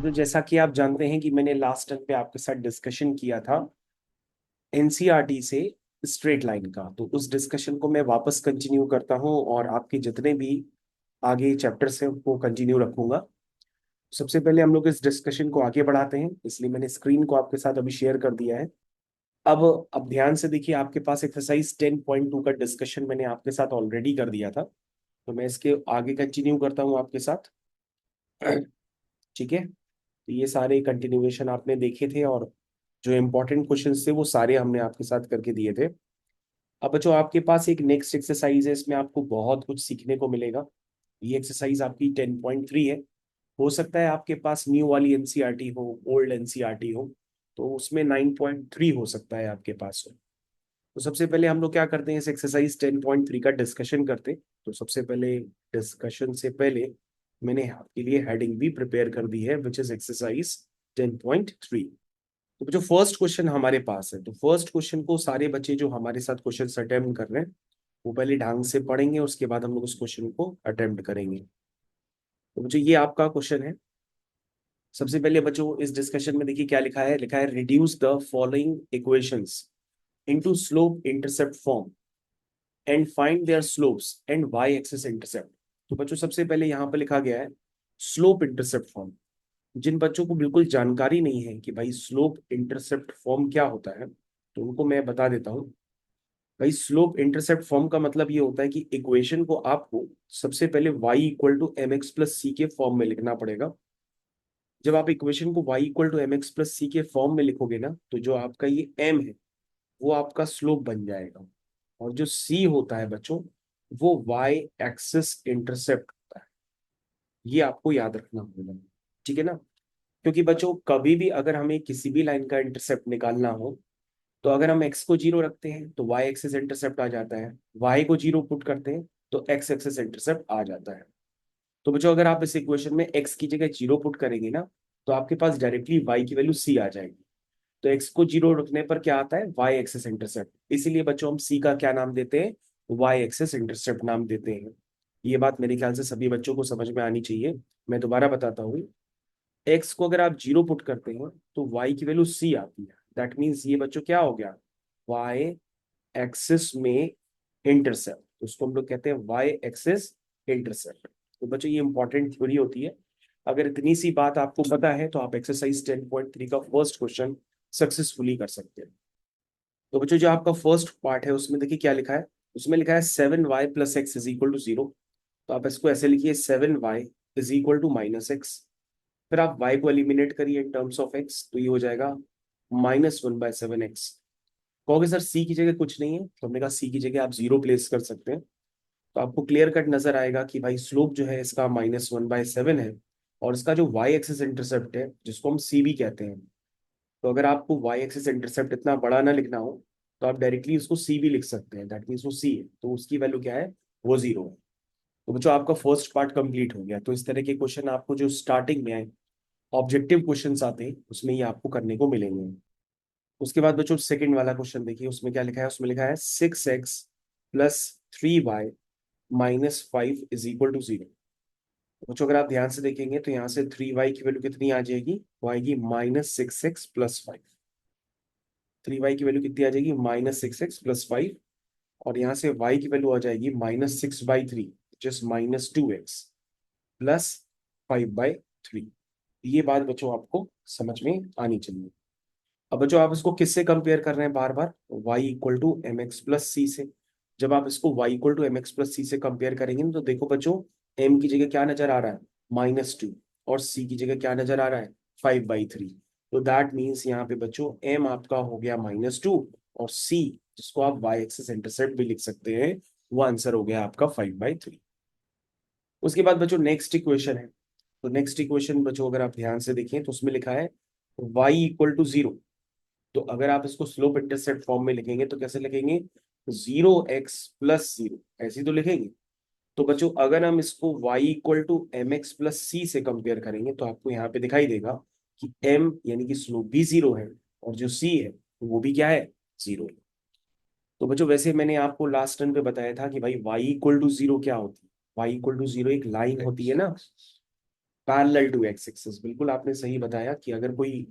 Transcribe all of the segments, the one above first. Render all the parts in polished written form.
तो जैसा कि आप जानते हैं कि मैंने लास्ट टाइम पे आपके साथ डिस्कशन किया था एनसीईआरटी से स्ट्रेट लाइन का, तो उस डिस्कशन को मैं वापस कंटिन्यू करता हूं और आपके जितने भी आगे चैप्टर्स हैं वो कंटिन्यू रखूंगा। सबसे पहले हम लोग इस डिस्कशन को आगे बढ़ाते हैं, इसलिए मैंने स्क्रीन को आपके साथ अभी शेयर कर दिया है। अब ध्यान से देखिए, आपके पास एक्सरसाइज 10.2 का डिस्कशन मैंने आपके साथ ऑलरेडी कर दिया था, तो मैं इसके आगे कंटिन्यू करता हूँ आपके साथ। ठीक है, तो ये सारे कंटिन्यूएशन आपने देखे थे और जो इम्पोर्टेंट क्वेश्चंस थे वो सारे हमने आपके साथ करके दिए थे। अब जो आपके पास एक नेक्स्ट एक्सरसाइज है, इसमें आपको बहुत कुछ सीखने को मिलेगा। ये एक्सरसाइज आपकी 10.3 है। हो सकता है आपके पास न्यू वाली एनसीईआरटी हो, ओल्ड एनसीईआरटी हो, तो उसमें 9.3 हो सकता है आपके पास हो। तो सबसे पहले हम लोग क्या करते हैं, इस एक्सरसाइज 10.3 का डिस्कशन करते हैं। तो सबसे पहले डिस्कशन से पहले मैंने आपके लिए हेडिंग भी प्रिपेयर कर दी है, विच इज एक्सरसाइज 10.3। तो जो फर्स्ट क्वेश्चन हमारे पास है, तो फर्स्ट क्वेश्चन को सारे बच्चे जो हमारे साथ क्वेश्चन अटेम्प्ट कर रहे हैं वो पहले ढंग से पढ़ेंगे, उसके बाद हम लोग उस क्वेश्चन को अटेम्प्ट करेंगे। तो बच्चों ये आपका क्वेश्चन है। सबसे पहले बच्चों इस डिस्कशन में देखिए क्या लिखा है। लिखा है reduce the following equations into slope intercept form and find their slopes and Y axis intercept. तो बच्चों सबसे पहले यहाँ पे लिखा गया है स्लोप इंटरसेप्ट फॉर्म। जिन बच्चों को बिल्कुल जानकारी नहीं है कि भाई स्लोप इंटरसेप्ट फॉर्म क्या होता है, तो उनको मैं बता देता हूँ। भाई स्लोप इंटरसेप्ट फॉर्म का मतलब ये होता है कि इक्वेशन को आपको सबसे पहले y equal to M x plus C के फॉर्म में लिखना पड़ेगा। जब आप इक्वेशन को y equal to M x plus C के फॉर्म में लिखोगे ना, तो जो आपका ये m है वो आपका स्लोप बन जाएगा, और जो c होता है बच्चों वो y एक्सिस इंटरसेप्ट होता है। ये आपको याद रखना होगा, ठीक है ना। क्योंकि बच्चों कभी भी अगर हमें किसी भी लाइन का इंटरसेप्ट निकालना हो, तो अगर हम x को 0 रखते हैं तो y एक्सिस इंटरसेप्ट आ जाता है, y को 0 पुट करते हैं तो x एक्सिस इंटरसेप्ट आ जाता है। तो बच्चों अगर आप इस इक्वेशन में x की जगह 0 पुट करेंगे ना, तो आपके पास डायरेक्टली y की वैल्यू c आ जाएगी। तो x को 0 रखने पर क्या आता है, y एक्सिस इंटरसेप्ट। इसीलिए बच्चों हम c का क्या नाम देते हैं, y एक्सिस इंटरसेप्ट नाम देते हैं। ये बात मेरे ख्याल से सभी बच्चों को समझ में आनी चाहिए। मैं दोबारा बताता हूँ। x को अगर आप 0 पुट करते हैं तो y की वैल्यू c आती है। दैट मीन्स ये बच्चों क्या हो गया, y एक्सिस में इंटरसेप्ट, उसको हम लोग कहते हैं y एक्सिस इंटरसेप्ट। तो बच्चों ये इंपॉर्टेंट थ्योरी होती है। अगर इतनी सी बात आपको पता है तो आप एक्सरसाइज 10.3 का फर्स्ट क्वेश्चन सक्सेसफुली कर सकते हैं। तो बच्चों जो आपका फर्स्ट पार्ट है उसमें देखिए क्या लिखा है। उसमें लिखा है 7y plus X is equal to 0। तो आप इसको ऐसे लिखिए 7y is equal to minus X. फिर आप y को एलिमिनेट करिए इन टर्म्स ऑफ x, तो ये हो जाएगा -1/7x। कहोगे सर सी की जगह कुछ नहीं है, तो हमने कहा सी की जगह आप 0 प्लेस कर सकते हैं। तो आपको क्लियर कट नजर आएगा कि भाई स्लोप जो है इसका -1/7 है, और इसका जो y एक्सिस इंटरसेप्ट है जिसको हम सी भी कहते हैं। तो अगर आपको y एक्सिस इंटरसेप्ट इतना बड़ा ना लिखना हो, तो आप डायरेक्टली उसको सी भी लिख सकते हैं। दैट मीन्स वो सी है, तो उसकी वैल्यू क्या है, वो 0 है। तो बच्चों आपका फर्स्ट पार्ट कंप्लीट हो गया। तो इस तरह के क्वेश्चन आपको जो स्टार्टिंग में आए ऑब्जेक्टिव क्वेश्चंस आते हैं उसमें ये आपको करने को मिलेंगे। उसके बाद बच्चों सेकंड वाला क्वेश्चन देखिए, उसमें क्या लिखा है। उसमें लिखा है 6x plus 3y minus 5 is equal to 0। बच्चों अगर आप ध्यान से देखेंगे तो यहाँ से 3y की वैल्यू कितनी आ जाएगी, वो आएगी -6x प्लस 5। 3y की वैल्यू कितनी आ जाएगी, -6x प्लस 5। और यहाँ से y की वैल्यू आ जाएगी -6/3, जस्ट -2x प्लस 5/3। ये बात बच्चों आपको समझ में आनी चाहिए। अब बच्चों आप इसको किससे कंपेयर कर रहे हैं, बार बार y equal to M x plus C से। जब आप इसको y equal to M x plus C से कंपेयर करेंगे ना, तो देखो बच्चों m की जगह क्या नजर आ रहा है, -2, और c की जगह क्या नजर आ रहा है, 5/3। तो दैट मीन्स यहाँ पे बच्चों m आपका हो गया -2, और c जिसको आप y एक्सिस इंटरसेप्ट भी लिख सकते हैं, वो आंसर हो गया आपका 5/3। उसके बाद बच्चों नेक्स्ट इक्वेशन है। तो नेक्स्ट इक्वेशन बच्चों अगर आप ध्यान से देखें तो उसमें लिखा है y इक्वल टू 0। तो अगर आप इसको स्लोप इंटरसेप्ट फॉर्म में लिखेंगे तो कैसे लिखेंगे, 0x+0, ऐसे ही तो लिखेंगे। तो बच्चों अगर हम इसको y equal to M x plus C से कंपेयर करेंगे तो आपको यहाँ पे दिखाई देगा कि m यानी कि स्लोप भी 0 है, और जो c है वो भी क्या है, 0 है। तो बच्चों वैसे मैंने आपको लास्ट टर्न पे बताया था कि भाई y इक्वल टू 0 क्या होती है। y इक्वल टू 0 एक लाइन होती है ना, पैरेलल टू एक्स एक्सिस, बिल्कुल आपने सही बताया कि अगर कोई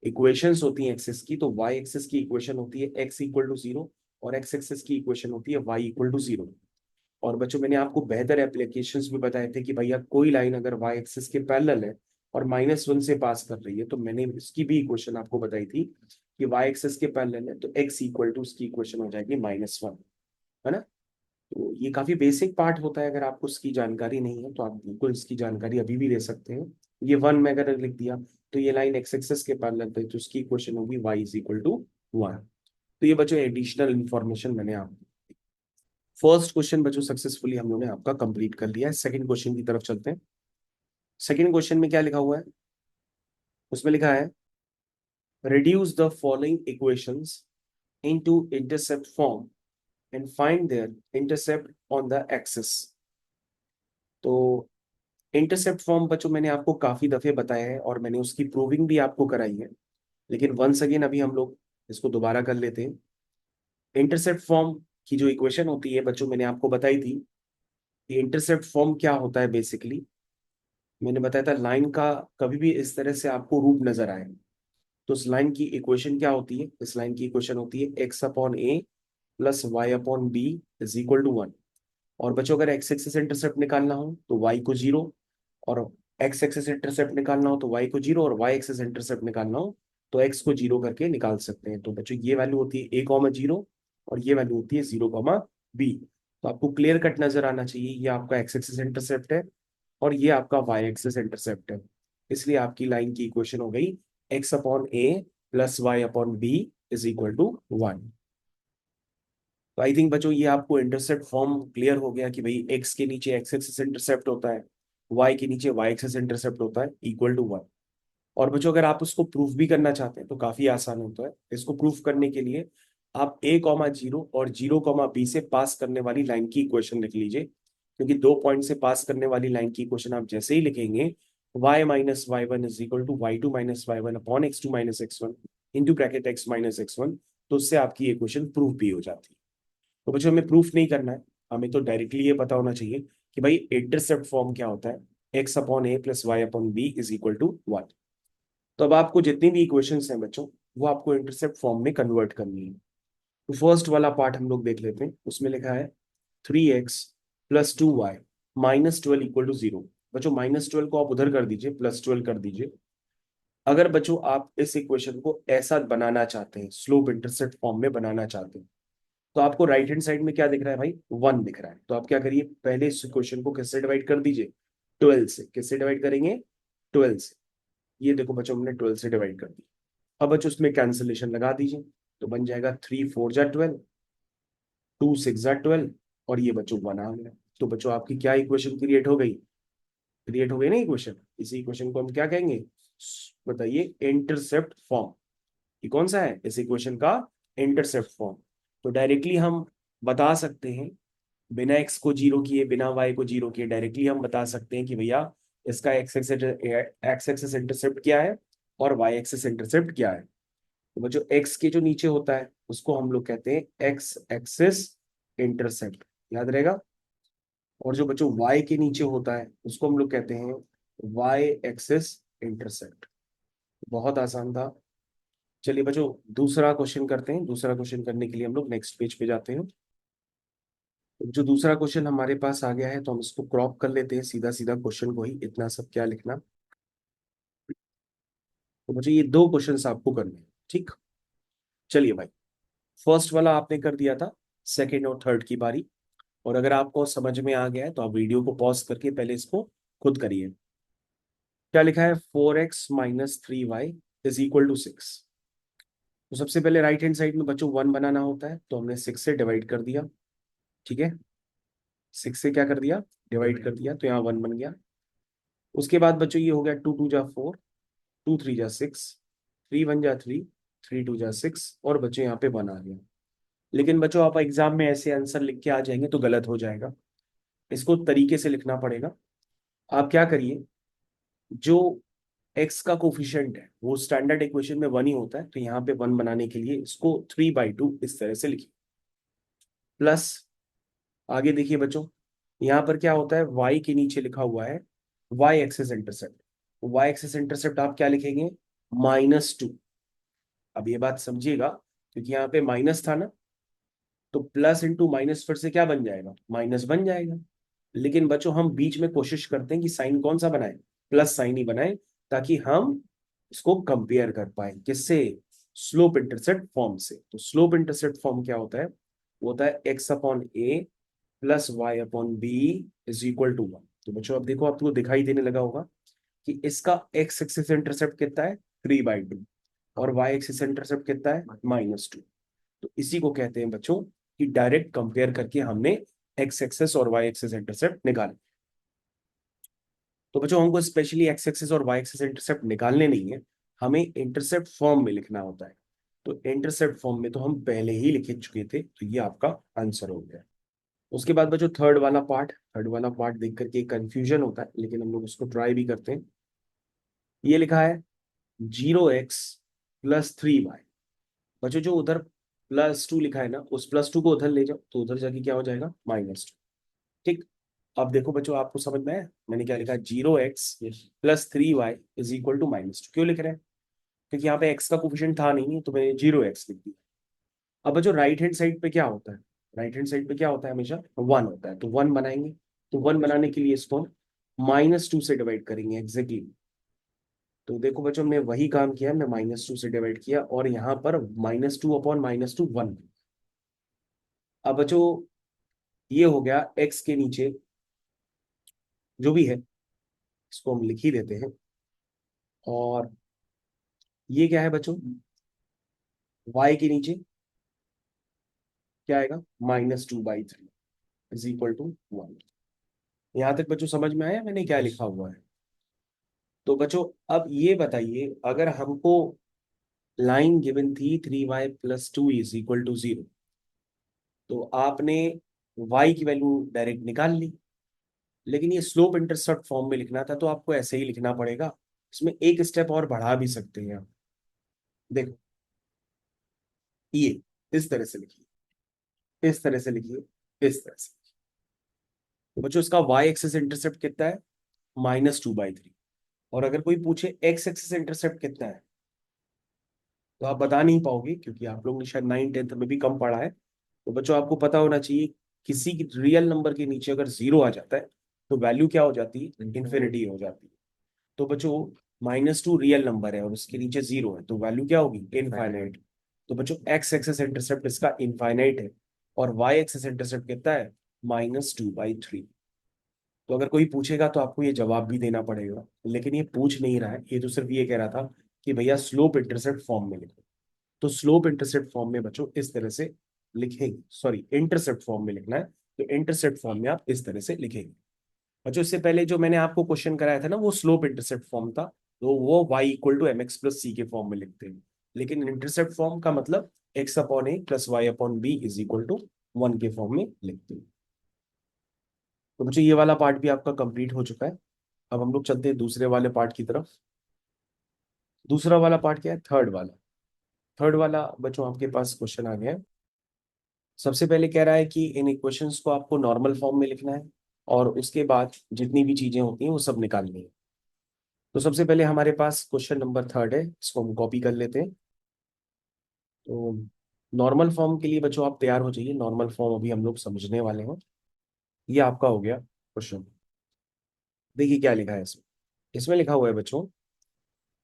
इक्वेशंस होती हैं एक्सिस की, तो वाई एक्सिस की इक्वेशन होती है एक्स इक्वल टू जीरो, और एक्स एक्सिस की इक्वेशन होती है वाई इक्वल टू जीरो। और बच्चों मैंने आपको बेहतर एप्लीकेशंस भी बताए थे कि भैया कोई लाइन अगर वाई एक्सिस के पैरेलल है और -1 से पास कर रही है, तो मैंने इसकी भी इक्वेशन आपको बताई थी कि वाई एक्सिस के पैरेलल है तो एक्स इक्वल टू उसकी इक्वेशन हो जाएगी -1, है ना। तो ये काफी बेसिक पार्ट होता है, अगर आपको इसकी जानकारी नहीं है तो आप बिल्कुल इसकी जानकारी अभी भी ले सकते हैं। ये 1 में अगर लिख दिया तो ये लाइन एक्स एक्सिस के पैरेलल है तो उसकी इक्वेशन होगी वाई इज इक्वल टू 1। तो ये बच्चों एडिशनल इन्फॉर्मेशन मैंने आपको, फर्स्ट क्वेश्चन बच्चों सक्सेसफुली हम लोगों ने आपका कंप्लीट कर लिया है। सेकंड क्वेश्चन की तरफ चलते हैं। सेकंड क्वेश्चन में क्या लिखा हुआ है, उसमें लिखा है reduce the following equations into intercept form and find their intercept on the axis। तो इंटरसेप्ट फॉर्म बच्चों मैंने आपको काफी दफे बताया है और मैंने उसकी प्रूविंग भी आपको कराई है, लेकिन वंस अगेन अभी हम लोग इसको दोबारा कर लेते हैं। इंटरसेप्ट फॉर्म की जो इक्वेशन होती है बच्चों मैंने आपको बताई थी कि इंटरसेप्ट फॉर्म क्या होता है बेसिकली। मैंने बताया था लाइन का कभी भी इस तरह से आपको रूप नजर आए तो उस लाइन की इक्वेशन क्या होती है, इस लाइन की इक्वेशन होती है X upon A plus Y upon B is equal to 1। और बच्चों अगर एक्स एक्सिस इंटरसेप्ट निकालना हो तो वाई को जीरो, और एक्स एक्सिस इंटरसेप्ट निकालना हो तो वाई को जीरो, और वाई एक्सिस इंटरसेप्ट निकालना हो तो एक्स को जीरो करके निकाल सकते हैं। तो बच्चों ये वैल्यू होती है a, 0 और ये वैल्यू होती है 0, b। तो आपको क्लियर कट नजर आना चाहिए ये आपका एक्स एक्सिस इंटरसेप्ट है और ये आपका वाई एक्सिस इंटरसेप्ट है। इसलिए आपकी लाइन की इक्वेशन हो गई X upon A plus Y upon B is equal to 1। तो आई थिंक बच्चों ये आपको इंटरसेप्ट फॉर्म क्लियर हो गया कि भाई एक्स के नीचे एक्स एक्सिस इंटरसेप्ट होता है, वाई के नीचे वाई एक्सिस इंटरसेप्ट होता है इक्वल टू 1। और बच्चों अगर आप उसको प्रूफ भी करना चाहते हैं तो काफी आसान होता है। इसको प्रूफ करने के लिए आप a, 0 और 0, b से पास करने वाली लाइन की इक्वेशन लिख लीजिए, क्योंकि 2 पॉइंट से पास करने वाली लाइन की इक्वेशन आप जैसे ही लिखेंगे y minus Y one is equal to Y two minus Y one upon X two minus x one into bracket X minus x one, तो उससे आपकी इक्वेशन प्रूफ भी हो जाती है। तो बच्चों हमें प्रूफ नहीं करना है, हमें तो डायरेक्टली ये पता होना चाहिए कि भाई इंटरसेप्ट फॉर्म क्या होता है, X upon A plus Y upon B is equal to 1। तो अब आपको जितनी भी इक्वेशंस हैं बच्चों वो आपको इंटरसेप्ट फॉर्म में कन्वर्ट करनी है। तो फर्स्ट वाला पार्ट हम लोग देख लेते हैं, उसमें लिखा है 3x + 2y -12 इक्वल टू 0। बच्चों -12 को आप उधर कर दीजिए, +12 कर दीजिए। अगर बच्चों आप इस इक्वेशन को ऐसा बनाना चाहते हैं, स्लोप इंटरसेप्ट फॉर्म में बनाना चाहते हैं, तो आपको राइट हैंड साइड में क्या दिख रहा है भाई, 1 दिख रहा है। तो आप क्या करिए, पहले इस इक्वेशन को किससे डिवाइड कर दीजिए, 12 से। किससे डिवाइड करेंगे, 12 से। ये देखो बच्चों हमने 12 से डिवाइड कर दी। अब बच्चों उसमें कैंसिलेशन लगा दीजिए, तो बन जाएगा 3 4 जा 12, 2 6 जा 12, और ये बच्चों 1 आ गया। तो बच्चों आपकी क्या इक्वेशन क्रिएट हो गई, क्रिएट हो गई ना इक्वेशन। इसी इक्वेशन को हम क्या कहेंगे, बताइए, इंटरसेप्ट फॉर्म। ये कौन सा है इस इक्वेशन का, इंटरसेप्ट फॉर्म। तो डायरेक्टली हम बता सकते हैं, बिना एक्स को जीरो किए बिना वाई को जीरो किए डायरेक्टली हम बता सकते हैं कि भैया इसका एक्स एक्सिस इंटरसेप्ट क्या है और वाई एक्सिस इंटरसेप्ट क्या है। तो जो एक्स के जो नीचे होता है उसको हम लोग कहते हैं एक्स एक्सिस इंटरसेप्ट, याद रहेगा। और जो बच्चों वाई के नीचे होता है उसको हम लोग कहते हैं वाई एक्सिस इंटरसेप्ट। बहुत आसान था। चलिए बच्चों दूसरा क्वेश्चन करते हैं। दूसरा क्वेश्चन करने के लिए हम लोग नेक्स्ट पेज पे जाते हैं। तो जो दूसरा क्वेश्चन हमारे पास आ गया है तो हम इसको क्रॉप कर लेते हैं, सीधा सीधा क्वेश्चन को ही, इतना सब क्या लिखना। तो मुझे ये दो क्वेश्चन आपको करने हैं, ठीक। चलिए भाई, फर्स्ट वाला आपने कर दिया था, सेकेंड और थर्ड की बारी। और अगर आपको समझ में आ गया है तो आप वीडियो को पॉज करके पहले इसको खुद करिए। क्या लिखा है, 4x - 3y is equal to 6। तो सबसे पहले राइट हैंड साइड में बच्चों 1 बनाना होता है, तो हमने 6 से डिवाइड कर दिया, ठीक है। 6 से क्या कर दिया, डिवाइड कर दिया, तो यहाँ 1 बन गया। उसके बाद बच्चों ये हो गया 2 2 जा 4, 2 3 जा 6, 3 1 जा 3, 3 2 जा 6, और बच्चों यहाँ पे 1 आ गया। लेकिन बच्चों आप एग्जाम में ऐसे आंसर लिख के आ जाएंगे तो गलत हो जाएगा, इसको तरीके से लिखना पड़ेगा। आप क्या करिए, जो एक्स का कोफिशिएंट है वो स्टैंडर्ड इक्वेशन में 1 ही होता है, तो यहाँ पे 1 बनाने के लिए इसको 3/2 इस तरह से लिखिए। प्लस आगे देखिए बच्चों, यहाँ पर क्या होता है, y के नीचे लिखा हुआ है Y axis intercept, Y axis intercept आप क्या लिखेंगे, -2। अब ये बात समझिएगा, क्योंकि यहाँ पे माइनस था ना, तो प्लस इंटू माइनस फिर से क्या बन जाएगा, माइनस बन जाएगा। लेकिन बच्चों हम बीच में कोशिश करते हैं कि साइन कौन सा बनाए, प्लस साइन ही बनाए, ताकि हम इसको कंपेयर कर पाए किससे, स्लोप इंटरसेप्ट फॉर्म से। तो स्लोप इंटरसेप्ट फॉर्म क्या होता है, वो होता है X upon A plus Y upon B is equal to 1। तो बच्चों अब देखो, आपको दिखाई देने लगा होगा कि इसका एक्स एक्सिस इंटरसेप्ट कितना है, 3/2, और वाई एक्सिस इंटरसेप्ट कितना है, -2। तो इसी को कहते हैं बच्चों कि डायरेक्ट कंपेयर करके हमने एक्स एक्सेस और वाई एक्सेस इंटरसेप्ट निकाले। तो बच्चों हमको स्पेशली एक्स एक्सेस और वाई एक्सेस इंटरसेप्ट निकालने नहीं है, हमें इंटरसेप्ट फॉर्म में लिखना होता है। तो इंटरसेप्ट फॉर्म में तो हम पहले ही लिख चुके थे, तो ये आपका आंसर हो गया। उसके बाद बच्चों थर्ड वाला पार्ट देख करके कंफ्यूजन होता है, लेकिन हम लोग उसको ट्राई भी करते हैं। ये लिखा है 0x + 3y। बच्चों जो उधर +2 लिखा है ना, उस +2 को उधर ले जाओ, तो उधर जाके क्या हो जाएगा, -2। ठीक। अब देखो बच्चों, आपको समझ में आया मैंने क्या लिखा है, 0x + 3y is equal to -2। क्यों लिख रहे हैं, क्योंकि यहाँ पे x का कोफिशिएंट था नहीं, तो मैंने 0x लिख दिया। अब बच्चों राइट हैंड साइड पे क्या होता है, राइट हैंड साइड पे क्या होता है, हमेशा 1 होता है, तो 1 बनाएंगे। तो 1 बनाने के लिए इसको -2 से डिवाइड करेंगे एग्जैक्टली। तो देखो बच्चों, हमने वही काम किया, मैं -2 से डिवाइड किया, और यहाँ पर -2 अपॉन -2 1। अब बच्चों ये हो गया x के नीचे जो भी है, इसको हम लिख ही देते हैं। और ये क्या है बच्चों, y के नीचे क्या आएगा, -2/3 इज इक्वल टू 1। यहां तक बच्चों समझ में आया मैंने क्या लिखा हुआ है। तो बच्चों अब ये बताइए, अगर हमको लाइन गिवन थी 3y + 2 इज इक्वल टू 0, तो आपने y की वैल्यू डायरेक्ट निकाल ली। लेकिन ये स्लोप इंटरसेप्ट फॉर्म में लिखना था, तो आपको ऐसे ही लिखना पड़ेगा। इसमें एक स्टेप और बढ़ा भी सकते हैं आप। देखो ये इस तरह से लिखिए, इस तरह से लिखिए, इस तरह से। तो बच्चों इसका y एक्सिस इंटरसेप्ट कितना है, -2/3। और अगर कोई पूछे x एक्सिस इंटरसेप्ट कितना है, तो आप बता नहीं पाओगे, क्योंकि आप लोग ने शायद 9th 10th में भी कम पढ़ा है। तो बच्चों आपको पता होना चाहिए, किसी रियल नंबर के नीचे अगर 0 आ जाता है, तो वैल्यू क्या हो जाती है, इन्फिनिटी हो जाती है। तो बच्चों -2 रियल नंबर है और उसके नीचे 0 है, तो वैल्यू क्या होगी, इनफाइनाइट। तो बच्चों एक्स एक्सेस इंटरसेप्ट इसका इनफाइनाइट है, और वाई एक्सेस इंटरसेप्ट कितना है, -2/3। तो अगर कोई पूछेगा तो आपको ये जवाब भी देना पड़ेगा, लेकिन ये पूछ नहीं रहा है, ये तो सिर्फ ये कह रहा था कि भैया स्लोप इंटरसेप्ट फॉर्म में लिखो। तो स्लोप इंटरसेप्ट फॉर्म में बच्चों इस तरह से लिखेंगे, सॉरी इंटरसेप्ट फॉर्म में लिखना है, तो इंटरसेप्ट फॉर्म में आप इस तरह से लिखेंगे। बच्चों इससे पहले जो मैंने आपको क्वेश्चन कराया था ना, वो स्लोप इंटरसेप्ट फॉर्म था, तो वो y = mx + c के फॉर्म में लिखते हैं। लेकिन इंटरसेप्ट फॉर्म का मतलब x/a + y/b is equal to 1 के फॉर्म में लिखते हैं। तो बच्चों ये वाला पार्ट भी आपका कंप्लीट हो चुका है। अब हम लोग चलते हैं दूसरे वाले पार्ट की तरफ। दूसरा वाला पार्ट क्या है, थर्ड वाला बच्चों आपके पास क्वेश्चन आ गया है। सबसे पहले कह रहा है कि इन इक्वेशंस को आपको नॉर्मल फॉर्म में लिखना है, और उसके बाद जितनी भी चीजें होती हैं वो सब निकालनी है। तो सबसे पहले हमारे पास क्वेश्चन नंबर 3 है, इसको हम कॉपी कर लेते हैं। तो नॉर्मल फॉर्म के लिए बच्चों आप तैयार हो जाइए, नॉर्मल फॉर्म अभी हम लोग समझने वाले हैं। ये आपका हो गया क्वेश्चन। देखिए क्या लिखा है इसमें, इसमें लिखा हुआ है बच्चों,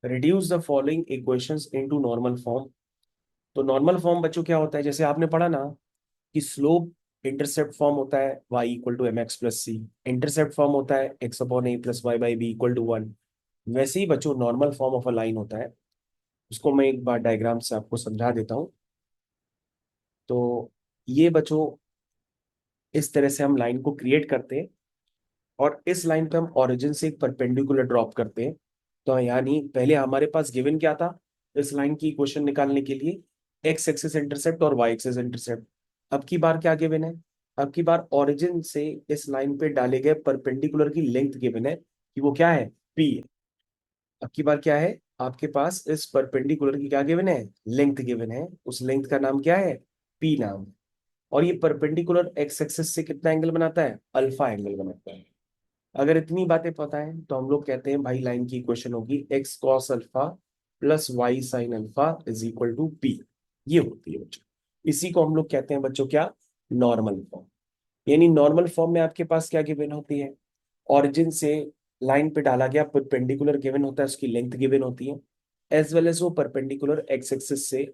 reduce the following equations into normal form. तो नॉर्मल फॉर्म बच्चों क्या होता है, जैसे आपने पढ़ा ना कि स्लोप इंटरसेप्ट फॉर्म होता है y = mx + c, intercept form होता है x/a + y/b = 1। वैसे ही बच्चों normal form of a line होता है, उसको मैं एक बार डायग्राम से आपको समझा देता हूँ। तो ये बच्चों इस तरह से हम लाइन को क्रिएट करते हैं, और इस लाइन पे हम ओरिजिन से एक परपेंडिकुलर ड्रॉप करते हैं। तो यानी पहले हमारे पास गिवन क्या था, इस लाइन की इक्वेशन निकालने के लिए एक्स एक्सिस इंटरसेप्ट और वाई एक्सिस इंटरसेप्ट। अब की बार क्या गिवन है, अब की बार ओरिजिन से इस लाइन पे डाले गए परपेंडिकुलर की लेंथ गिवन है कि वो क्या है, पी है। अब की बार क्या है, आपके पास इस परपेंडिकुलर की क्या गिवन है, लेंथ गिवन है, उस लेंथ का नाम क्या है, पी नाम है। और ये परपेंडिकुलर एक्स एक्सिस से कितना एंगल बनाता है, अल्फा एंगल बनाता है। अगर इतनी बातें पता है तो हम लोग कहते हैं भाई लाइन की इक्वेशन होगी X cos alpha plus Y sine alpha is equal to P. ये होती है बच्चों, इसी को हम लोग कहते हैं बच्चों क्या, नॉर्मल फॉर्म। यानी नॉर्मल फॉर्म में आपके पास क्या गिवन होती है, ऑरिजिन से लाइन पे डाला गया परपेंडिकुलर गिवन होता है, उसकी लेंथ गिवन होती है, एज वेल एज वो परपेंडिकुलर एक्स एक्सिस से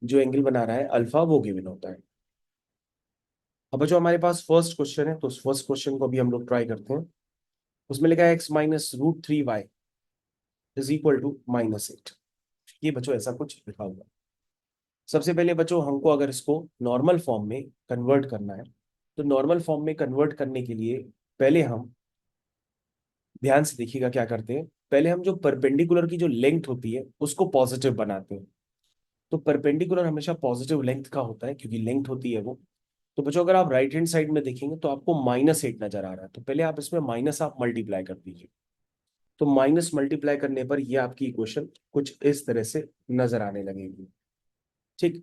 जो एंगल बना रहा है अल्फा वो गिवन होता है। अब जो हमारे पास फर्स्ट क्वेश्चन है तो उस फर्स्ट क्वेश्चन को भी हम लोग ट्राई करते हैं। उसमें लिखा है X minus root three Y is equal to -8। ये बच्चों ऐसा कुछ लिखा हुआ है। सबसे पहले बच्चों हमको अगर इसको नॉर्मल फॉर्म में कन्वर्ट करना है, तो नॉर्मल फॉर्म में कन्वर्ट करने के लिए पहले हम ध्यान से देखिएगा क्या करते हैं। पहले हम जो परपेंडिकुलर की जो लेंथ होती है उसको पॉजिटिव बनाते हैं। तो परपेंडिकुलर हमेशा पॉजिटिव लेंथ का होता है क्योंकि लेंथ होती है वो। तो बच्चों अगर आप राइट हैंड साइड में देखेंगे तो आपको -8 नजर आ रहा है, तो पहले आप इसमें माइनस आप मल्टीप्लाई कर दीजिए। तो माइनस मल्टीप्लाई करने पर ये आपकी इक्वेशन कुछ इस तरह से नजर आने लगेगी। ठीक।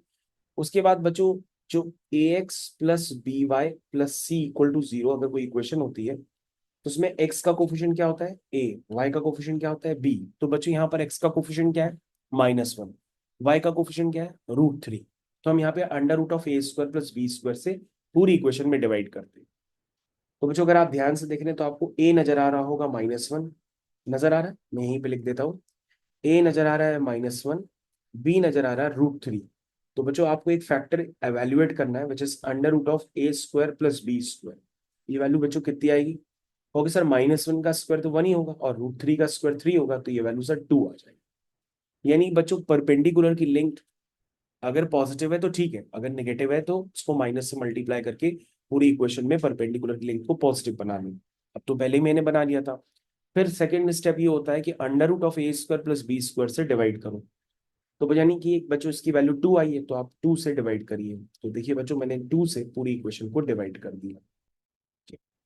उसके बाद बच्चों जो A x plus B Y plus C equal to 0 अगर कोई इक्वेशन होती है तो उसमें x का कोफिशिएंट क्या होता है a, y का कोफिशिएंट क्या होता है b। तो बच्चों यहाँ पर x का कोफिशिएंट क्या है -1, y का कोफिशिएंट क्या है √3। तो हम यहाँ पे under root of A square plus B square से पूरी इक्वेशन में डिवाइड करते हैं। तो बच्चों अगर आप ध्यान से देख रहे हैं तो आपको a नजर आ रहा होगा -1, नजर आ रहा है, मैं यहीं पे लिख देता हूँ। a नजर आ रहा है -1, b नजर आ रहा है √3। तो बच्चों आपको एक फैक्टर एवेल्युएट करना है which is under root of A square plus B square. ये वैल्यू बच्चों कितनी आएगी, होगी सर -1 का स्क्वायर तो 1 ही होगा और √3 का स्क्वायर 3 होगा, तो ये वैल्यू सर 2 आ जाएगी। यानी बच्चों परपेंडिकुलर की लेंथ अगर पॉजिटिव है तो ठीक है, अगर नेगेटिव है तो उसको माइनस से मल्टीप्लाई करके पूरी इक्वेशन में परपेंडिकुलर की लेंथ को पॉजिटिव बना लें। अब तो पहले ही मैंने बना लिया था। फिर सेकेंड स्टेप ये होता है कि under root of A square plus B square से डिवाइड करो। तो यानी कि बच्चों इसकी वैल्यू 2 आई है तो आप 2 से डिवाइड करिए। तो देखिए बच्चों मैंने 2 से पूरी इक्वेशन को डिवाइड कर दिया।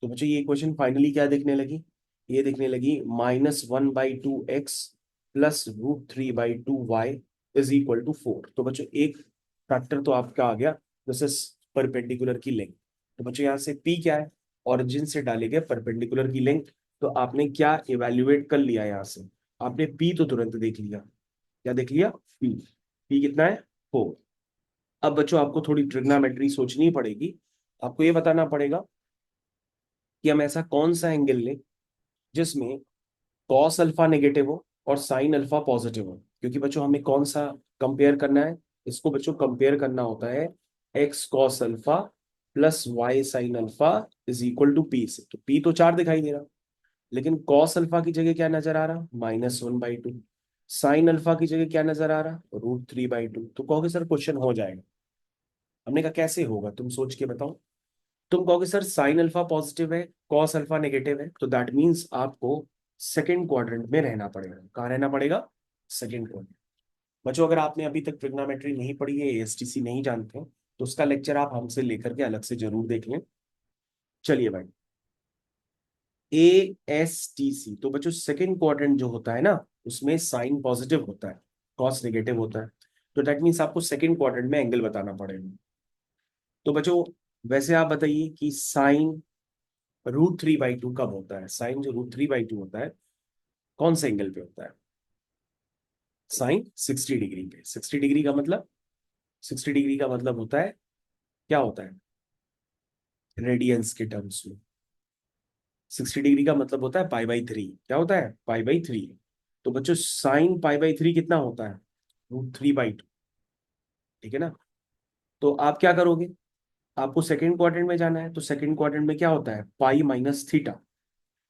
तो बच्चों ये इक्वेशन फाइनली क्या दिखने लगी, ये दिखने लगी -1/2x plus √3/2y is equal to 4। तो बच्चों एक फैक्टर तो आपका आ गया, दिस इज परपेंडिकुलर की लेंथ। तो बच्चों यहाँ से p क्या है, ऑरिजिन से डाले गए परपेंडिकुलर की लेंथ। तो आपने क्या इवेल्युएट कर लिया, यहाँ से आपने p तो तुरंत देख लिया, क्या देख लिया p। p कितना है 4। अब बच्चों आपको थोड़ी ट्रिग्नोमेट्री सोचनी पड़ेगी। आपको ये बताना पड़ेगा कि हम ऐसा कौन सा एंगल लें जिसमें कॉस अल्फा नेगेटिव हो और साइन अल्फा पॉजिटिव हो। क्योंकि बच्चों हमें कौन सा कंपेयर करना है, इसको बच्चों कंपेयर करना होता है X cos alpha plus Y sine alpha is equal to P से। तो पी तो 4 दिखाई दे रहा, लेकिन कॉस अल्फा की जगह क्या नजर आ रहा -1/2, साइन अल्फा की जगह क्या नजर आ रहा √3/2। तो कहोगे सर क्वेश्चन हो जाएगा। हमने कहा कैसे होगा, तुम सोच के बताओ। तुम कहोगे सर साइन अल्फा पॉजिटिव है कॉस अल्फा नेगेटिव है, तो दैट मीन्स आपको सेकेंड क्वाड्रेंट में रहना पड़ेगा। कहाँ रहना पड़ेगा, सेकेंड क्वाड्रेंट। बच्चों अगर आपने अभी तक ट्रिग्नोमेट्री नहीं पढ़ी है, एएसटीसी नहीं जानते हैं, तो उसका लेक्चर आप हमसे लेकर के अलग से जरूर देख लें। चलिए भाई, एएसटीसी तो बच्चों सेकेंड क्वाड्रेंट जो होता है ना उसमें साइन पॉजिटिव होता है, कॉस नेगेटिव होता है। तो दैट मीन्स आपको सेकेंड क्वाड्रेंट में एंगल बताना पड़ेगा। तो बच्चों वैसे आप बताइए कि साइन √3/2 कब होता है, साइन जो √3/2 होता है कौन से एंगल पे होता है, साइन 60 डिग्री पे। 60 डिग्री का मतलब, 60 डिग्री का मतलब होता है, क्या होता है रेडियंस के टर्म्स में, 60 डिग्री का मतलब होता है π/3। क्या होता है π/3। तो बच्चों साइन π/3 कितना होता है √3/2, ठीक है ना। तो आप क्या करोगे, आपको सेकेंड क्वाड्रेंट में जाना है, तो सेकेंड क्वाड्रेंट में क्या होता है पाई माइनस थीटा।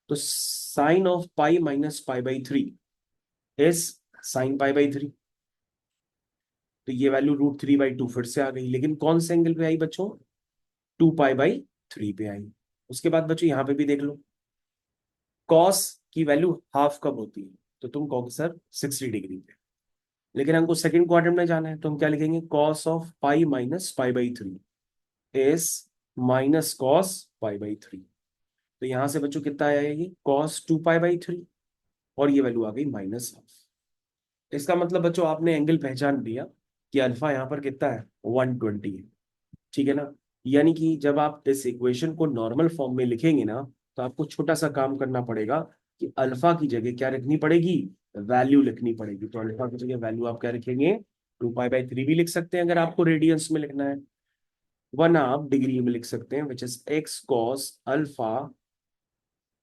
तो sine of pi minus π/3 is sine π/3। तो ये वैल्यू √3/2 फिर से आ गई, लेकिन कौन से एंगल पे आई बच्चों, 2π/3 पे आई। उसके बाद बच्चों यहां पे भी देख लो, कॉस की वैल्यू हाफ कब होती है, तो तुम कहोगे सर 60 डिग्री पे। लेकिन हमको सेकंड क्वाड्रेंट में जाना है, तो हम क्या लिखेंगे cos of pi minus π/3 is minus cos π/3। तो यहां से बच्चों कितना आया ये कॉस 2π/3, और ये वैल्यू आ गई -हाफ। इसका मतलब बच्चों आपने एंगल पहचान लिया कि अल्फा यहाँ पर कितना है 120 है, ठीक है ना। यानी कि जब आप इस इक्वेशन को नॉर्मल फॉर्म में लिखेंगे ना तो आपको छोटा सा काम करना पड़ेगा कि अल्फा की जगह क्या रखनी पड़ेगी, वैल्यू लिखनी पड़ेगी। तो अल्फा की जगह वैल्यू आप क्या रखेंगे, 2 पाई बाई 3 भी लिख सकते हैं अगर आपको रेडियंस में लिखना है। वन आप डिग्री में लिख सकते हैं, which is x cos alpha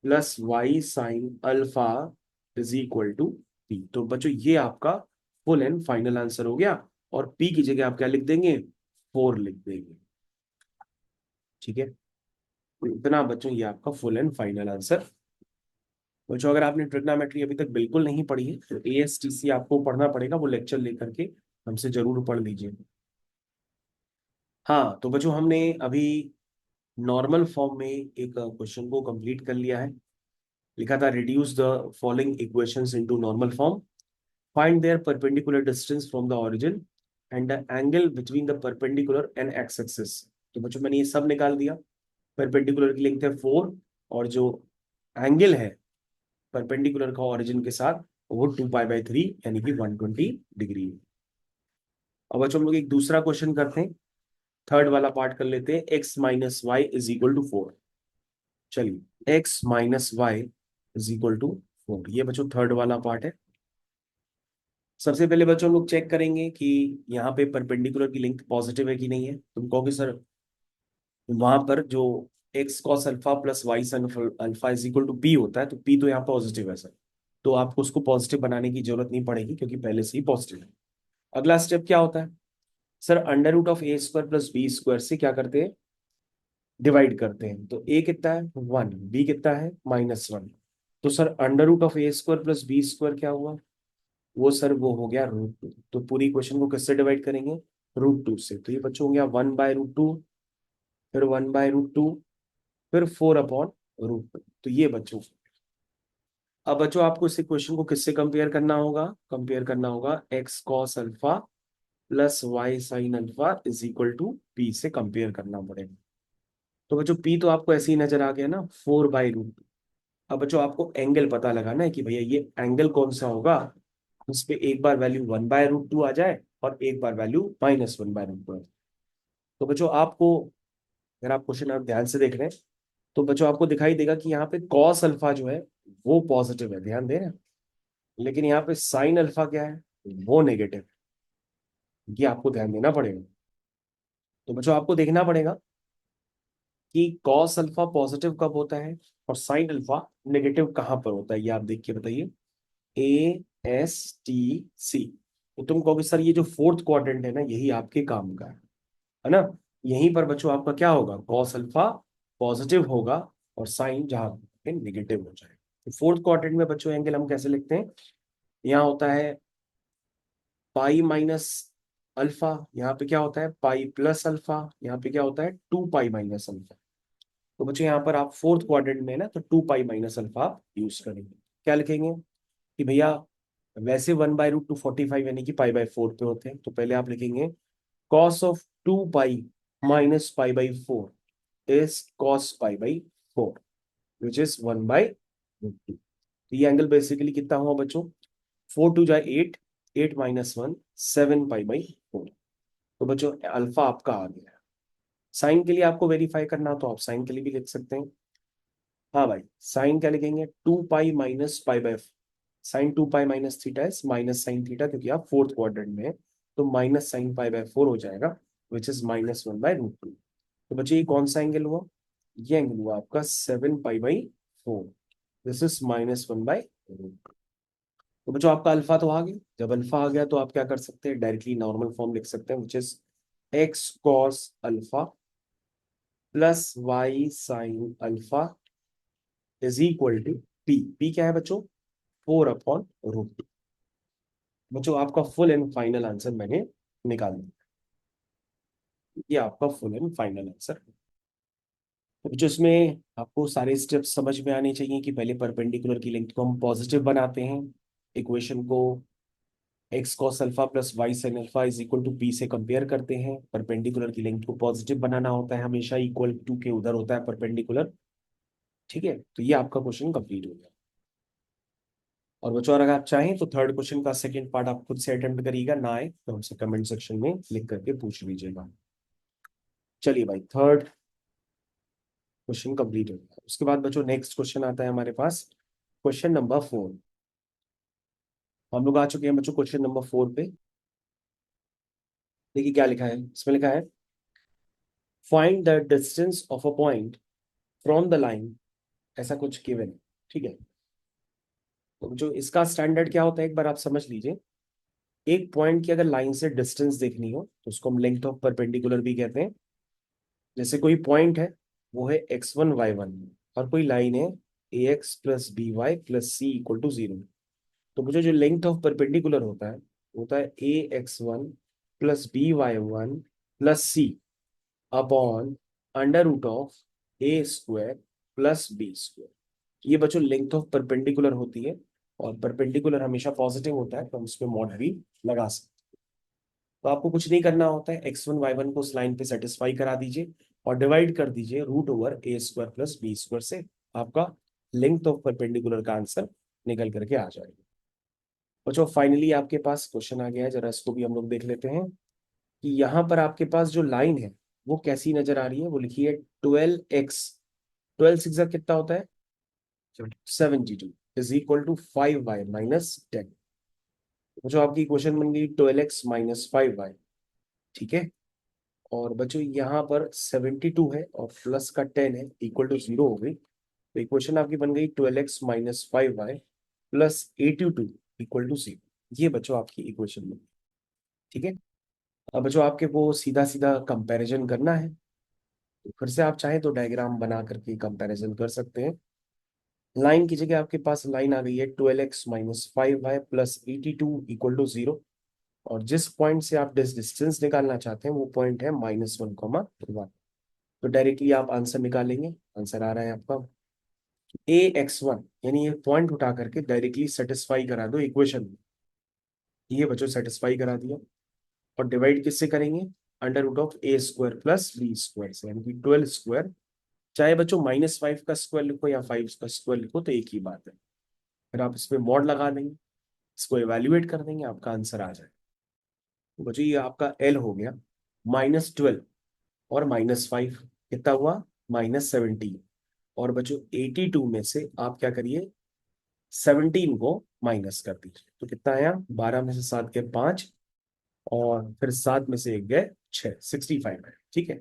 plus Y sine alpha is equal to P. तो बच्चों ये आपका फुल एंड फाइनल आंसर हो गया, और पी की जगह आप क्या लिख देंगे, 4 लिख देंगे। ठीक है, तो इतना बच्चों ये आपका फुल एंड फाइनल आंसर। बच्चों अगर आपने ट्रिग्नोमेट्री अभी तक बिल्कुल नहीं पढ़ी है तो एएसटीसी आपको पढ़ना पड़ेगा, वो लेक्चर लेकर के हमसे जरूर पढ़ लीजिए। हाँ तो बच्चों हमने अभी नॉर्मल फॉर्म में एक क्वेश्चन को कंप्लीट कर लिया है। लिखा था reduce the following equations into normal form, find their perpendicular distance from the origin and the angle between the perpendicular and X axis. तो बच्चों मैंने ये सब निकाल दिया। परपेंडिकुलर की लेंथ है 4, और जो एंगल है परपेंडिकुलर का ओरिजिन के साथ वो 2 पाई बाई 3 यानी कि 120 डिग्री। अब बच्चों हम लोग एक दूसरा क्वेश्चन करते हैं, थर्ड वाला पार्ट कर लेते हैं, x minus Y is equal to 4। चलिए x minus Y is equal to 4, ये बच्चों थर्ड वाला पार्ट है। सबसे पहले बच्चों हम लोग चेक करेंगे कि यहाँ पे परपेंडिकुलर की लेंथ पॉजिटिव है कि नहीं है। तुम कहोगे सर वहां पर जो X cos alpha plus Y sine alpha is equal to P होता है, तो पी तो यहाँ पॉजिटिव है सर, तो आपको उसको पॉजिटिव बनाने की जरूरत नहीं पड़ेगी क्योंकि पहले से ही पॉजिटिव है। अगला स्टेप क्या होता है sir, under root of A square plus B square से क्या करते हैं, डिवाइड करते हैं। तो ए कितना है 1, बी कितना है -1। तो sir under root of A square plus B square क्या हुआ, वो सर वो हो गया √2। तो पूरी क्वेश्चन को किससे डिवाइड करेंगे, √2 से। तो ये बच्चों हो गया 1/√2, फिर 1/√2, फिर 4/√2। तो ये बच्चों, अब बच्चों आपको इस क्वेश्चन को किससे कंपेयर करना होगा, कंपेयर करना होगा X cos alpha plus Y sine alpha is equal to P से कंपेयर करना पड़ेगा। तो बच्चों पी तो आपको ऐसे ही नजर आ गया ना, 4/√2। अब बच्चों आपको एंगल पता लगाना है कि भैया ये एंगल कौन सा होगा, उस पे एक बार वैल्यू 1/√2 आ जाए और एक बार वैल्यू -1/√2 आ जाए। तो बच्चों आपको, अगर आप क्वेश्चन आप ध्यान से देख रहे हैं तो बच्चों आपको दिखाई देगा कि यहाँ पे कॉस अल्फा जो है वो पॉजिटिव है, ध्यान दे रहे हैं, लेकिन यहाँ पे साइन अल्फा क्या है, वो नेगेटिव है। ये आपको ध्यान देना पड़ेगा। तो बच्चों आपको देखना पड़ेगा कि कॉस अल्फा पॉजिटिव कब होता है और साइन अल्फा नेगेटिव कहाँ पर होता है, ये आप देख के बताइए। ASTC। तो तुम कहोगे सर ये जो फोर्थ क्वाड्रेंट है ना यही आपके काम का है ना, यहीं पर बच्चों आपका क्या होगा, कॉस अल्फा पॉजिटिव होगा और साइन जहां पे नेगेटिव हो जाए। तो फोर्थ क्वाड्रेंट में बच्चों एंगल हम कैसे लिखते हैं, यहाँ होता है पाई माइनस अल्फा, यहाँ पे क्या होता है पाई प्लस अल्फा, यहाँ पे क्या होता है 2 पाई माइनस अल्फा। तो बच्चों यहाँ पर आप फोर्थ क्वाड्रेंट में ना तो 2 पाई माइनस अल्फा आप यूज करेंगे। क्या लिखेंगे कि भैया वैसे 1/√2 45 यानी कि पाई/4 पे होते हैं, तो पहले आप लिखेंगे cos of 2 pi minus pi is cos pi which is 1/√2। तो ये एंगल बेसिकली कितना हुआ बच्चों, 4 2 जाए 8, 8 - 1 7 पाई/4। तो बच्चों अल्फा आपका आ गया। साइन के लिए आपको वेरीफाई करना तो आप साइन के लिए भी लिख सकते हैं। हाँ भाई, साइन क्या लिखेंगे, 2 pi - sine 2 pi - theta is minus sine theta, क्योंकि आप फोर्थ क्वाड्रेंट में है, तो माइनस साइन पाई/4 हो जाएगा विच इज -1/√2। तो बच्चे ये कौन सा एंगल हुआ, ये एंगल हुआ आपका 7 पाई/4, दिस इज -1/√2। तो बच्चों आपका अल्फा तो आ गया, जब अल्फा आ गया तो आप क्या कर सकते हैं, डायरेक्टली नॉर्मल फॉर्म लिख सकते हैं which is x cos alpha plus Y sine alpha is equal to p. P क्या है बच्चों, 4/√2। बच्चों आपका फुल एंड फाइनल आंसर मैंने निकाल दिया, ये आपका फुल एंड फाइनल आंसर। तो बच्चों इसमें आपको सारे स्टेप्स समझ में आने चाहिए कि पहले परपेंडिकुलर की लेंथ को हम पॉजिटिव बनाते हैं, इक्वेशन को x cos alpha plus Y sine alpha is equal to P से कंपेयर करते हैं। परपेंडिकुलर की लेंथ को पॉजिटिव बनाना होता है हमेशा, इक्वल टू के उधर होता है परपेंडिकुलर। ठीक है, तो ये आपका क्वेश्चन कंप्लीट हो गया। और बच्चों अगर आप चाहें तो थर्ड क्वेश्चन का सेकंड पार्ट आप खुद से अटेम्प्ट करिएगा, ना आए तो हमसे कमेंट सेक्शन में लिख करके पूछ लीजिएगा। चलिए भाई, थर्ड क्वेश्चन कंप्लीट हो गया। उसके बाद बच्चों नेक्स्ट क्वेश्चन आता है हमारे पास, क्वेश्चन नंबर 4। हम लोग आ चुके हैं बच्चों क्वेश्चन नंबर 4 पे। देखिए क्या लिखा है इसमें, लिखा है find the distance of a point from the line, ऐसा कुछ गिवन है। ठीक है, तो जो इसका स्टैंडर्ड क्या होता है एक बार आप समझ लीजिए। एक पॉइंट की अगर लाइन से डिस्टेंस देखनी हो तो उसको हम लेंथ ऑफ परपेंडिकुलर भी कहते हैं। जैसे कोई पॉइंट है, वो है x1 y1, और कोई लाइन है ax+by+c=0। तो मुझे जो लेंथ ऑफ परपेंडिकुलर होता है ax1+by1+c अपॉन √a² + b²। ये बच्चों लेंथ ऑफ परपेंडिकुलर होती है, और परपेंडिकुलर हमेशा पॉजिटिव होता है तो हम उसमें मॉड भी लगा सकते हैं। तो आपको कुछ नहीं करना होता है, x1 y1 को उस लाइन पे सेटिस्फाई करा दीजिए और डिवाइड कर दीजिए √a² + b² से। आपका लेंथ ऑफ परपेंडिकुलर का आंसर निकल करके आ जाएगा। बच्चों फाइनली आपके पास क्वेश्चन आ गया है, जरा इसको भी हम लोग देख लेते हैं कि यहाँ पर आपके पास जो लाइन है वो कैसी नजर आ रही है। वो लिखी है 12x, 12×6 कितना होता है 72, =5y - 10। जो आपकी क्वेश्चन बन गई 12x - 5y। ठीक है, और बच्चों यहाँ पर 72 है और प्लस का 10 है, =0 हो गई। तो इक्वेशन आपकी बन गई 12x - 5y + 82 =0। ये बच्चों आपकी इक्वेशन बन गई। ठीक है, अब बच्चों आपके वो सीधा सीधा कंपैरिजन करना है, तो फिर से आप चाहें तो डायग्राम बना करके कंपैरिजन कर सकते हैं। लाइन की जगह आपके पास लाइन आ गई है 12x - 5y + 82 =0, और जिस पॉइंट से आप डिस्टेंस निकालना चाहते हैं वो पॉइंट है -1, 1। तो डायरेक्टली आप आंसर निकालेंगे। आंसर आ रहा है आपका ax1, यानी ये पॉइंट उठा करके डायरेक्टली सेटिस्फाई करा दो इक्वेशन में। ये बच्चों सेटिस्फाई करा दिया, और डिवाइड किससे करेंगे, √a² + b² से, यानी कि 12²। चाहे बच्चों -5 का स्क्वायर लिखो या 5 का स्क्वायर लिखो तो एक ही बात है। फिर आप इसमें मॉड लगा देंगे, इसको एवेल्युएट कर देंगे, आपका आंसर आ जाएगा। तो बच्चों ये आपका L हो गया -12 और -5 कितना हुआ -17। और बच्चों 82 में से आप क्या करिए 17 को माइनस कर दीजिए, तो कितना आया 12 में से 7 गए 5, और फिर 7 में से 1 गए 6, 65 है। ठीक है,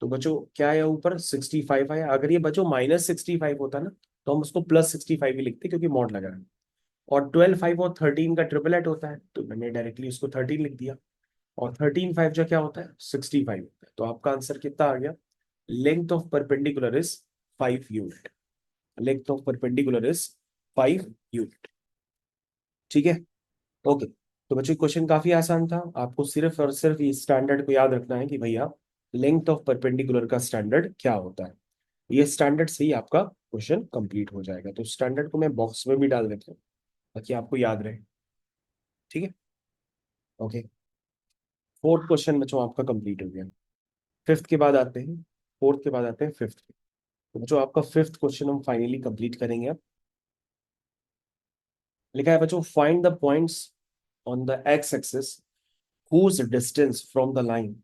तो बच्चों क्या आया ऊपर 65 आया। अगर ये बच्चों -65 होता ना तो हम उसको +65 ही लिखते क्योंकि मॉड लगा है। और 12 5 और 13 का ट्रिपलेट होता है तो मैंने डायरेक्टली उसको 13 लिख दिया। और 13 5 जो क्या होता है 65 होता है। तो आपका आंसर कितना आ गया, length of perpendicular is 5 unit. Length of perpendicular is 5 unit. ठीक है, ओके। तो बच्चों क्वेश्चन काफी आसान था, आपको सिर्फ और सिर्फ ये स्टैंडर्ड को याद रखना है कि भैया लेंथ ऑफ परपेंडिकुलर का स्टैंडर्ड क्या होता है। ये स्टैंडर्ड से ही आपका क्वेश्चन कंप्लीट हो जाएगा। तो स्टैंडर्ड को मैं बॉक्स में भी डाल देता हूँ ताकि आपको याद रहे। ठीक है, ओके। फोर्थ क्वेश्चन बच्चों आपका कंप्लीट हो गया। फिफ्थ के बाद आते हैं, फोर्थ के बाद आते हैं फिफ्थ पे। तो बच्चों आपका फिफ्थ क्वेश्चन हम फाइनली कंप्लीट करेंगे अब। लिखा है बच्चों find the points on the x axis whose distance from the line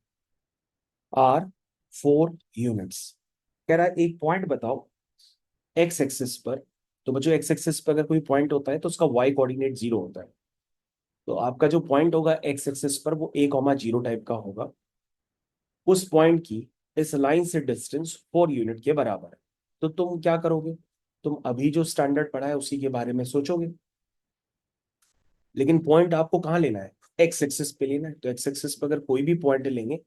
are 4 units। कह रहा है एक पॉइंट बताओ एक्स एक्सिस पर। तो बच्चों एक्स एक्सिस पर अगर कोई पॉइंट होता है तो उसका वाई कोऑर्डिनेट 0 होता है। तो आपका जो पॉइंट होगा एक्स एक्सिस पर वो a, 0 टाइप का होगा। उस पॉइंट की इस लाइन से डिस्टेंस 4 यूनिट के बराबर है। तो तुम क्या करोगे, तुम अभी जो स्टैंडर्ड पढ़ा है उसी के बारे में सोचोगे, लेकिन पॉइंट आपको कहाँ लेना है, एक्स एक्सिस पे लेना है। तो एक्स एक्सिस पर अगर कोई भी पॉइंट लेंगे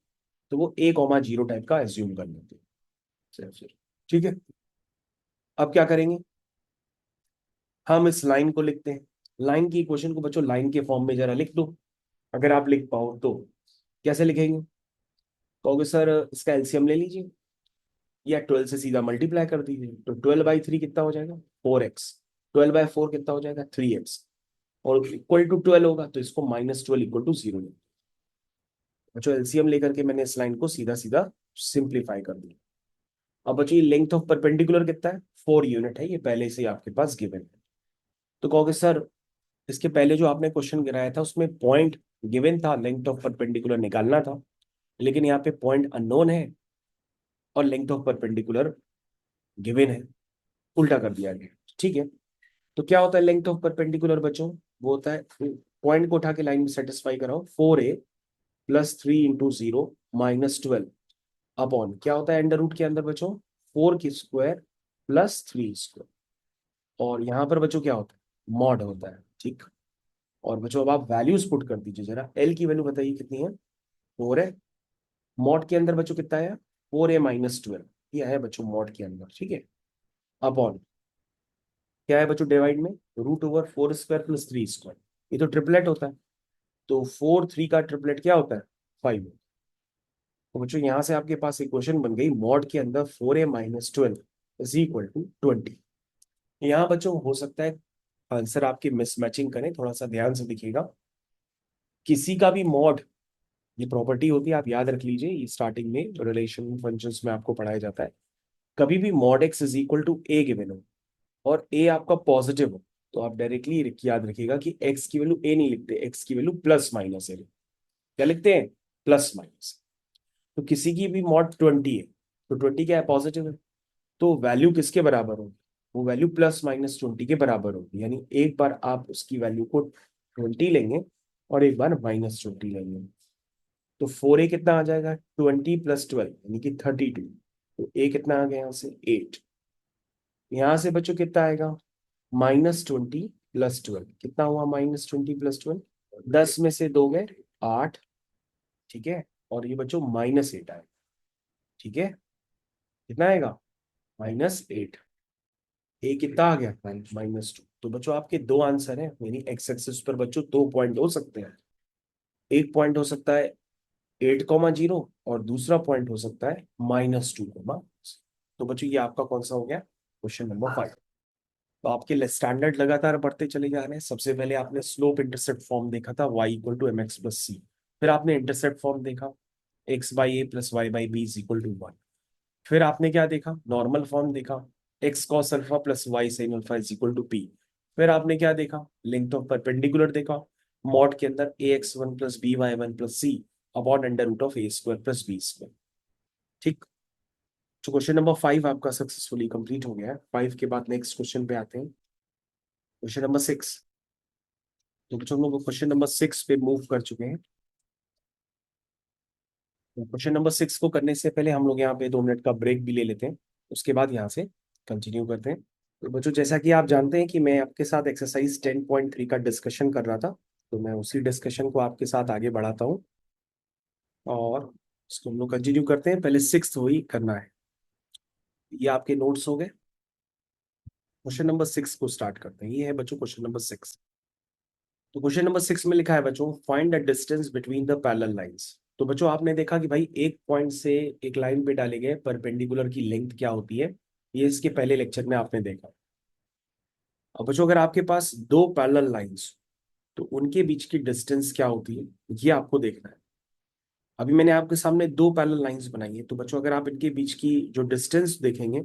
तो वो a, 0 टाइप का एज्यूम कर लेते हैं सिर्फ। ठीक है, अब क्या करेंगे, हम इस लाइन को लिखते हैं। लाइन की इक्वेशन को बच्चों लाइन के फॉर्म में जरा लिख दो, अगर आप लिख पाओ तो। कैसे लिखेंगे, कहोगे सर इसका एलसीएम ले लीजिए या 12 से सीधा मल्टीप्लाई कर दीजिए। तो 12/3 कितना हो जाएगा 4x, 12/4 कितना हो जाएगा 3x, और इक्वल टू 12 होगा तो इसको -12 = 0। बच्चों एलसीएम लेकर के मैंने इस लाइन को सीधा सीधा सिंप्लीफाई कर दिया। अब बच्चों ये लेंथ ऑफ परपेंडिकुलर कितना है 4 यूनिट है, ये पहले से ही आपके पास गिवन है। तो कहोगे सर इसके पहले जो आपने क्वेश्चन गिराया था उसमें पॉइंट गिवन था, लेंथ ऑफ परपेंडिकुलर निकालना था, लेकिन यहाँ पे पॉइंट अननोन है और लेंथ ऑफ परपेंडिकुलर गिवन है। उल्टा कर दिया गया, ठीक है। तो क्या होता है लेंथ ऑफ परपेंडिकुलर बच्चों, वो होता है पॉइंट को उठा के लाइन में सेटिस्फाई कराओ, 4a+3 × 0 - 12 अपॉन क्या होता है अंडर रूट के अंदर बच्चों 4 की स्क्वायर +3 स्क्वायर, और यहाँ पर बच्चों क्या होता है मॉड होता है, ठीक। और बच्चों अब आप वैल्यूज पुट कर दीजिए जरा, एल की वैल्यू बताइए कितनी है, 4 है। मॉड के अंदर बच्चों कितना है, 4a - 12, ये है बच्चों मॉड के अंदर, ठीक है। अपॉन क्या है बच्चों डिवाइड में, √4² + 3 स्क्वायर, ये तो ट्रिपलेट होता है। तो 4 3 का ट्रिपलेट क्या होता है 5। तो बच्चों यहाँ से आपके पास इक्वेशन बन गई मॉड के अंदर 4a - 12 = 20। यहाँ बच्चों हो सकता है आंसर आपकी मिसमैचिंग करें, थोड़ा सा ध्यान से दिखिएगा। किसी का भी मॉड, ये प्रॉपर्टी होती है, आप याद रख लीजिए, ये स्टार्टिंग में रिलेशन फंक्शंस में आपको पढ़ाया जाता है। कभी भी मॉड x = a गिवन हो और a आपका पॉजिटिव हो, तो आप डायरेक्टली याद रखिएगा कि x की वैल्यू a नहीं लिखते, x की वैल्यू ± a, क्या लिखते हैं ±। तो किसी की भी मॉड 20 है, तो 20 क्या है पॉजिटिव है, तो वैल्यू किसके बराबर होगी, वो वैल्यू ±20 के बराबर होगी। यानी एक बार आप उसकी वैल्यू को 20 लेंगे और एक बार -20 लेंगे। तो 4a कितना आ जाएगा 20 + 12 यानी कि 32। तो a कितना आ गया यहाँ से 8। यहाँ से बच्चों कितना आएगा -20 + 12, कितना हुआ -20 + 12, 10 में से 2 गए 8, ठीक है। और ये बच्चों -8 आएगा, ठीक है। कितना आएगा -8। ए कितना आ गया -2। तो बच्चों आपके दो आंसर हैं, यानी एक्स एक्सिस पर बच्चों 2 पॉइंट हो सकते हैं। एक पॉइंट हो सकता है 8,0 और दूसरा पॉइंट हो सकता है -2,। तो बच्चों ये आपका कौन सा हो गया क्वेश्चन नंबर 5। तो आपके स्टैंडर्ड लगातार बढ़ते चले जा रहे हैं। सबसे पहले आपने स्लोप इंटरसेप्ट फॉर्म देखा था y = mx + c, फिर आपने इंटरसेप्ट फॉर्म देखा x/a + y/b = 1। फिर आपने क्या देखा नॉर्मल फॉर्म देखा x cos α + y sin α = p। फिर आपने क्या देखा लेंथ ऑफ परपेंडिकुलर देखा मॉड के अंदर ax1 + by1 + c upon √a² + b², ठीक। तो क्वेश्चन नंबर 5 आपका सक्सेसफुली कंप्लीट हो गया है। 5 के बाद नेक्स्ट क्वेश्चन पे आते हैं, क्वेश्चन नंबर 6। तो बच्चों हम लोग क्वेश्चन नंबर 6 पे मूव कर चुके हैं। क्वेश्चन नंबर 6 को करने से पहले हम लोग यहाँ पे 2 मिनट का ब्रेक भी ले लेते हैं, उसके बाद यहाँ से कंटिन्यू करते हैं। तो बच्चों जैसा कि आप जानते हैं कि मैं आपके साथ एक्सरसाइज 10.3 का डिस्कशन कर रहा था, तो मैं उसी डिस्कशन को आपके साथ आगे बढ़ाता हूँ और इसको हम लोग कंटिन्यू करते हैं। पहले 6th वही करना है। ये आपके नोट्स हो गए। क्वेश्चन नंबर 6 को स्टार्ट करते हैं। ये है बच्चों क्वेश्चन नंबर 6। तो क्वेश्चन नंबर 6 में लिखा है बच्चों find the distance between the parallel lines. तो बच्चों आपने देखा कि भाई एक पॉइंट से एक लाइन पे डाले गए परपेंडिकुलर की लेंथ क्या होती है, ये इसके पहले लेक्चर में आपने देखा। अब बच्चों अगर आपके पास दो पैरेलल लाइंस तो उनके बीच की डिस्टेंस क्या होती है ये आपको देखना है। अभी मैंने आपके सामने दो पैरेलल लाइंस बनाई है, तो बच्चों अगर आप इनके बीच की जो डिस्टेंस देखेंगे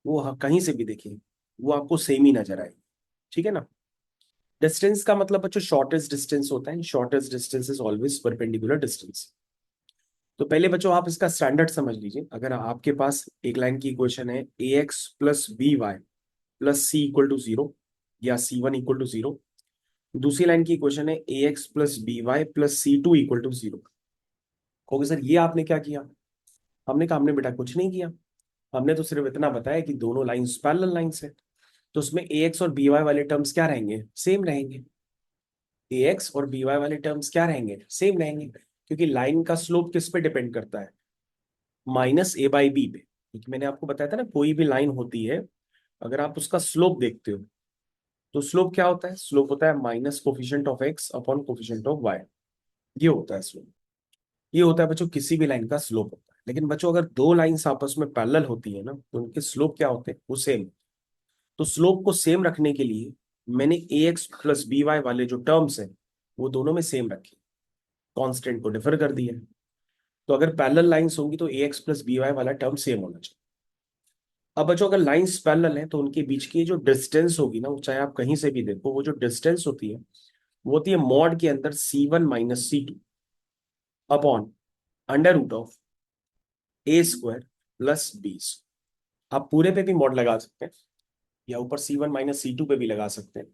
वो कहीं से भी देखेंगे वो आपको सेम ही नजर आएगी, ठीक है ना। डिस्टेंस का मतलब बच्चों शॉर्टेस्ट डिस्टेंस होता है, shortest distance is always perpendicular distance. तो पहले बच्चों आप इसका स्टैंडर्ड समझ लीजिए। अगर आपके पास एक लाइन की इक्वेशन है ax + by + c = 0 या c1 = 0, दूसरी लाइन की इक्वेशन है ax + by + c2 = 0। कहोगे सर ये आपने क्या किया, हमने कहा हमने बेटा कुछ नहीं किया, हमने तो सिर्फ इतना बताया कि दोनों लाइंस पैरेलल लाइंस है, तो उसमें ax और by वाले टर्म्स क्या रहेंगे सेम रहेंगे। ax और by वाले टर्म्स क्या रहेंगे सेम रहेंगे, क्योंकि लाइन का स्लोप किस पे डिपेंड करता है -a/b पे। क्योंकि मैंने आपको बताया था ना कोई भी लाइन होती है अगर आप उसका स्लोप देखते हो तो स्लोप क्या होता है, स्लोप होता है minus coefficient of x upon coefficient of y, ये होता है स्लोप। ये होता है बच्चों किसी भी लाइन का स्लोप होता है। लेकिन बच्चों अगर दो लाइंस आपस में पैरेलल होती है ना तो उनके स्लोप क्या होते हैं वो सेम। तो स्लोप को सेम रखने के लिए मैंने ax + by वाले जो टर्म्स हैं वो दोनों में सेम रखे, कांस्टेंट को डिफर कर दिया। तो अगर पैरेलल लाइंस होंगी तो ax + by वाला टर्म सेम होना चाहिए। अब बच्चों अगर लाइंस पैरेलल हैं तो उनके बीच की जो डिस्टेंस होगी ना, चाहे आप कहीं से भी देखो, वो जो डिस्टेंस होती है वो होती है मॉड के अंदर c1 - c2 upon √a² + b। आप पूरे पे भी मॉड लगा सकते हैं, या ऊपर C1 माइनस C2 पे भी लगा सकते हैं।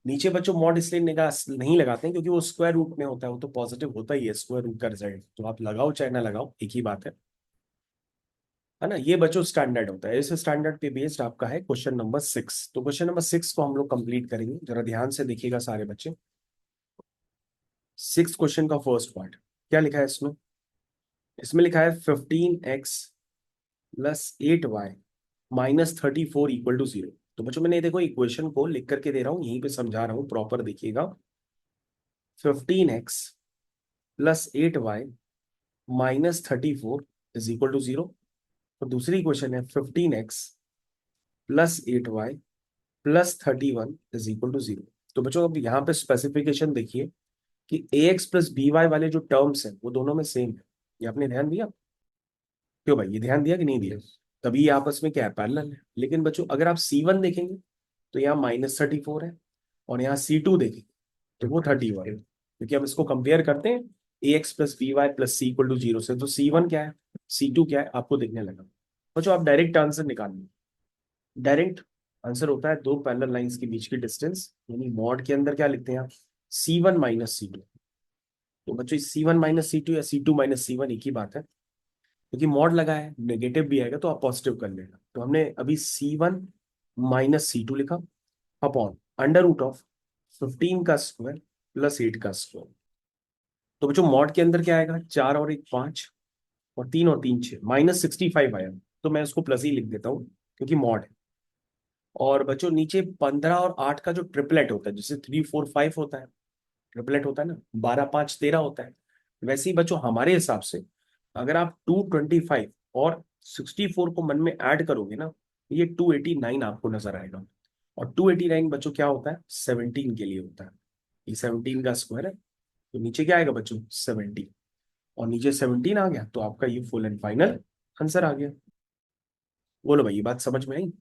नीचे बच्चों मॉड इसलिए नहीं लगाते हैं क्योंकि वो स्क्वायर रूट में होता है, वो तो पॉजिटिव होता ही है स्क्वायर रूट का रिजल्ट, तो आप लगाओ चाहे ना लगाओ एक ही बात है ना। ये बच्चों स्टैंडर्ड होता है, इस स्टैंडर्ड पे बेस्ड आपका है क्वेश्चन नंबर 6। तो क्वेश्चन नंबर 6 को हम लोग कंप्लीट करेंगे, जरा ध्यान से देखिएगा सारे बच्चे। 6 क्वेश्चन का फर्स्ट पार्ट क्या लिखा है इसमें? इसमें लिखा है 15x plus 8y minus 34 equal to 0। तो बच्चों मैंने देखो इक्वेशन को लिख करके दे रहा हूँ, यहीं पे समझा रहा हूँ, प्रॉपर देखिएगा। 15x plus 8y minus 34 is equal to 0। और दूसरी इक्वेशन है 15x plus 8y plus 31 is equal to 0। तो बच्चों अब यहाँ पे स्पेसिफिकेशन देखिए कि ax प्लस by वाले जो टर्म्स हैं वो दोनों में सेम है। ये आपने ध्यान दिया? क्यों भाई, ये ध्यान दिया कि नहीं दिया? तभी ये आपस में क्या है, पैरेलल है। लेकिन बच्चों अगर आप C1 देखेंगे तो यहाँ माइनस 34 है, और यहाँ C2 देखेंगे तो वो 31 है, क्योंकि हम इसको कंपेयर करते हैं ax plus by plus c equal to 0 से। तो C1 क्या है, C2 क्या है, आपको देखने लगा। बच्चों आप डायरेक्ट आंसर निकालिए। डायरेक्ट आंसर होता है दो पैरेलल लाइंस के बीच की डिस्टेंस, यानी मॉड के अंदर क्या लिखते हैं आप, C1 माइनस C2। तो बच्चों C1 माइनस C2 या C2 माइनस C1 एक ही बात है, क्योंकि मॉड लगा है, नेगेटिव भी आएगा तो आप पॉजिटिव कर लेना। तो हमने अभी C1 माइनस C2 लिखा अपॉन अंडर रूट ऑफ 15 का स्क्वायर प्लस 8 का स्क्वायर। तो बच्चों मॉड के अंदर क्या आएगा, 4 और 1 5, और 3 और 3 6, माइनस 65 आया। तो मैं उसको प्लस ही लिख देता हूँ क्योंकि मॉड है। और बच्चों नीचे 15 और 8 का जो ट्रिपलेट होता है, जैसे 3 4 5 होता है, ट्रिपलेट होता है ना, 12 5 13 होता है, वैसे ही बच्चों हमारे हिसाब से अगर आप 225 और 64 को मन में ऐड करोगे ना, ये 289 आपको नजर आएगा। और 289 बच्चों क्या होता है, 17 के लिए होता है। ये 17 का स्क्वायर है, तो नीचे क्या आएगा बच्चों, 17। और नीचे 17 आ गया तो आपका ये फुल एंड फाइनल आंसर आ गया। बोलो भाई, ये बात समझ में आई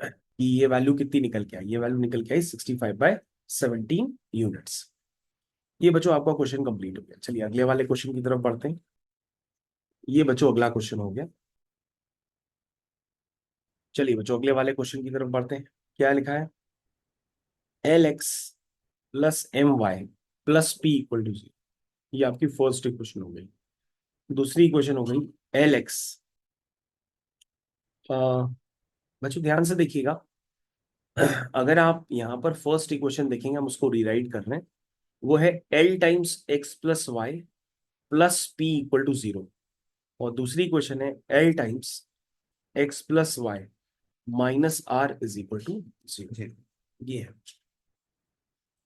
कि ये वैल्यू कितनी निकल के आई? ये वैल्यू निकल के आई 65/17 यूनिट्स। ये बच्चों आपका क्वेश्चन कंप्लीट हो गया। चलिए अगले वाले क्वेश्चन की तरफ बढ़ते हैं। ये बच्चों अगला क्वेश्चन हो गया। चलिए बच्चों अगले वाले क्वेश्चन की तरफ बढ़ते हैं। क्या लिखा है, LX plus MY plus P equal to 0। ये आपकी फर्स्ट इक्वेशन हो गई। दूसरी इक्वेशन हो गई LX, बच्चों ध्यान से देखिएगा। अगर आप यहाँ पर फर्स्ट इक्वेशन देखेंगे, हम उसको रीराइट कर रहे हैं, वो है L times x plus y plus p equal to 0। और दूसरी इक्वेशन है L times x plus y minus r is equal to 0। ये है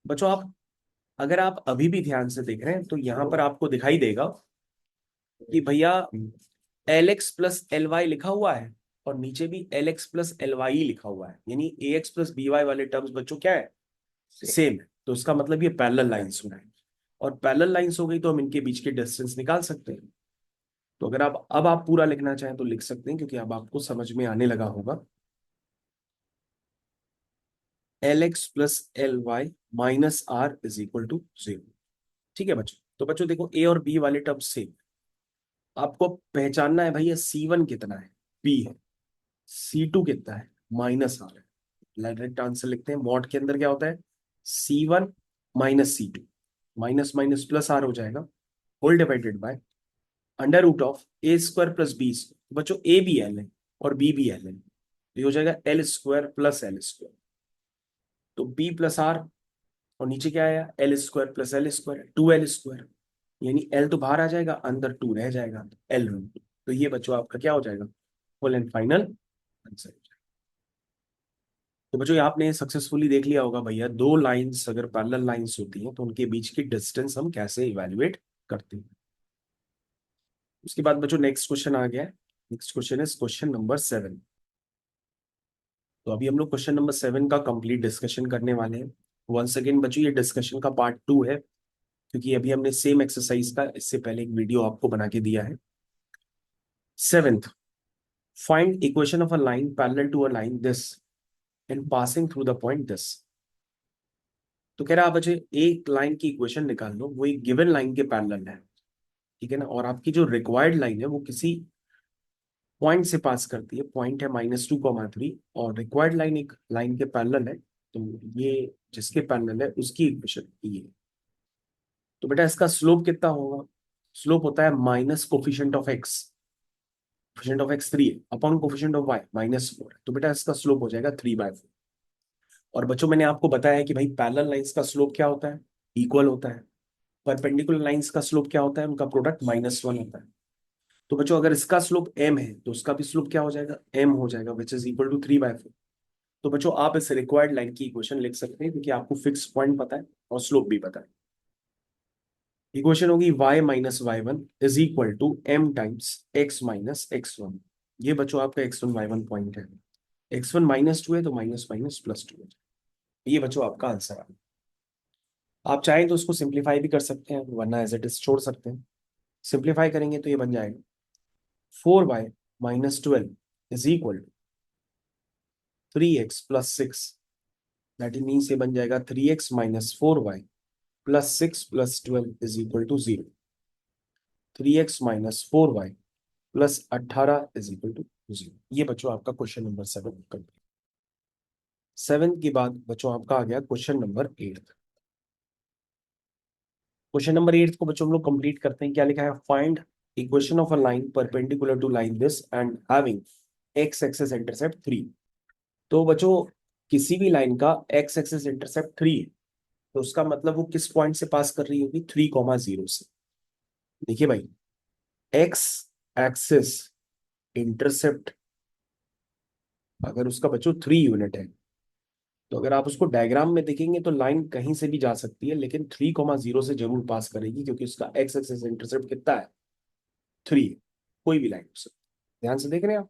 बच्चों। आप अगर आप अभी भी ध्यान से देख रहे हैं तो यहाँ पर आपको दिखाई देगा कि भैया LX प्लस LY लिखा हुआ है, और नीचे भी LX प्लस LY लिखा हुआ है, यानी AX प्लस BY वाले टर्म्स बच्चों क्या है, सेम है। तो इसका मतलब ये पैरेलल लाइंस हो रहा है, और पैरेलल लाइंस हो गई तो हम इनके बीच के डिस्टेंस निकाल सकते हैं। तो अगर आप अब आप पूरा लिखना चाहें तो लिख सकते हैं, क्योंकि अब आपको समझ में आने लगा होगा। LX plus LY minus r is equal to 0। ठीक है बच्चों, तो बच्चों देखो ए और बी वाले टर्म सेम, आपको पहचानना है भैया C1 कितना है, P है, C2 कितना है, माइनस आर है। डायरेक्ट आंसर लिखते हैं। मॉड के अंदर क्या होता है, C1 minus C2, minus minus plus r हो जाएगा, whole divided by under root of A square plus B square. बच्चों ए भी एल है और बी भी एल है, तो ये हो जाएगा L square plus L square. तो बी प्लस आर, और नीचे क्या आया, L square plus L square, 2L square, यानी एल तो बाहर आ जाएगा, अंदर 2 रह जाएगा, एल रूट। तो ये बच्चों आपका क्या हो जाएगा, फुल एंड फाइनल आंसर। तो बच्चों आपने सक्सेसफुली देख लिया होगा भैया, दो लाइंस अगर पैरेलल लाइंस होती हैं तो उनके बीच की डिस्टेंस हम कैसे इवेल्युएट करते हैं। उसके बाद बच्चों नेक्स्ट क्वेश्चन आ गया है। Next question is question number 7। तो अभी हम लोग क्वेश्चन नंबर 7 का कंप्लीट डिस्कशन करने वाले हैं। वंस अगेन बच्चों ये डिस्कशन का पार्ट 2 है, क्योंकि अभी हमने सेम एक्सरसाइज का इससे पहले एक वीडियो आपको बना के दिया है। 7th, find equation of a line parallel to a line this and passing through the point this. तो कह रहा है बच्चे एक लाइन की इक्वेशन निकाल लो, वो एक गिवन लाइन के पैरेलल है, ठीक है ना, और आपकी जो रिक्वायर्ड लाइन है वो किसी पॉइंट से पास करती है, पॉइंट है -2,3 और रिक्वायर्ड लाइन एक लाइन के पैरेलल है, तो ये जिसके पैरेलल है उसकी इक्वेशन ये है। तो बेटा इसका स्लोप कितना होगा? स्लोप होता है minus coefficient of x, coefficient of x 3 है अपॉन कोफिशिएंट ऑफ वाई -4 है, तो बेटा इसका स्लोप हो जाएगा 3/4। और बच्चों मैंने आपको बताया है कि भाई पैरेलल लाइंस का स्लोप क्या होता है? इक्वल होता है। परपेंडिकुलर लाइंस का स्लोप क्या होता है? उनका प्रोडक्ट -1 होता है। तो बच्चों अगर इसका स्लोप m है तो उसका भी स्लोप क्या हो जाएगा? m हो जाएगा, विच इज इक्वल टू 3/4। तो बच्चों आप इस रिक्वायर्ड लाइन की इक्वेशन लिख सकते हैं क्योंकि आपको फिक्स पॉइंट पता है और स्लोप भी पता है। इक्वेशन होगी y-y1 is equal to m times x minus x1। ये बच्चों आपका x1 y1 पॉइंट है। x1 -2 है तो माइनस माइनस +2 है। ये बच्चों आपका आंसर है। आप चाहें तो उसको सिंप्लीफाई भी कर सकते हैं वरना एज इट इज छोड़ सकते हैं। सिंप्लीफाई करेंगे तो ये बन जाएगा 4y-12 is equal to 3x + 6। That means ये बन जाएगा 3x - 4y + 6 + 12 is equal to 0। 3x - 4y + 18 is equal to 0। ये बच्चों आपका क्वेश्चन नंबर 7 कंप्लीट। 7 के बाद बच्चों आपका आ गया क्वेश्चन नंबर 8। क्वेश्चन नंबर 8 को बच्चों हम लोग कंप्लीट करते हैं। क्या लिखा है? Find equation of a line perpendicular to line this and having x axis intercept 3। तो बच्चों किसी भी लाइन का x एक्सिस इंटरसेप्ट 3 है तो उसका मतलब वो किस पॉइंट से पास कर रही होगी? 3,0 से। देखिए भाई, x एक्सिस इंटरसेप्ट अगर उसका बच्चों 3 यूनिट है तो अगर आप उसको डायग्राम में देखेंगे तो लाइन कहीं से भी जा सकती है लेकिन 3,0 से जरूर पास करेगी क्योंकि उसका x एक्सिस इंटरसेप्ट कितना है? 3। कोई भी लाइन हो सकती है। ध्यान से देख रहे हैं आप?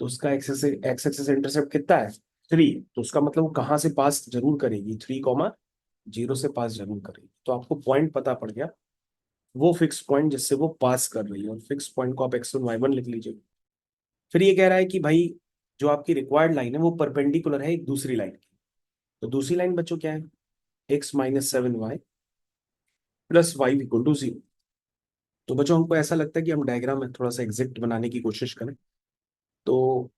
तो उसका एक्स एक्सिस इंटरसेप्ट कितना है? 3। तो उसका मतलब वो कहाँ से पास जरूर करेगी? 3,0 से पास जरूर करेगी। तो आपको पॉइंट पता पड़ गया, वो फिक्स पॉइंट जिससे वो पास कर रही है, और फिक्स पॉइंट को आप x1 y1 लिख लीजिए। फिर ये कह रहा है कि भाई जो आपकी रिक्वायर्ड लाइन है वो परपेंडिकुलर है एक दूसरी लाइन की। तो दूसरी लाइन बच्चों क्या है? x - 7y + y = 0। तो बच्चों हमको ऐसा लगता है कि हम डायग्राम में थोड़ा सा एग्जैक्ट बनाने की कोशिश करें तो,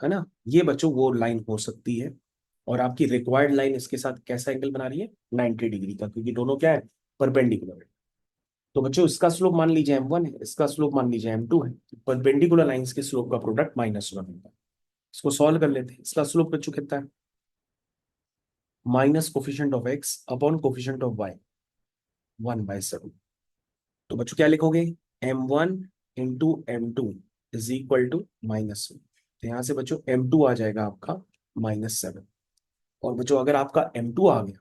है ना, ये बच्चों वो लाइन हो सकती है। और आपकी रिक्वायर्ड लाइन इसके साथ कैसा एंगल बना रही है? 90 डिग्री का, क्योंकि दोनों क्या है? परपेंडिकुलर है। तो बच्चों इसका स्लोप मान लीजिए m1 है, इसका स्लोप मान लीजिए m2 है। परपेंडिकुलर लाइंस के स्लोप का प्रोडक्ट -1 होगा। इसको सॉल्व कर लेते हैं। इसका स्लोप बच्चों कितना है? Minus coefficient of x upon coefficient of y 1/7। तो बच्चों क्या लिखोगे? m1 into m2 is equal to -1। तो यहाँ से बच्चों m2 आ जाएगा आपका -7। और बच्चों अगर आपका m2 आ गया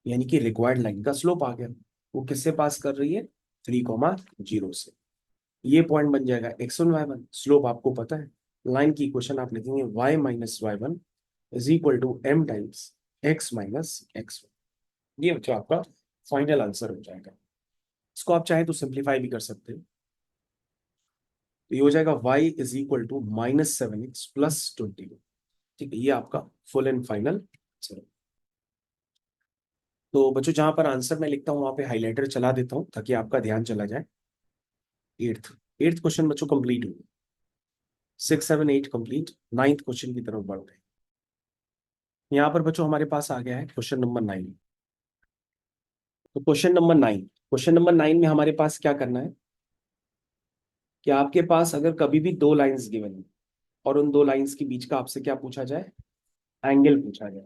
यानी कि रिक्वायर्ड लाइन का स्लोप आ गया, वो किससे पास कर रही है? 3,0 से। ये पॉइंट बन जाएगा x1 y1। स्लोप आपको पता है, लाइन की इक्वेशन आप लिखेंगे y-y1 is equal to m times x minus x1। ये बच्चों आपका फाइनल आंसर हो जाएगा। इसको आप चाहे तो सिंप्लीफाई भी कर सकते हैं। तो ये हो जाएगा y is equal to -7x + 21। ठीक है, ये आपका फुल एंड फाइनल आंसर है। तो बच्चों जहां पर आंसर मैं लिखता हूँ वहां पे हाईलाइटर चला देता हूँ ताकि आपका ध्यान चला जाए। एट्थ एट्थ क्वेश्चन बच्चों कंप्लीट हो गया। 6 7 8 कंप्लीट। नाइन्थ क्वेश्चन की तरफ बढ़ रहे हैं। यहाँ पर बच्चों हमारे पास आ गया है क्वेश्चन नंबर 9। तो क्वेश्चन नंबर 9 में हमारे पास क्या करना है कि आपके पास अगर कभी भी दो लाइंस गिवन है और उन दो लाइंस के बीच का आपसे क्या पूछा जाए? एंगल पूछा जाए।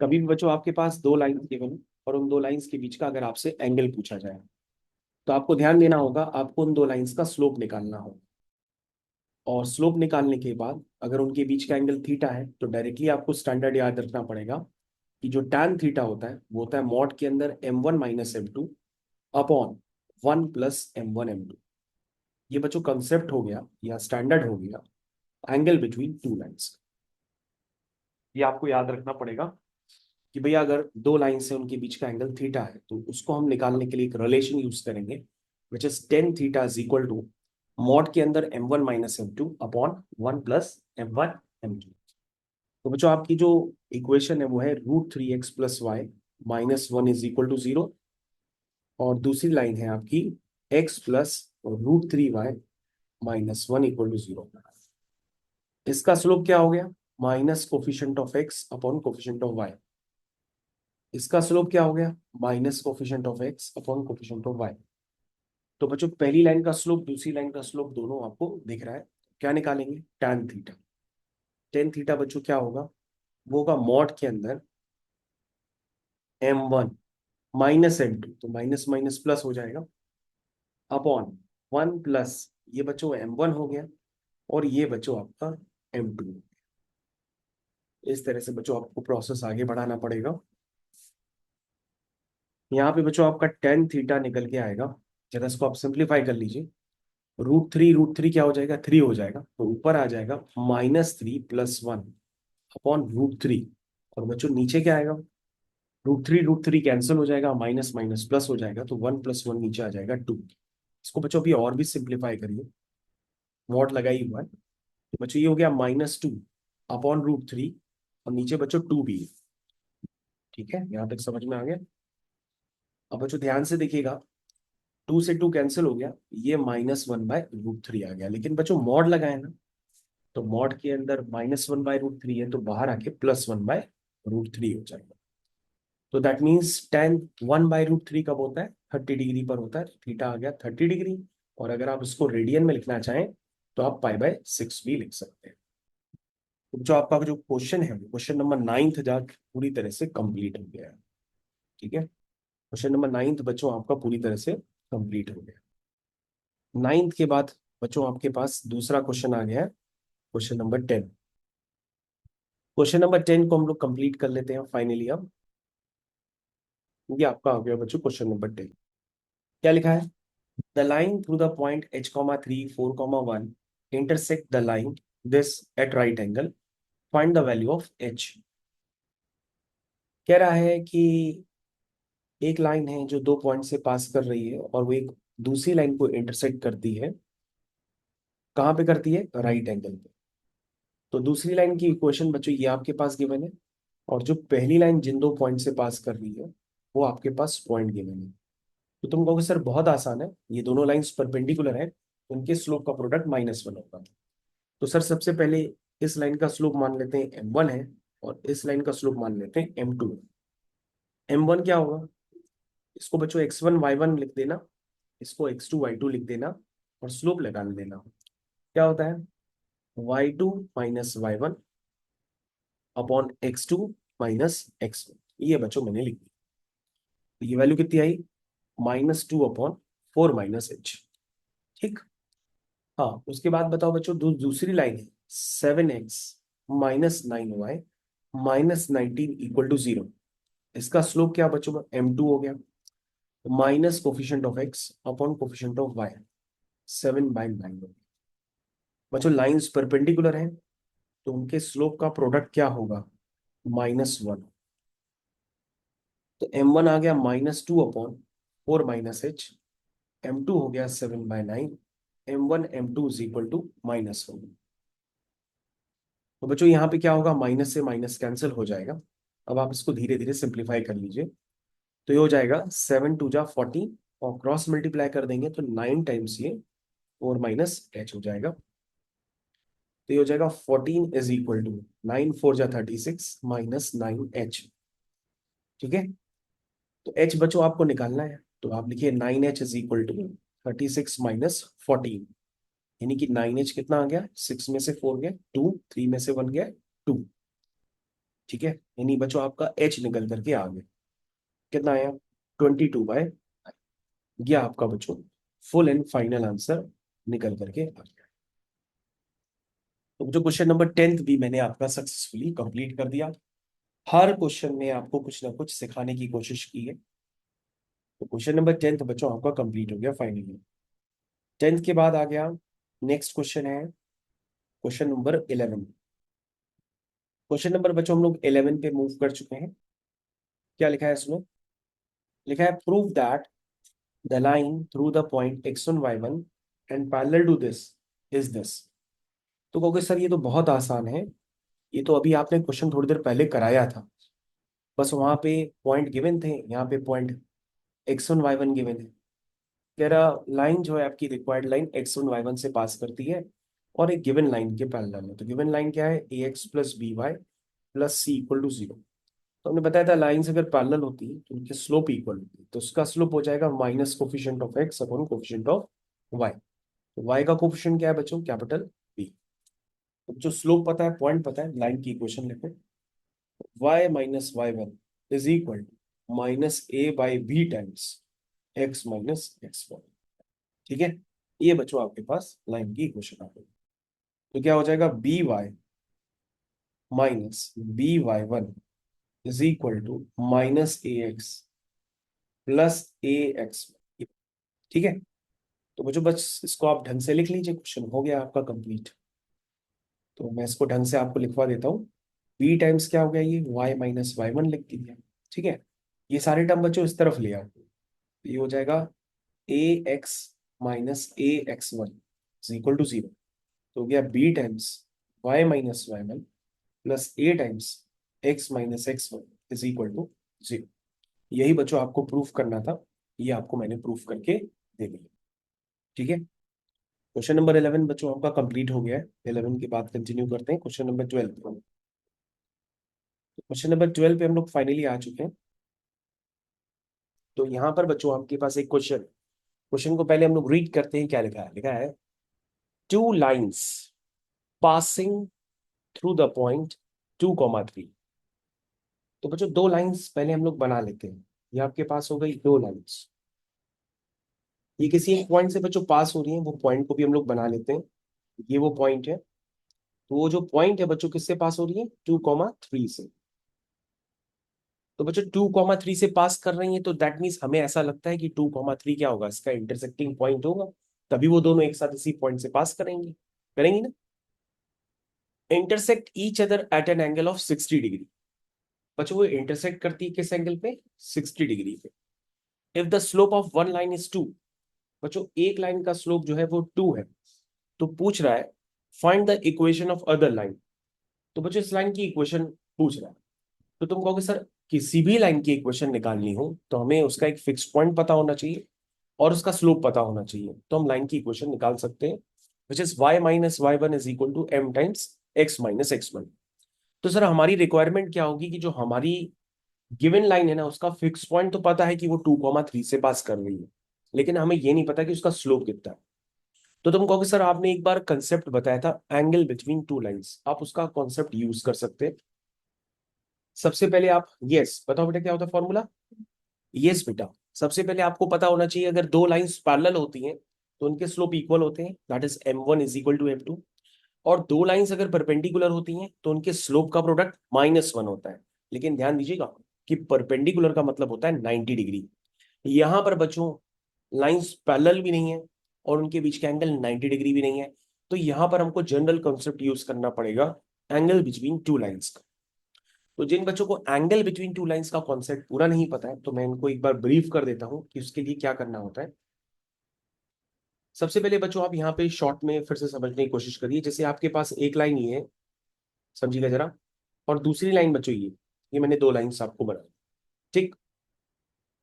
कभी भी बच्चों आपके पास दो लाइंस गिवन है और उन दो लाइंस के बीच का अगर आपसे एंगल पूछा जाए तो आपको ध्यान देना होगा, आपको उन दो लाइंस का स्लोप निकालना होगा। और स्लोप निकालने के बाद अगर उनके बीच का एंगल थीटा है तो डायरेक्टली आपको स्टैंडर्ड याद रखना पड़ेगा कि जो tan थीटा होता है वो होता है मॉड के अंदर m1 - m2 upon 1 + m1 m2। ये बच्चों कंसेप्ट हो गया या स्टैंडर्ड हो गया एंगल बिटवीन टू लाइंस। ये आपको याद रखना पड़ेगा कि भैया अगर दो लाइन से उनके बीच का एंगल थीटा है तो उसको हम निकालने के लिए एक रिलेशन यूज करेंगे which is tan theta is equal to mod के अंदर m1 - m2 upon 1 + m1 m2। तो बच्चों आपकी जो इक्वेशन है वो है √3x + y -1 is equal to 0। और दूसरी लाइन है आपकी x + √3y -1 इक्वल टू 0। इसका स्लोप क्या हो गया? Minus coefficient of x upon coefficient of y. इसका स्लोप क्या हो गया? Minus coefficient of x upon coefficient of y. तो बच्चों पहली लाइन का स्लोप दूसरी लाइन का स्लोप दोनों आपको दिख रहा है। क्या निकालेंगे? tan theta. tan थीटा बच्चों क्या होगा? वो होगा मॉड के अंदर m1 माइनस m2, तो माइनस माइनस प्लस हो जाएगा, अपॉन 1 प्लस ये बच्चों m1 हो गया और ये बच्चों आपका m2। इस तरह से बच्चों आपको प्रोसेस आगे बढ़ाना पड़ेगा। यहाँ पे बच्चों आपका tan थीटा निकल के आएगा। जरा इसको आप सिंप्लीफाई कर लीजिए। √3 क्या हो जाएगा? 3 हो जाएगा, तो ऊपर आ जाएगा -3 + 1 अपॉन √3। और बच्चों नीचे क्या आएगा? √3 कैंसिल हो जाएगा, माइनस माइनस प्लस हो जाएगा, तो 1 + 1 नीचे आ जाएगा 2। इसको बच्चों अभी और भी सिंप्लीफाई करिए, वॉट लगाई हुआ है, तो बच्चों ये हो गया -2 अपॉन √3, और नीचे बच्चों 2 भी है। ठीक है, यहाँ तक समझ में आ गया? अब बच्चों ध्यान से देखिएगा, 2 से 2 कैंसिल हो गया, ये -1/√3 आ गया, लेकिन बच्चों मॉड लगाए ना, तो मॉड के अंदर -1/√3 है, तो बाहर आके +1/√3 हो जाएगा। तो दैट मीन्स tan 1/√3 कब होता है? 30 डिग्री पर होता है। थीटा आ गया 30 डिग्री। और अगर आप इसको रेडियन में लिखना चाहें तो आप π/6 भी लिख सकते हैं। तो जो आपका जो क्वेश्चन है, क्वेश्चन नंबर 9 जा पूरी तरह से कंप्लीट हो गया है। ठीक है, क्वेश्चन नंबर 9 बच्चों आपका पूरी तरह से कंप्लीट हो गया। 9 के बाद बच्चों आपके पास दूसरा क्वेश्चन आ गया है, क्वेश्चन नंबर 10। क्वेश्चन नंबर 10 को हम लोग कंप्लीट कर लेते हैं फाइनली। अब ये आपका आ गया बच्चों क्वेश्चन नंबर 10। क्या लिखा है? The line through the point h, 3, 4, 1 intersect the line this at right angle. Find the value of h। कह रहा है कि एक लाइन है जो दो पॉइंट से पास कर रही है और वो एक दूसरी लाइन को इंटरसेक्ट करती है। कहाँ पे करती है? राइट एंगल पे। तो दूसरी लाइन की इक्वेशन बच्चों ये आपके पास गिवन है, और जो पहली लाइन जिन दो पॉइंट से पास कर रही है वो आपके पास पॉइंट गिवन है। तो तुम कहोगे सर बहुत आसान है, ये दोनों लाइंस परपेंडिकुलर है, उनके स्लोप का प्रोडक्ट -1 होगा। तो सर सबसे पहले इस लाइन का स्लोप मान लेते हैं m1 है, और इस लाइन का स्लोप मान लेते हैं m2 है। m1 क्या होगा? इसको बच्चों x1 y1 लिख देना, इसको x2 y2 लिख देना, और स्लोप लगा देना। क्या होता है? y2 - y1 upon x2 - x1। ये बच्चों मैंने लिख दी। तो ये वैल्यू कितनी आई? -2 अपॉन 4 - h। ठीक। हाँ, उसके बाद बताओ बच्चों, दूसरी लाइन है 7x - 9y -19 इक्वल टू 0। इसका स्लोप क्या बच्चों? m2 हो गया, minus coefficient of x upon coefficient of y, 7/9 हो गया। बच्चों लाइंस परपेंडिकुलर हैं, तो उनके स्लोप का प्रोडक्ट क्या होगा? -1। तो m1 आ गया -2 अपॉन 4 - h, m2 हो गया 7/9, m1 m2 is equal to -1। तो बच्चों यहाँ पे क्या होगा? माइनस से माइनस कैंसिल हो जाएगा। अब आप इसको धीरे धीरे सिंप्लीफाई कर लीजिए। तो ये हो जाएगा 7 × 2 = 40, और क्रॉस मल्टीप्लाई कर देंगे तो 9 टाइम्स ये 4 - h हो जाएगा। तो ये हो जाएगा 14 इज इक्वल टू 9 4 जा 36 -9h। ठीक है, तो h बच्चों आपको निकालना है, तो आप लिखिए 9h इज इक्वल टू 36 - 14, यानी कि 9h कितना आ गया? 6 में से 4 गया 2, 3 में से 1 गया 2। ठीक है, यानी बच्चों आपका h निकल करके आ गया, कितना आया? 22/। ये आपका बच्चों फुल एंड फाइनल आंसर निकल करके आ गया। तो जो क्वेश्चन नंबर 10 भी मैंने आपका सक्सेसफुली कंप्लीट कर दिया। हर क्वेश्चन में आपको कुछ ना कुछ सिखाने की कोशिश की है। तो क्वेश्चन नंबर 10 बच्चों आपका कंप्लीट हो गया फाइनली। 10 के बाद आ गया नेक्स्ट क्वेश्चन है क्वेश्चन नंबर 11। क्वेश्चन नंबर बच्चों हम लोग 11 पे मूव कर चुके हैं। क्या लिखा है इसमें? लिखा है prove that the line through the point x1 y1 and parallel to this is this. तो कहोगे सर ये तो बहुत आसान है, ये तो अभी आपने क्वेश्चन थोड़ी देर पहले कराया था, बस वहां पे पॉइंट गिवन थे, यहाँ पे पॉइंट x1 y1 गिवन है। कह रहा लाइन जो है आपकी रिक्वायर्ड लाइन x1 y1 से पास करती है और एक गिवन लाइन के पैरेलल है। तो गिवन लाइन क्या है, ax plus B Y plus C equal to 0। तो हमने बताया था लाइंस अगर पैरेलल होती है तो उनकी स्लोप इक्वल होती है, तो उसका स्लोप हो जाएगा minus coefficient of x upon coefficient of y। तो y का कोफिशिएंट क्या है बच्चों, कैपिटल B। तो जो स्लोप पता है, पॉइंट पता है, लाइन की इक्वेशन लिखो, y minus Y one is equal to minus a by b times x minus x one. ठीक है, ये बच्चों आपके पास लाइन की इक्वेशन आ गई। तो क्या हो जाएगा, b y minus b y one is equal to minus A x plus a x. ठीक है, तो बच्चों बस इसको आप ढंग से लिख लीजिए, क्वेश्चन हो गया आपका कंप्लीट। तो मैं इसको ढंग से आपको लिखवा देता हूँ। बी टाइम्स क्या हो गया, ये वाई माइनस वाई वन लिख दिया। ठीक है, ये सारे टर्म बच्चों इस तरफ ले आओ, तो ये हो जाएगा A X minus A X one is equal to 0। तो हो गया B times Y minus Y one plus A times X minus x one is equal to 0। यही बच्चों आपको प्रूफ करना था, ये आपको मैंने प्रूफ करके दे दिया। ठीक है, क्वेश्चन नंबर 11 बच्चों आपका कंप्लीट हो गया है। 11 के बाद कंटिन्यू करते हैं क्वेश्चन नंबर 12। क्वेश्चन नंबर 12 पे हम लोग फाइनली आ चुके हैं। तो यहाँ पर बच्चों आपके पास एक क्वेश्चन, क्वेश्चन को पहले हम लोग रीड करते हैं। क्या लिखा है, लिखा है two lines passing through the point 2,3। तो बच्चों दो लाइंस पहले हम लोग बना लेते हैं। ये आपके पास हो गई दो लाइंस, ये किसी एक पॉइंट से बच्चों पास हो रही है, वो पॉइंट को भी हम लोग बना लेते हैं। ये वो पॉइंट है, तो वो जो पॉइंट है बच्चों किससे पास हो रही है, 2,3 से। तो बच्चों 2,3 से पास कर रही है, तो दैट मीन्स हमें ऐसा लगता है कि 2,3 क्या होगा, इसका इंटरसेक्टिंग पॉइंट होगा, तभी वो दोनों एक साथ इसी पॉइंट से पास करेंगी, करेंगी ना। Intersect each other at an angle of 60 degree. बच्चों वो इंटरसेक्ट करती है किस एंगल पे, 60 डिग्री पे। If the slope of one line is 2, बच्चों एक लाइन का स्लोप जो है वो 2 है, तो पूछ रहा है find the equation of other line. तो बच्चों इस लाइन की इक्वेशन पूछ रहा है। तो तुम कहोगे सर किसी भी लाइन की इक्वेशन निकालनी हो तो हमें उसका एक फिक्स पॉइंट पता होना चाहिए और उसका स्लोप पता होना चाहिए, तो हम लाइन की इक्वेशन निकाल सकते हैं, which is y minus Y one is equal to m times x minus x one. तो सर हमारी रिक्वायरमेंट क्या होगी कि जो हमारी गिवन लाइन है ना, उसका फिक्स पॉइंट तो पता है कि वो 2,3 से पास कर रही है, लेकिन हमें ये नहीं पता कि उसका स्लोप कितना है। तो तुम कहोगे सर आपने एक बार कंसेप्ट बताया था एंगल बिटवीन टू लाइंस, आप उसका कॉन्सेप्ट यूज कर सकते हैं। सबसे पहले आप यस बताओ बेटा क्या होता है फॉर्मूला। यस बेटा, सबसे पहले आपको पता होना चाहिए अगर दो लाइंस पैरेलल होती हैं तो उनके स्लोप इक्वल होते हैं, that is m1 is equal to m2। और दो लाइंस अगर परपेंडिकुलर होती हैं तो उनके स्लोप का प्रोडक्ट -1 होता है। लेकिन ध्यान दीजिएगा कि परपेंडिकुलर का मतलब होता है 90 डिग्री। यहां पर बच्चों लाइंस पैरेलल भी नहीं है और उनके बीच का एंगल 90 डिग्री भी नहीं है, तो यहां पर हमको जनरल कॉन्सेप्ट यूज करना पड़ेगा एंगल बिटवीन टू लाइंस का। तो जिन बच्चों को एंगल बिटवीन टू लाइंस का कॉन्सेप्ट पूरा नहीं पता है, तो मैं इनको एक बार ब्रीफ कर देता हूं कि उसके लिए क्या करना होता है। सबसे पहले बच्चों आप यहाँ पे शॉर्ट में फिर से समझने की कोशिश करिए। जैसे आपके पास एक लाइन ये है, समझिएगा जरा, और दूसरी लाइन बच्चों ये मैंने दो लाइंस आपको बनाई। ठीक,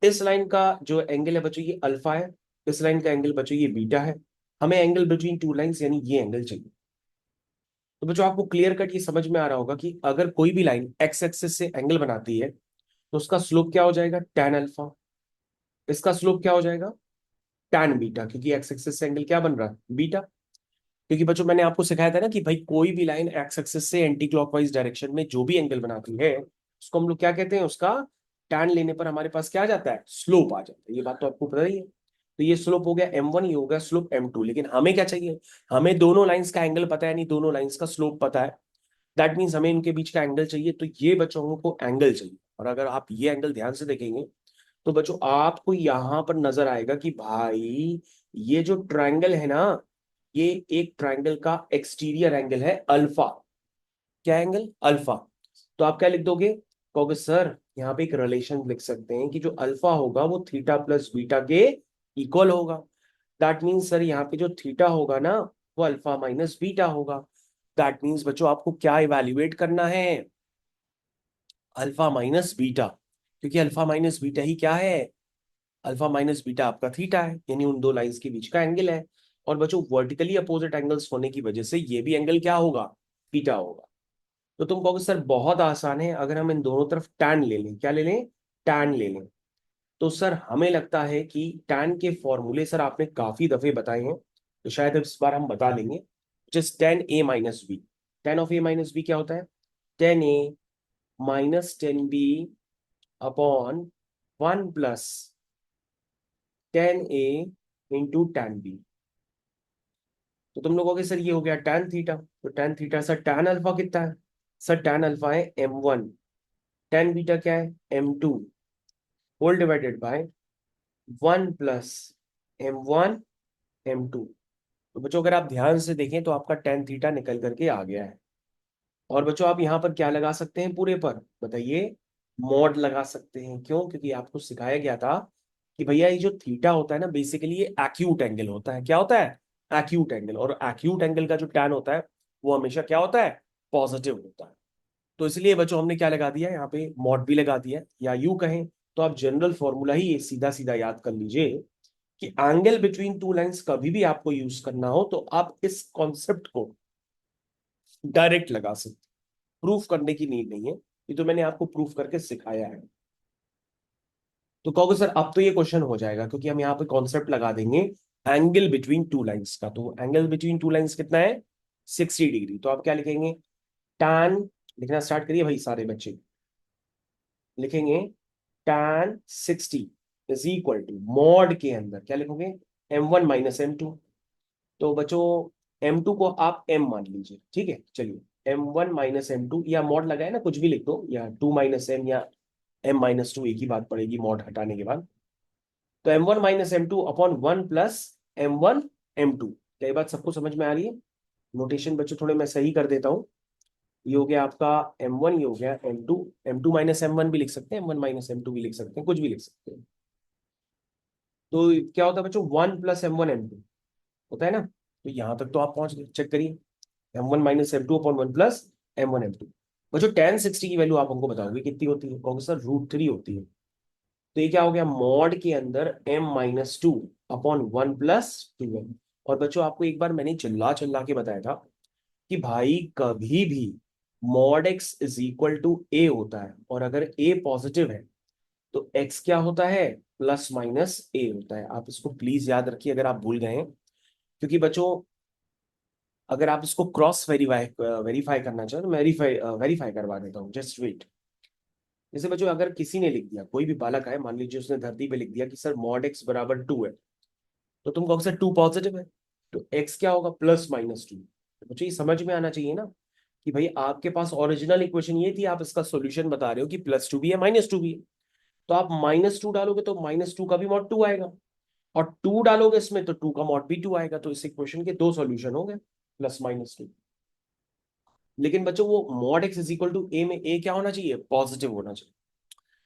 इस लाइन का जो एंगल है बच्चों ये अल्फा है, इस लाइन का एंगल बच्चों ये बीटा है। हमें एंगल बिटवीन टू लाइंस यानी ये एंगल चाहिए। तो बच्चों आपको क्लियर कट ये समझ में आ रहा होगा कि अगर कोई भी लाइन एक्स एक्सिस से एंगल बनाती है तो उसका स्लोप क्या हो जाएगा, tan अल्फा। इसका स्लोप क्या हो जाएगा, tan बीटा, क्योंकि एक्स एक्सिस से एंगल क्या बन रहा है, बीटा। क्योंकि बच्चों मैंने आपको सिखाया था ना कि भाई कोई भी लाइन एक्स एक्सिस से एंटी क्लॉकवाइज डायरेक्शन में जो भी एंगल बनाती है उसको हम लोग क्या कहते हैं, उसका tan लेने पर हमारे पास क्या आ जाता है, स्लोप आ जाता है। ये बात तो आपको पता ही है। तो ये स्लोप हो गया m1, ये हो गया स्लोप m2। लेकिन हमें क्या चाहिए, हमें दोनों लाइंस का एंगल पता है, नहीं दोनों लाइंस का स्लोप पता है। दैट मीन्स हमें इनके बीच का एंगल चाहिए, तो ये बच्चों को एंगल चाहिए। और अगर आप ये एंगल ध्यान से देखेंगे तो बच्चों आपको यहां पर नजर आएगा कि भाई ये जो ट्रायंगल है ना, ये एक ट्रायंगल का एक्सटीरियर एंगल है अल्फा। क्या एंगल, अल्फा। तो आप क्या लिख दोगे, कहोगे सर यहाँ पे एक रिलेशन लिख सकते हैं कि जो अल्फा होगा वो थीटा प्लस बीटा के इक्वल होगा। दैट मीन्स सर यहाँ पे जो थीटा होगा ना वो अल्फा माइनस बीटा होगा। दैट मीन्स बच्चों आपको क्या इवेल्युएट करना है, अल्फा माइनस बीटा, क्योंकि अल्फा माइनस बीटा ही क्या है, अल्फा माइनस बीटा आपका थीटा है, यानी उन दो लाइंस के बीच का एंगल है। और बच्चों वर्टिकली अपोजिट एंगल्स होने की वजह से ये भी एंगल क्या होगा, थीटा होगा। तो तुम कहोगे सर बहुत आसान है, अगर हम इन दोनों तरफ टैन ले लें, क्या ले लें, टैन ले लें। तो सर हमें लगता है कि टैन के फॉर्मूले सर आपने काफी दफे बताए हैं, तो शायद इस बार हम बता लेंगे। Just tan A minus B, tan of A minus B क्या होता है, tan A minus tan B upon one plus tan A into tan B. तो तुम लोग कहोगे सर ये हो गया टैन थीटा, तो tan theta sir tan alpha कितना है, सर टैन अल्फा है m1, टैन बीटा क्या है m2, whole divided by one plus m1 m2। तो बच्चों अगर आप ध्यान से देखें तो आपका टैन थीटा निकल करके आ गया है। और बच्चों आप यहाँ पर क्या लगा सकते हैं पूरे पर, बताइए, मॉड लगा सकते हैं। क्यों, क्योंकि आपको सिखाया गया था कि भैया ये जो थीटा होता है ना, बेसिकली ये एक्यूट एंगल होता है। क्या होता है, एक्यूट एंगल। और एक्यूट एंगल का जो टैन होता है वो हमेशा क्या होता है, पॉजिटिव होता है। तो इसलिए बच्चों हमने क्या लगा दिया यहाँ पे, मॉड भी लगा दिया, या यूं कहें तो आप जनरल फॉर्मूला ही ये सीधा सीधा याद कर लीजिए कि एंगल बिटवीन टू लाइंस कभी भी आपको यूज करना हो तो आप इस कॉन्सेप्ट को डायरेक्ट लगा सकते, प्रूफ करने की नीड नहीं है, ये तो मैंने आपको प्रूफ करके सिखाया है। तो कहोगे सर अब तो ये क्वेश्चन हो जाएगा, क्योंकि हम यहाँ पे कॉन्सेप्ट लगा देंगे एंगल बिटवीन टू लाइंस का। तो एंगल बिटवीन टू लाइंस कितना है, 60 डिग्री। तो आप क्या लिखेंगे, टैन, लिखना स्टार्ट करिए भाई सारे बच्चे, लिखेंगे tan 60 is equal to mod के अंदर क्या लिखोगे, m1 माइनस m2। तो बच्चों m2 को आप m मान लीजिए, ठीक है, चलिए m1 माइनस m2, या मॉड लगाए ना, कुछ भी लिख दो, या 2 माइनस m या m माइनस टू, एक ही बात पड़ेगी मॉड हटाने के बाद। तो m1 minus m2 upon one plus m1 m2। क्या ये बात सबको समझ में आ रही है, नोटेशन बच्चों थोड़े मैं सही कर देता हूँ। ये हो गया आपका m1, ये हो गया m2, m2 माइनस m1 भी लिख सकते हैं, m1 माइनस m2 भी लिख सकते हैं, कुछ भी लिख सकते हैं। तो क्या होता है बच्चों, वन प्लस m1 m2 होता है ना। तो यहां तक तो आप पहुंच गए, चेक करिए, m1 minus m2 upon one plus m1 m2। बच्चों टेन 60 की वैल्यू आप हमको बताओगे कितनी होती है, कहोगे सर √3 होती है। तो ये क्या हो गया, मॉड के अंदर m minus two upon one plus two है। और बच्चों आपको एक बार मैंने चिल्ला चिल्ला के बताया था कि भाई कभी भी mod x is equal to A होता है, और अगर a पॉजिटिव है तो x क्या होता है, प्लस माइनस a होता है। आप इसको प्लीज याद रखिए अगर आप भूल गए हैं, क्योंकि बच्चों अगर आप इसको क्रॉस वेरीफाई वेरीफाई करना चाहो तो वेरीफाई वेरीफाई करवा देता हूँ, जस्ट वेट। जैसे बच्चों अगर किसी ने लिख दिया, कोई भी बालक है, मान लीजिए उसने धरती पे लिख दिया कि सर मॉड x बराबर 2 है, तो तुम कहोगे सर 2 पॉजिटिव है, तो x क्या होगा, प्लस माइनस 2। तो बच्चों ये समझ में आना चाहिए ना कि भाई आपके पास ओरिजिनल इक्वेशन ये थी, आप इसका सॉल्यूशन बता रहे हो कि प्लस 2 भी है माइनस 2 भी है। तो आप -2 डालोगे तो -2 का भी मॉड 2 आएगा, और 2 डालोगे इसमें तो 2 का मॉड भी 2 आएगा। तो इस इक्वेशन के दो सॉल्यूशन हो गए, +-2। लेकिन बच्चों वो mod x is equal to A में a क्या होना चाहिए, पॉजिटिव होना चाहिए।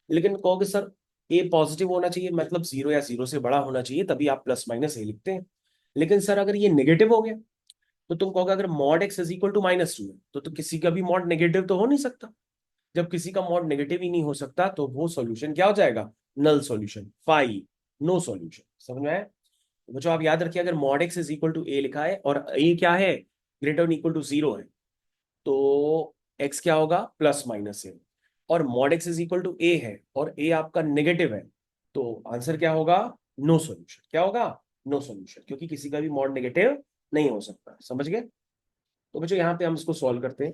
लेकिन कहोगे सर a पॉजिटिव होना चाहिए मतलब 0 या 0 से बड़ा होना चाहिए, तभी आप +-a लिखते हैं। लेकिन सर अगर ये नेगेटिव हो गया तो तुम कहोगे अगर mod x is equal to -2 है तो किसी का भी मॉड नेगेटिव तो हो नहीं सकता। जब किसी का मॉड नेगेटिव ही नहीं हो सकता तो वो सॉल्यूशन क्या हो जाएगा, null solution, phi, no solution. समझ में आया। तो बच्चों आप याद रखिए, अगर mod x is equal to a लिखा है और a क्या है, ग्रेटर देन इक्वल टू 0 है, तो x क्या होगा, +-a। और mod x is equal to a है और a आपका नेगेटिव है, तो आंसर क्या होगा, नो सॉल्यूशन। क्या होगा, नो सॉल्यूशन, क्योंकि किसी का भी मॉड नेगेटिव नहीं हो सकता। समझ गए। तो बच्चों यहाँ पे हम इसको सॉल्व करते हैं,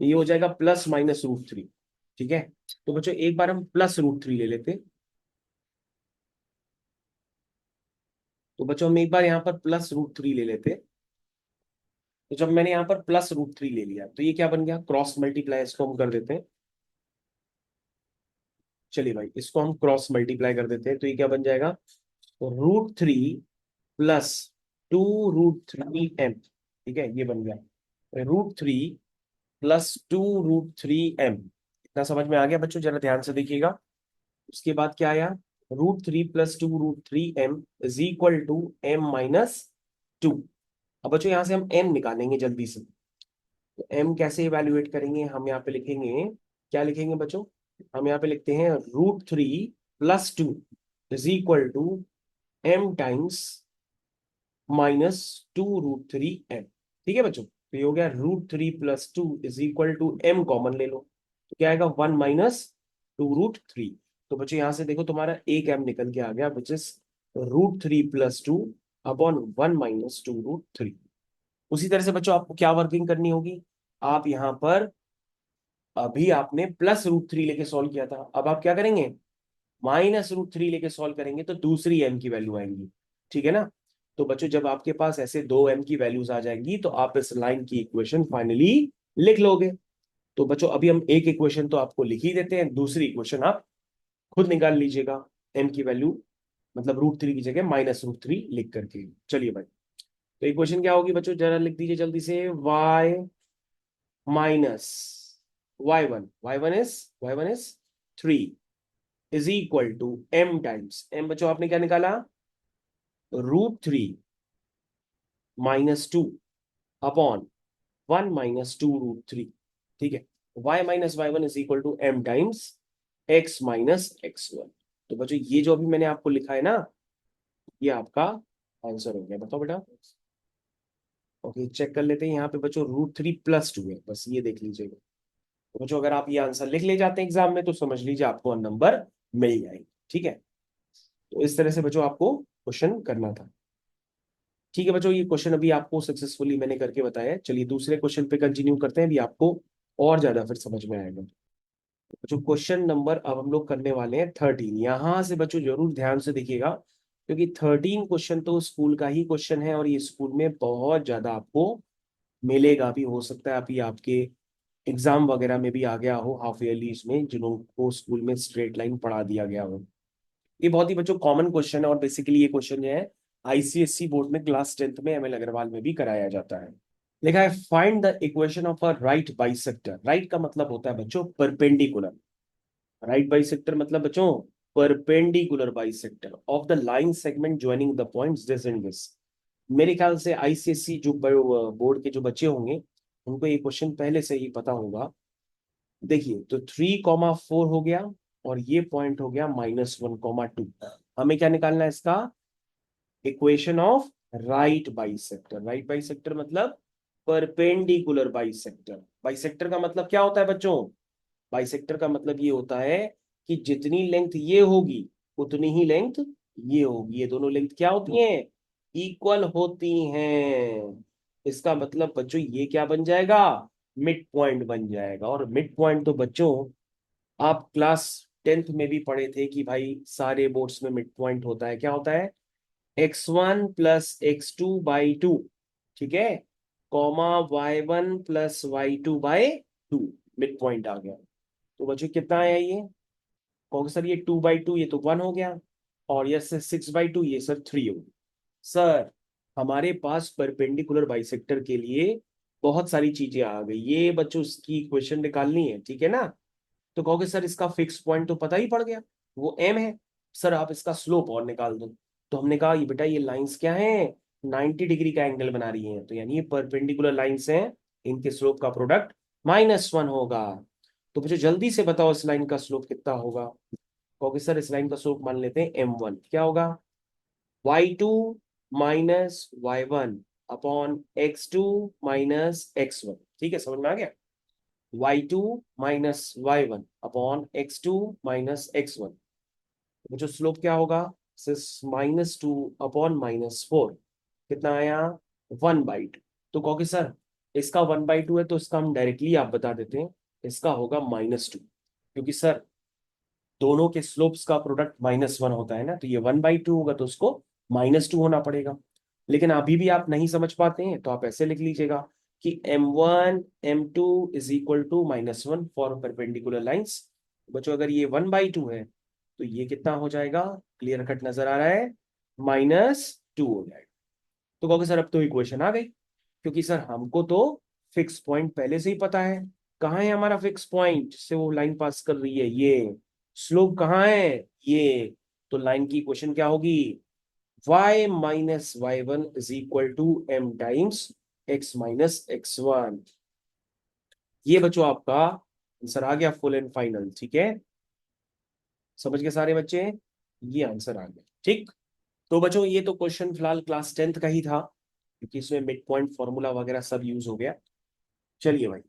ये हो जाएगा +-√3। ठीक है, तो बच्चों एक बार हम +√3 ले लेते हैं। तो बच्चों हम एक बार यहाँ पर +√3 ले लेते हैं। तो जब मैंने यहाँ पर +√3 ले लिया तो ये क्या बन गया, क्रॉस मल्टीप्लाई, इसको हम कर देते हैं। चलिए भाई इसको हम क्रॉस मल्टीप्लाई कर देते हैं, तो ये क्या बन जाएगा, √3 प्लस 2√3m। ठीक है, ये बन गया √3 प्लस 2√3m। इतना समझ में आ गया बच्चों, जरा ध्यान से देखिएगा। उसके बाद क्या आया, √3 plus 2√3m is equal to m-2। अब बच्चों यहां से हम m निकालेंगे जल्दी से। तो m कैसे इवेल्युएट करेंगे, हम यहाँ पे लिखेंगे, क्या लिखेंगे बच्चों, हम यहाँ पे लिखते हैं √3 plus 2 is equal to m times -2√3m। ठीक है बच्चों, तो ये हो गया √3 + 2 is equal to m, common ले लो तो क्या आएगा 1 -2√3। तो बच्चों यहां से देखो तुम्हारा एक m निकल के आ गया विच इज √3 + 2/1 -2√3। उसी तरह से बच्चों आपको क्या वर्किंग करनी होगी, आप यहां पर अभी आपने +√3 लेके सॉल्व किया था, अब आप क्या करेंगे -√3 लेके सॉल्व करेंगे तो दूसरी m की वैल्यू आएंगी। ठीक है ना। तो बच्चों जब आपके पास ऐसे दो m की वैल्यूज आ जाएंगी तो आप इस लाइन की इक्वेशन फाइनली लिख लोगे। तो बच्चों अभी हम एक इक्वेशन तो आपको लिख ही देते हैं, दूसरी इक्वेशन आप खुद निकाल लीजिएगा m की वैल्यू, मतलब √3 की जगह -√3 लिख करके। चलिए भाई, तो इक्वेशन क्या होगी बच्चों, जरा लिख दीजिए जल्दी से। y minus y1 is 3 is equal to m times m, बच्चों आपने क्या निकाला √3 - 2/1 -2√3। ठीक है, y minus y1 is equal to m times x minus x1। तो बच्चों ये जो अभी मैंने आपको लिखा है ना, ये आपका आंसर हो गया। बताओ बेटा। ओके, चेक कर लेते हैं यहाँ पे बच्चों, √3 + 2 है, बस ये देख लीजिएगा। तो बच्चों अगर आप ये आंसर लिख ले जाते हैं एग्जाम में तो समझ लीजिए आपको नंबर मिल जाएंगे। ठीक है, तो इस तरह से बच्चों आपको क्वेश्चन करना था। ठीक है बच्चों, ये क्वेश्चन अभी आपको सक्सेसफुली मैंने करके बताया है। चलिए दूसरे क्वेश्चन पे कंटिन्यू करते हैं, अभी आपको और ज्यादा फिर समझ में आएगा। बच्चों क्वेश्चन नंबर अब हम लोग करने वाले हैं 13। यहां से बच्चों जरूर ध्यान से देखिएगा, क्योंकि 13 क्वेश्चन तो स्कूल का ही क्वेश्चन है और ये स्कूल में बहुत ज्यादा आपको मिलेगा भी, हो सकता है अभी आपके एग्जाम वगैरह में भी आ गया हो, हाफ ईयरली में जिनको स्कूल में स्ट्रेट लाइन पढ़ा दिया गया हो। ये बहुत ही बच्चों कॉमन क्वेश्चन है और बेसिकली ये क्वेश्चन जो है आईसीएससी बोर्ड में क्लास 10th में एमएल अग्रवाल में भी कराया जाता है। लिखा है find the equation of a right bisector. Right का मतलब होता है बच्चों परपेंडिकुलर, राइट बाइसेक्टर मतलब बच्चों perpendicular bisector of the line segment joining the points this and this. मेरे ख्याल से आईसीएससी जो बोर्ड के जो बच्चे होंगे उनको ये क्वेश्चन पहले से ही पता होगा। देखिए, तो 3,4 हो गया और ये पॉइंट हो गया -1,2। हमें क्या निकालना है इसका, equation of right bisector. Right bisector मतलब परपेंडिकुलर बाइसेक्टर। बाइसेक्टर का मतलब क्या होता है बच्चों, बाइसेक्टर का मतलब ये होता है कि जितनी लेंथ ये होगी उतनी ही लेंथ ये होगी, ये दोनों लेंथ क्या होती हैं, इक्वल होती हैं। इसका मतलब बच्चों ये क्या बन जाएगा, मिड पॉइंट बन जाएगा। और मिड पॉइंट तो बच्चों आप क्लास 10th में भी पढ़े थे कि भाई सारे बोर्ड्स में मिड पॉइंट होता है, क्या होता है, x1 + x2/2। ठीक है, comma y1 + y2/2, mid point आ गया। तो बच्चों कितना आया ये, कहोगे सर ये 2/2, ये तो 1 हो गया, और ये सर 6/2, ये सर 3 हो गया। सर हमारे पास परपेंडिकुलर बाइसेक्टर के लिए बहुत सारी चीजें आ गई, ये बच्चों इसकी इक्वेशन निकालनी है। ठीक है ना। तो कहोगे सर इसका फिक्स पॉइंट तो पता ही पड़ गया, वो m है। सर आप इसका स्लोप और निकाल दो। तो हमने कहा ये बेटा ये लाइंस क्या हैं, 90 डिग्री का एंगल बना रही हैं, तो यानी ये परपेंडिकुलर लाइंस हैं, इनके स्लोप का प्रोडक्ट -1 होगा। तो मुझे जल्दी से बताओ इस लाइन का स्लोप कितना होगा। कहोगे सर इस लाइन का स्लोप मान लेते हैं m1, क्या होगा y2 - y1/x2 - x1। ठीक है, समझ में आ गया, y2 - y1/x2 - x1। तो जो स्लोप क्या होगा, -2/-4, कितना आया 1/2। तो कहोगे सर इसका 1/2 है तो इसका हम डायरेक्टली आप बता देते हैं, इसका होगा -2, क्योंकि सर दोनों के स्लोप्स का प्रोडक्ट -1 होता है ना, तो ये 1/2 होगा तो उसको -2 होना पड़ेगा। लेकिन अभी भी आप नहीं समझ पाते हैं तो आप ऐसे लिख लीजिएगा कि m1 m2 is equal to -1 for perpendicular lines. बच्चों अगर ये 1/2 है तो ये कितना हो जाएगा, क्लियर कट नजर आ रहा है, -2 हो जाएगा। तो कहोगे सर अब तो इक्वेशन आ गई, क्योंकि सर हमको तो फिक्स पॉइंट पहले से ही पता है। कहाँ है हमारा फिक्स पॉइंट से वो लाइन पास कर रही है, ये स्लोप कहाँ है, ये। तो लाइन की इक्वेशन क्या होगी, y - y1 is equal to m times x - x1। ये बच्चों आपका आंसर आ गया फुल एंड फाइनल। ठीक है, समझ गए सारे बच्चे। ये आंसर आ गया। ठीक, तो बच्चों ये तो क्वेश्चन फिलहाल क्लास 10th का ही था, क्योंकि इसमें मिड पॉइंट फॉर्मूला वगैरह सब यूज हो गया। चलिए भाई,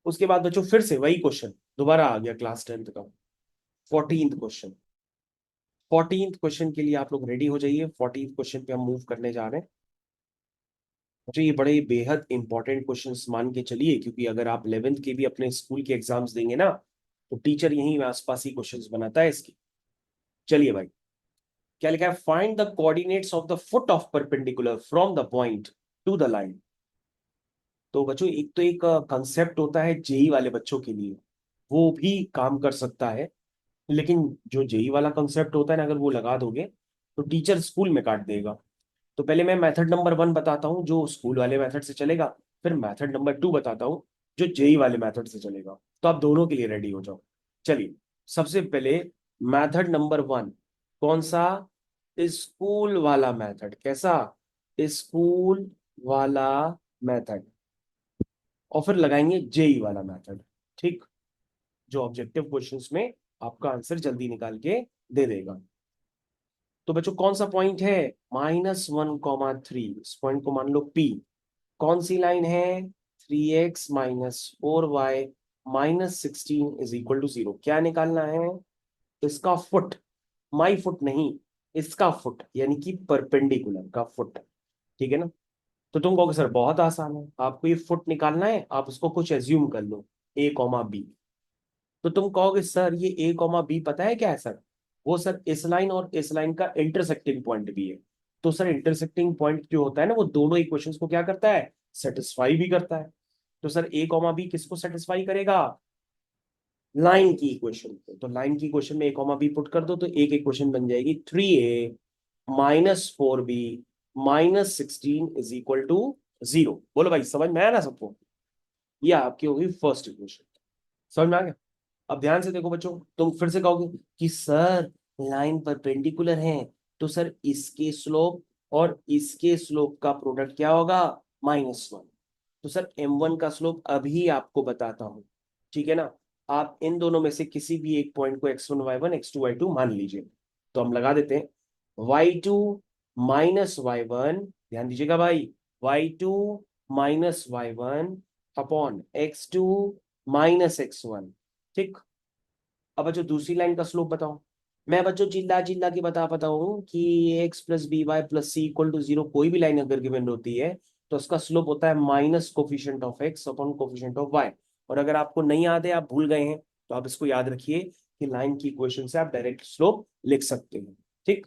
उसके बाद बच्चों फिर से वही क्वेश्चन दोबारा आ गया क्लास 10th का, 14th क्वेश्चन। 14th क्वेश्चन के लिए आप लोग रेडी हो जाइए। 14th क्वेश्चन पे हम मूव करने जा रहे हैं। तो ये बड़े बेहद इंपॉर्टेंट क्वेश्चंस मान के चलिए, क्योंकि अगर आप 11th के भी अपने स्कूल के एग्जाम्स देंगे ना, तो टीचर यहीं आसपास ही क्वेश्चंस बनाता है इसकी। चलिए भाई, क्या लिखा है, find the coordinates of the foot of perpendicular from the point two the line. तो बच्चों एक कंसेप्ट होता है जेई वाले बच्चों के लिए, वो भी काम कर सकता है, लेकिन जो जेई वाला कंसेप्ट होता है ना, अगर वो लगा दोगे तो टीचर स्कूल में काट देगा। तो पहले मैं मेथड नंबर 1 बताता हूँ जो स्कूल वाले मेथड से चलेगा, फिर मेथड नंबर 2 बताता हूँ जो जेई वाले मेथड से चलेगा। तो आप दोनों के लिए रेडी हो जाओ। चलिए, सबसे पहले मेथड नंबर 1, कौन सा, स्कूल वाला मेथड। कैसा, स्कूल वाला मेथड। और फिर लगाएंगे जेई वाला मेथड। ठीक, जो ऑब्जेक्टिव क्वेश्चंस में आपका आंसर जल्दी निकाल के दे देगा। तो बच्चों कौन सा पॉइंट है, -1, 3, इस पॉइंट को मान लो पी। कौन सी लाइन है, 3x - 4y -16 = 0। क्या निकालना है, इसका फुट, माई फुट नहीं, इसका फुट, यानी कि परपेंडिकुलर का फुट। ठीक है ना। तो तुम कहोगे सर बहुत आसान है, आपको ये फुट निकालना है, आप उसको कुछ एज्यूम कर लो, a, b। तो तुम कहोगे सर ये a, b पता है क्या है सर, वो सर इस लाइन और इस लाइन का इंटरसेक्टिंग पॉइंट भी है। तो सर इंटरसेक्टिंग पॉइंट जो होता है ना, वो दोनों इक्वेशंस को क्या करता है, सेटिस्फाई भी करता है। तो सर a, b किसको सेटिस्फाई करेगा, लाइन की इक्वेशन को। तो लाइन की इक्वेशन में a, b पुट कर दो, तो एक इक्वेशन बन जाएगी 3a - 4b -16 = 0। बोलो भाई समझ में आया ना सबको, ये आपकी होगी फर्स्ट इक्वेशन। समझ में आ गया। अब ध्यान से देखो बच्चों, तुम फिर से कहोगे कि सर लाइन परपेंडिकुलर है, तो सर इसके स्लोप और इसके स्लोप का प्रोडक्ट क्या होगा, -1। तो सर m1 का स्लोप अभी आपको बताता हूं, ठीक है ना। आप इन दोनों में से किसी भी एक पॉइंट को x1y1 x2y2 मान लीजिए। तो हम लगा देते हैं y2 - y1, ध्यान दीजिएगा भाई, y2 - y1 upon x2 - x1। ठीक, अब बच्चों दूसरी लाइन का स्लोप बताओ। मैं बच्चों चिल्ला चिल्ला के बता हूँ कि x + by + c = 0 कोई भी लाइन अगर गिवन होती है, तो उसका स्लोप होता है minus coefficient of x upon coefficient of y। और अगर आपको नहीं याद है, आप भूल गए हैं, तो आप इसको याद रखिए कि लाइन की इक्वेशन से आप डायरेक्ट स्लोप लिख सकते हैं। ठीक,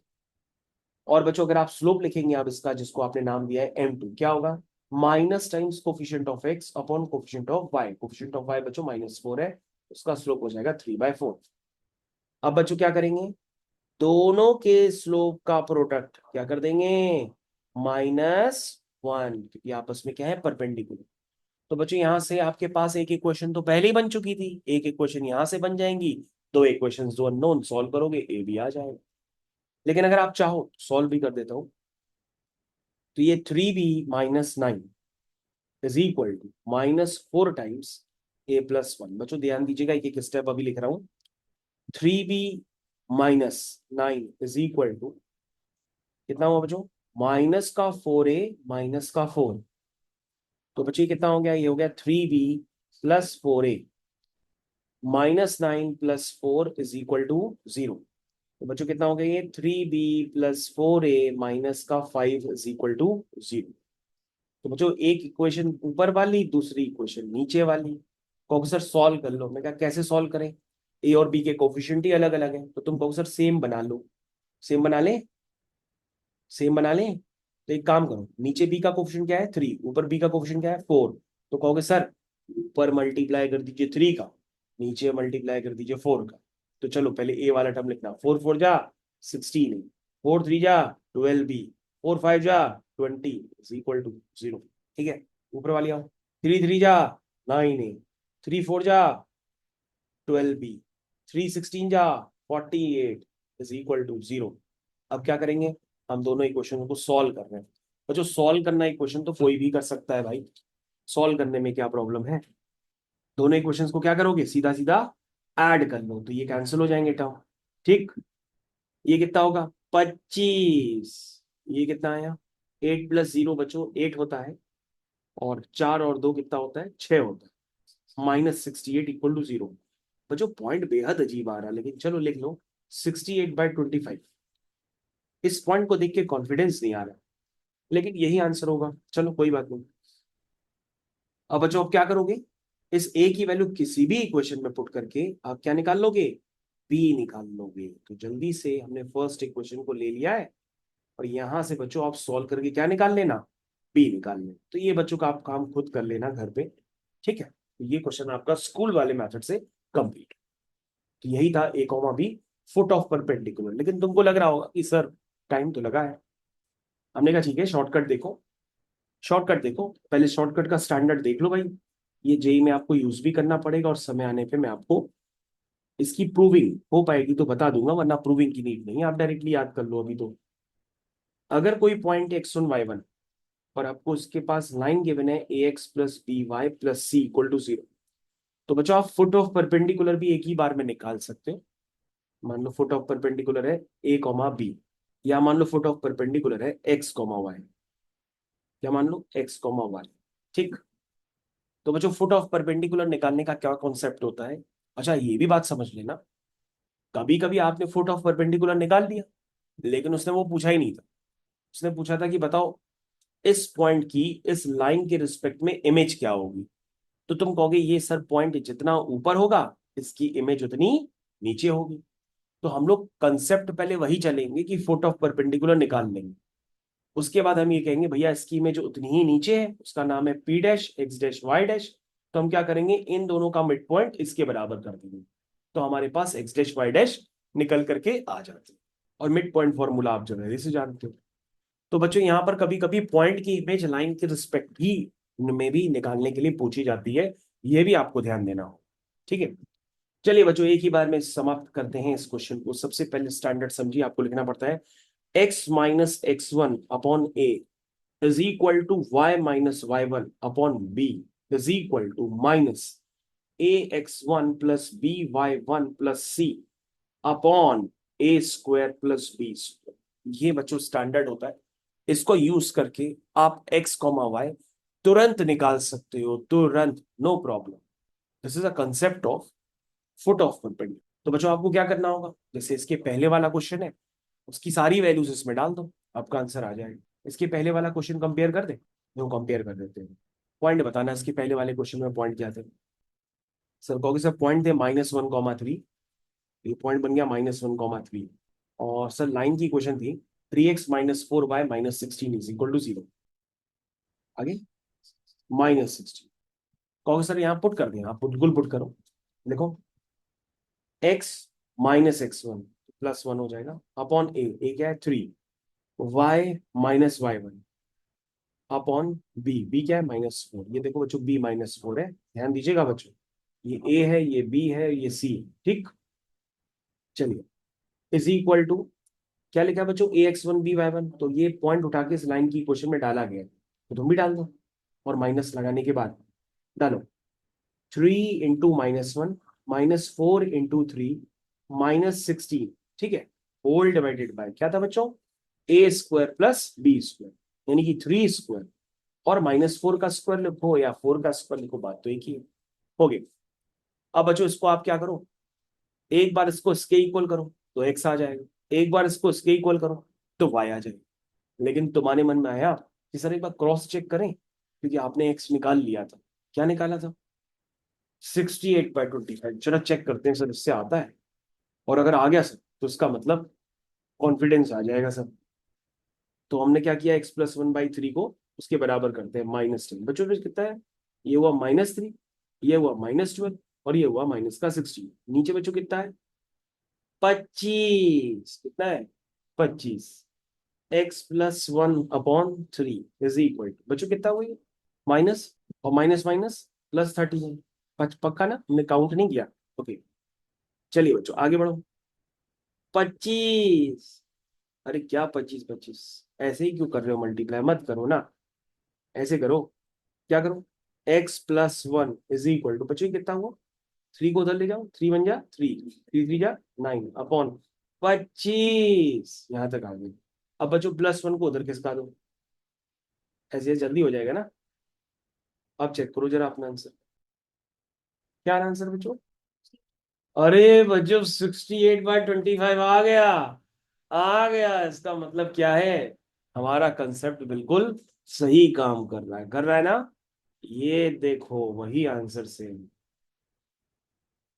और बच्चों अगर आप स्लोप लिखेंगे आप इसका, जिसको आपने नाम दिया है m2, क्या होगा, minus times coefficient of x upon coefficient of y। Coefficient of y बच्चों -4 है, उसका स्लोप हो जाएगा 3/4। अब बच्चों क्या करेंगे, दोनों के स्लोप का प्रोडक्ट क्या कर देंगे, -1, क्योंकि आपस में क्या है, परपेंडिकुलर। तो बच्चों यहां से आपके पास एक इक्वेशन तो पहले ही बन चुकी थी, एक इक्वेशन यहां से बन जाएंगी, दो इक्वेशंस जो अननोन, सॉल्व करोगे ए भी आ जाएगा। लेकिन अगर आप चाहो सॉल्व भी कर देता हूं, तो ये 3b - 9 = -4 टाइम्स a + 1। बच्चों ध्यान दीजिएगा, एक एक स्टेप अभी लिख रहा हूं। 3b - 9 कितना हुआ बच्चों, -4a - 4। तो बच्चों ये कितना हो गया, ये हो गया 3b + 4a -9 + 4 = 0। तो बच्चों कितना हो गया, ये 3b + 4a - 5 = 0। तो बच्चों एक इक्वेशन ऊपर वाली, दूसरी इक्वेशन नीचे वाली को सर सॉल्व कर लो। मैं कहा कैसे सॉल्व करें, ए और बी के कोफिशिएंट ही अलग अलग है, तो तुम कहो सर सेम बना लो। सेम बना ले, सेम बना लें। तो एक काम करो, नीचे बी का कोफिशिएंट क्या है 3, ऊपर बी का कोफिशिएंट क्या है 4। तो कहोगे सर ऊपर मल्टीप्लाई कर दीजिए 3 का, नीचे मल्टीप्लाई कर दीजिए 4 का। तो चलो पहले ए वाला टर्म लिखना, 4 × 4 = 16, 4 × 3 = 12b, 4 × 5 = 20 = 0। ठीक है, ऊपर वाली आओ, 3 × 3 = 9a, 3 × 4 = 12b, 3 × 16 = 48 = 0। अब क्या करेंगे, हम दोनों इक्वेशन को सॉल्व कर रहे हैं। और जो सॉल्व करना इक्वेशन तो कोई भी कर सकता है भाई, सॉल्व करने में क्या प्रॉब्लम है। दोनों इक्वेशंस को क्या करोगे, सीधा सीधा ऐड कर लो, तो ये कैंसिल हो जाएंगे टर्म। ठीक, ये कितना होगा 25। ये कितना आया 8 + 0 बच्चों 8 होता है, और 4 और 2 कितना होता है 6 होता है। -68 = 0। बच्चों पॉइंट बेहद अजीब आ रहा है, लेकिन चलो लिख लो 68/25। इस पॉइंट को देख के कॉन्फिडेंस नहीं आ रहा, लेकिन यही आंसर होगा, चलो कोई बात नहीं। अब बच्चों अब क्या करोगे, इस ए की वैल्यू किसी भी इक्वेशन में पुट करके आप क्या निकाल लोगे, बी निकाल लोगे। तो जल्दी से हमने फर्स्ट इक्वेशन को ले लिया है, और यहां से बच्चों आप सॉल्व करके क्या निकाल लेना, बी निकाल लेना। तो ये बच्चों का आप काम खुद कर लेना घर पे, ठीक है। तो ये क्वेश्चन आपका स्कूल वाले मेथड से कंप्लीट। तो यही था A comma B foot of perpendicular. लेकिन तुमको लग रहा होगा कि सर टाइम तो लगा है। हमने कहा ठीक है शॉर्टकट देखो, शॉर्टकट देखो, पहले शॉर्टकट का स्टैंडर्ड देख लो भाई। ये जेई में आपको यूज भी करना पड़ेगा, और समय आने पे मैं आपको इसकी प्रूविंग हो पाएगी तो बता दूंगा, वरना प्रूविंग की नीड नहीं, आप डायरेक्टली याद कर लो अभी तो। अगर कोई पॉइंट x1 y1 और आपको उसके पास लाइन गिवन है ax + by + c = 0, तो बच्चों आप फुट ऑफ परपेंडिकुलर भी एक ही बार में निकाल सकते हो। मान लो फुट ऑफ परपेंडिकुलर है a, b, या मान लो फुट ऑफ परपेंडिकुलर है x, y, या मान लो x, y, ठीक। तो बच्चों फुट ऑफ परपेंडिकुलर निकालने का क्या कॉन्सेप्ट होता है, अच्छा ये भी बात समझ लेना, कभी कभी आपने फुट ऑफ परपेंडिकुलर निकाल दिया, लेकिन उसने वो पूछा ही नहीं था। उसने पूछा था कि बताओ इस पॉइंट की इस लाइन के रिस्पेक्ट में इमेज क्या होगी। तो तुम कहोगे ये सर पॉइंट जितना ऊपर होगा इसकी इमेज उतनी नीचे होगी। तो हम लोग कंसेप्ट पहले वही चलेंगे कि फुट ऑफ परपेंडिकुलर निकाल लेंगे, उसके बाद हम ये कहेंगे भैया इसकी इमेज उतनी ही नीचे है, उसका नाम है p dash x dash y dash. तो हम क्या करेंगे, इन दोनों का मिड पॉइंट इसके बराबर कर देंगे, तो हमारे पास एक्स डैश वाई डैश निकल करके आ जाते हैं। और मिड पॉइंट फॉर्मूला आप जल्दी से जानते हो। तो बच्चों यहाँ पर कभी कभी पॉइंट की इमेज लाइन के रिस्पेक्ट भी में भी निकालने के लिए पूछी जाती है, ये भी आपको ध्यान देना हो, ठीक है। चलिए बच्चों एक ही बार में समाप्त करते हैं इस क्वेश्चन को। सबसे पहले स्टैंडर्ड समझिए, आपको लिखना पड़ता है x - x1/a = y - y1/b -ax1 + by1 + c/a² + b²। ये बच्चों स्टैंडर्ड होता है, इसको यूज करके आप x, y तुरंत निकाल सकते हो, तुरंत, no problem. This is a concept of foot of perpendicular. तो बच्चों आपको क्या करना होगा, जैसे इसके पहले वाला क्वेश्चन है उसकी सारी वैल्यूज इसमें डाल दो, आपका आंसर आ जाएगा। इसके पहले वाला क्वेश्चन कंपेयर कर दे, वो कंपेयर कर देते हैं। पॉइंट बताना इसके पहले वाले क्वेश्चन में पॉइंट क्या थे। सर कहोगे सर पॉइंट थे -1, 3, ये पॉइंट बन गया -1, 3। और सर लाइन की क्वेश्चन थी 3x - 4y - 16 = 0। आगे -16, कहोगे सर यहाँ पुट कर दें, आप बिल्कुल पुट करो। देखो x - x1 + 1 हो जाएगा अपॉन ए क्या है 3, y - y1 अपॉन बी क्या है -4। ये देखो बच्चों b -4 है, ध्यान दीजिएगा बच्चों, ये a है ये b है ये c है, ठीक। चलिए इज इक्वल टू क्या लिखा है बच्चों ax1 by1, तो ये पॉइंट उठा के इस लाइन की क्वेश्चन में डाला गया है, तो तुम भी डाल दो। और माइनस लगाने के बाद डालो 3 × -1 -4 × 3 -16, ठीक है, होल डिवाइडेड बाय क्या था बच्चों a² + b², यानी कि 3²। और -4 का स्क्वायर लिखो या 4 का स्क्वायर लिखो, बात तो एक ही है। हो गई। अब बच्चों इसको आप क्या करो, एक बार इसको इसके इक्वल करो तो x आ जाएगा, एक बार इसको इसके इक्वल करो तो y आ जाएगा। लेकिन तुम्हारे मन में आया कि सर एक बार क्रॉस चेक करें, क्योंकि आपने x निकाल लिया था, क्या निकाला था 68/25। चलो चेक करते हैं सर इससे आता है, और अगर आ गया सर तो इसका मतलब कॉन्फिडेंस आ जाएगा सर। तो हमने क्या किया x + 1/3 को उसके बराबर करते हैं -10। बच्चों फिर कितना है, ये हुआ -3, ये हुआ -12, और ये हुआ -16। नीचे बच्चों कितना है 25, कितना है 25। x + 1/3 इज इक्वल टू बच्चों कितना हुई माइनस, और माइनस माइनस +30 है। पक्का ना, हमने काउंट नहीं किया। ओके चलिए बच्चों आगे बढ़ो। 25, अरे क्या 25 25, ऐसे ही क्यों कर रहे हो, मल्टीप्लाई मत करो ना, ऐसे करो, क्या करो x + 1 इज इक्वल टू बच्चों कितना हुआ 3 को उधर ले जाओ, 3 × 1 = 3, 3 × 3 = 9 अपॉन 25 यहां तक आ गई। अब बच्चों +1 को उधर खिसका दो, ऐसे जल्दी हो जाएगा ना। अब चेक करो जरा अपना आंसर, क्या आंसर बच्चों? अरे बच्चों 68/25 आ गया, आ गया। इसका मतलब क्या है, हमारा कंसेप्ट बिल्कुल सही काम कर रहा है ना। ये देखो वही आंसर से।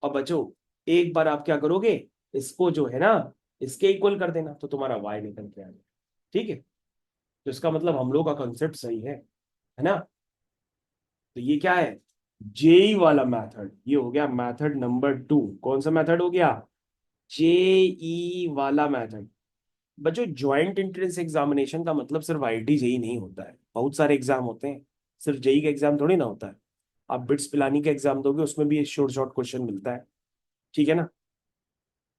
अब बच्चों एक बार आप क्या करोगे, इसको जो है ना, इसके इक्वल कर देना तो तुम्हारा y निकल के आ जाएगा। ठीक है, तो इसका मतलब हम लोग का कंसेप्ट सही है ना। तो ये क्या है, जेई वाला मेथड, ये हो गया मेथड नंबर 2। कौन सा मेथड हो गया, जेई वाला मेथड। बच्चों ज्वाइंट एंट्रेंस एग्जामिनेशन का मतलब सिर्फ आईआईटी जेई नहीं होता है, बहुत सारे एग्जाम होते हैं, सिर्फ जेई का एग्जाम थोड़ी ना होता है। आप बिट्स पिलानी का एग्जाम दोगे उसमें भी शॉर्ट शॉर्ट क्वेश्चन मिलता है, ठीक है ना।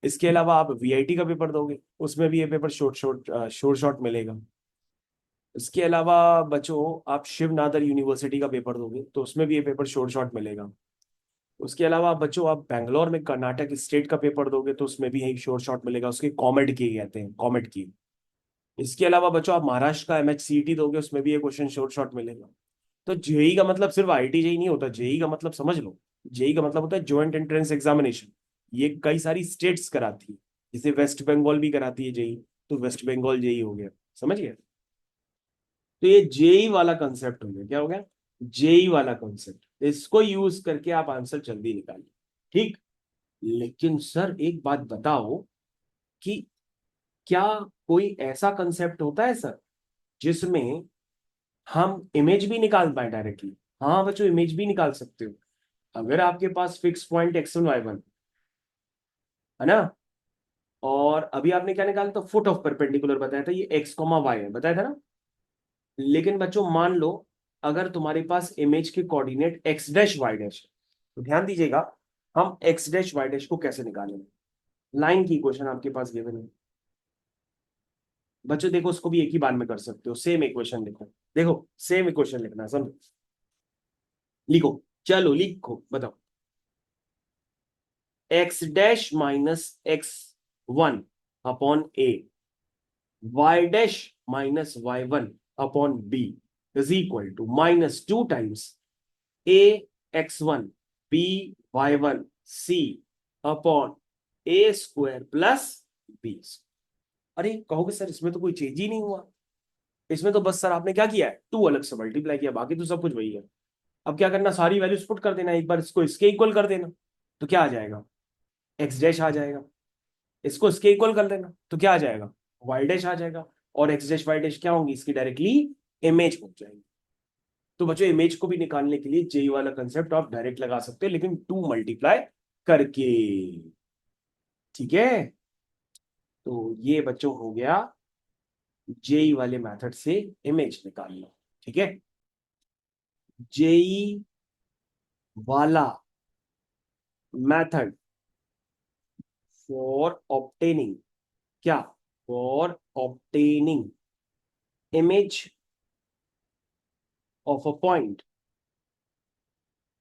इसके अलावा आप वीआईटी का पेपर दोगे, उसमें भी ये पेपर शॉर्ट शॉर्ट मिलेगा। इसके अलावा बच्चों आप शिव नादर यूनिवर्सिटी का पेपर दोगे तो उसमें भी ये पेपर शॉर्ट शॉर्ट मिलेगा। उसके अलावा बच्चों आप बैंगलोर में कर्नाटक स्टेट का पेपर दोगे तो उसमें भी एक शॉर्ट शॉर्ट मिलेगा, उसके कॉमेड की कहते हैं, कॉमेड की। इसके अलावा बच्चों आप महाराष्ट्र का एमएचसीईटी दोगे उसमें भी ये क्वेश्चन शॉर्ट शॉर्ट मिलेगा। तो जेई का मतलब सिर्फ आईआईटी जेई नहीं होता, जेई का मतलब समझ लो, जेई का मतलब होता है ज्वाइंट एंट्रेंस एग्जामिनेशन। ये कई सारी स्टेट्स कराती है, जैसे वेस्ट बंगाल भी कराती है जेई, तो वेस्ट बंगाल जेई हो गया, समझ गए। तो ये जेई वाला कंसेप्ट हो गया, क्या हो गया, जेई वाला कंसेप्ट। इसको यूज करके आप आंसर जल्दी निकालिए, ठीक। लेकिन सर एक बात बताओ कि क्या कोई ऐसा कंसेप्ट होता है सर जिसमें हम इमेज भी निकाल पाए डायरेक्टली? हाँ बच्चों, इमेज भी निकाल सकते हो। अगर आपके पास फिक्स पॉइंट x1 y1 है ना, और अभी आपने क्या निकाला था, फुट ऑफ परपेंडिकुलर बताया था, ये x, y है बताया था ना। लेकिन बच्चों मान लो अगर तुम्हारे पास इमेज के कोऑर्डिनेट x' y' तो ध्यान दीजिएगा, हम x' y' को कैसे निकालेंगे। लाइन की इक्वेशन आपके पास गिवन है बच्चों, देखो उसको भी एक ही बार में कर सकते हो, सेम इक्वेशन लिखो। देखो सेम इक्वेशन लिखना है, समझो, लिखो, चलो लिखो, बताओ। x' - x1 upon a, y' - y1 upon b is equal to -2 times a x1 b y1 c upon a² plus b। अरे कहोगे सर इसमें तो कोई चेंज ही नहीं हुआ, इसमें तो बस सर आपने क्या किया है, टू अलग से मल्टीप्लाई किया, बाकी तो सब कुछ वही है। अब क्या करना, सारी वैल्यूज पुट कर देना, एक बार इसको इसके इक्वल कर देना तो क्या आ जाएगा, x' आ जाएगा। इसको इसके इक्वल कर देना तो क्या आ जाएगा, y' आ जाएगा। और x' y' क्या होंगी, इसकी डायरेक्टली इमेज बन जाएगी। तो बच्चों इमेज को भी निकालने के लिए जेई वाला कंसेप्ट आप डायरेक्ट लगा सकते हो, लेकिन 2 मल्टीप्लाई करके, ठीक है। तो ये बच्चों हो गया जेई वाले मेथड से इमेज निकालना, ठीक है। जेई वाला मेथड फॉर ऑब्टेनिंग, क्या, for obtaining image of a point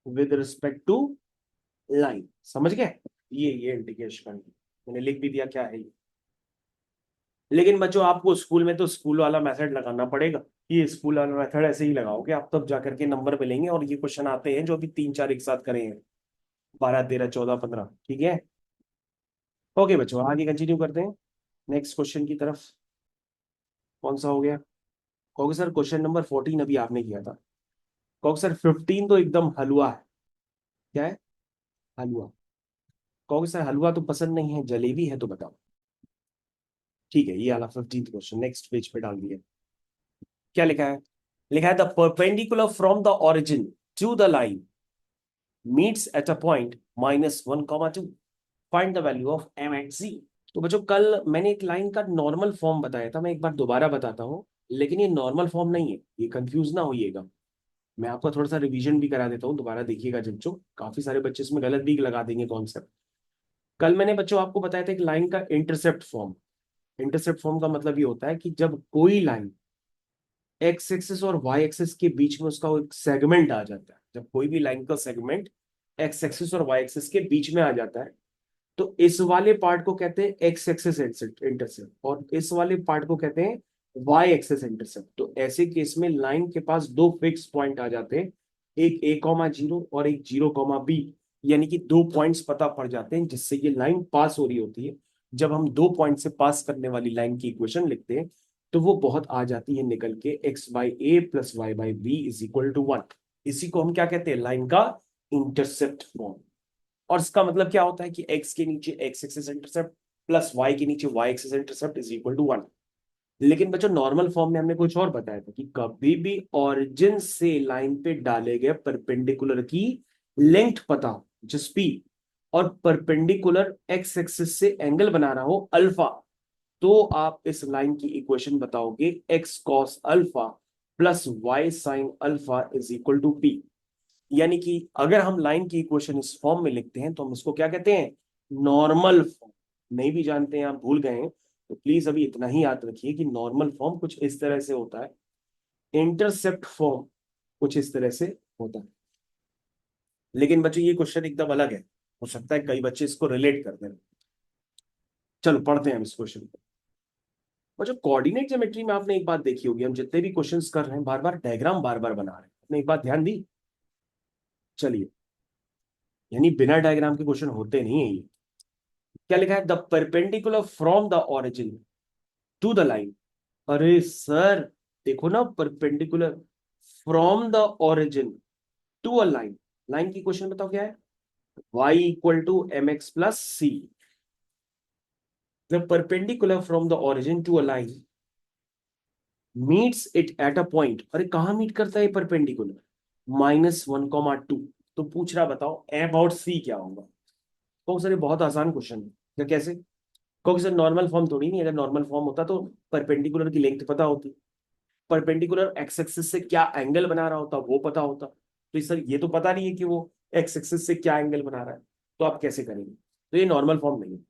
with respect to line, समझ गए। ये इंटीग्रेशन मैंने लिख भी दिया क्या है ये। लेकिन बच्चों आपको स्कूल में तो स्कूल वाला मेथड लगाना पड़ेगा, ये स्कूल वाला मेथड ऐसे ही लगाओगे आप तब जाकर के नंबर मिलेंगे। और ये क्वेश्चन आते हैं जो अभी 3 4 एक साथ करे हैं, 12 13 14 15, ठीक है। ओके बच्चों आगे कंटिन्यू करते हैं नेक्स्ट क्वेश्चन की तरफ। कौन सा हो गया, कहोगे सर क्वेश्चन नंबर 14 अभी आपने किया था। कहोगे सर 15 तो एकदम हलवा है, क्या है, हलवा। कहोगे सर हलवा तो पसंद नहीं है, जलेबी है, तो बताओ। ठीक है, ये वाला 15th क्वेश्चन नेक्स्ट पेज पे डाल दिया। क्या लिखा है, लिखा है the perpendicular from the origin to the line meets at a point -1, 2, find the value of m and c। तो बच्चों कल मैंने एक लाइन का नॉर्मल फॉर्म बताया था, मैं एक बार दोबारा बताता हूँ। लेकिन ये नॉर्मल फॉर्म नहीं है, ये कंफ्यूज ना होइएगा। मैं आपका थोड़ा सा रिवीजन भी करा देता हूँ, दोबारा देखिएगा बच्चों, काफी सारे बच्चे इसमें गलत भी लगा देंगे कॉन्सेप्ट। कल मैंने बच्चों आपको बताया था एक लाइन का इंटरसेप्ट फॉर्म। इंटरसेप्ट फॉर्म का मतलब ये होता है कि जब कोई लाइन एक्स एक्सिस और वाई एक्सिस के बीच में उसका एक सेगमेंट आ जाता है, जब कोई भी लाइन का सेगमेंट एक्स एक्सिस और वाई एक्सिस के बीच में आ जाता है, तो इस वाले पार्ट को कहते हैं एक्स एक्सिस इंटरसेप्ट और इस वाले पार्ट को कहते हैं वाई एक्सिस इंटरसेप्ट। तो ऐसे केस में लाइन के पास दो फिक्स पॉइंट आ जाते हैं, एक ए कॉमा जीरो और एक जीरो कॉमा बी, यानी कि दो पॉइंट्स पता पड़ जाते हैं जिससे ये लाइन पास हो रही होती है। जब हम दो पॉइंट से पास करने वाली लाइन की इक्वेशन लिखते हैं तो वो बहुत आ जाती है निकल के x by a plus y by b is equal to one. इसी को हम क्या कहते हैं, लाइन का इंटरसेप्ट फॉर्म। और इसका मतलब क्या होता है कि x के नीचे x axis intercept plus y के नीचे y axis intercept is equal to one. लेकिन बच्चों नॉर्मल फॉर्म में हमने कुछ और बताया था कि कभी भी ओरिजिन से लाइन पे डाले गए परपेंडिकुलर की लेंथ पता हो जिस p, और परपेंडिकुलर x एक्सिस से एंगल बना रहा हो अल्फा, तो आप इस लाइन की इक्वेशन बताओगे x cos alpha plus y sine alpha is equal to p। यानी कि अगर हम लाइन की इक्वेशन इस फॉर्म में लिखते हैं तो हम इसको क्या कहते हैं, नॉर्मल फॉर्म। नहीं भी जानते हैं, आप भूल गए हैं तो प्लीज अभी इतना ही याद रखिए कि नॉर्मल फॉर्म कुछ इस तरह से होता है, इंटरसेप्ट फॉर्म कुछ इस तरह से होता है। लेकिन बच्चों ये क्वेश्चन एकदम अलग है, हो सकता है कई बच्चे इसको रिलेट कर दें। चलो पढ़ते हैं हम इस क्वेश्चन को। बच्चों कोऑर्डिनेट ज्योमेट्री में आपने एक बात देखी होगी, हम जितने भी क्वेश्चंस कर रहे हैं बार बार डायग्राम बार बार बना रहे हैं, आपने एक बात ध्यान दी। चलिए, यानी बिना डायग्राम के क्वेश्चन होते नहीं है ये। क्या लिखा है, the perpendicular from the origin to the line. अरे सर देखो ना, perpendicular from the origin to a line. Line की क्वेश्चन बताओ क्या है, y equal to M x plus c. The perpendicular from the origin to a line meets it at a point. अरे कहां meet करता है परपेंडिकुलर, -1, 2। तो पूछ रहा बताओ एम और सी क्या होगा। तो सर ये बहुत आसान क्वेश्चन है, क्या कैसे, क्योंकि सर नॉर्मल फॉर्म थोड़ी नहीं, अगर नॉर्मल फॉर्म होता तो परपेंडिकुलर की लेंथ पता होती, परपेंडिकुलर एक्स एक्सिस से क्या एंगल बना रहा होता वो पता होता। तो सर ये तो पता नहीं है कि वो एक्स एक्सिस से क्या एंगल बना रहा है, तो आप कैसे करेंगे। तो ये नॉर्मल फॉर्म नहीं है।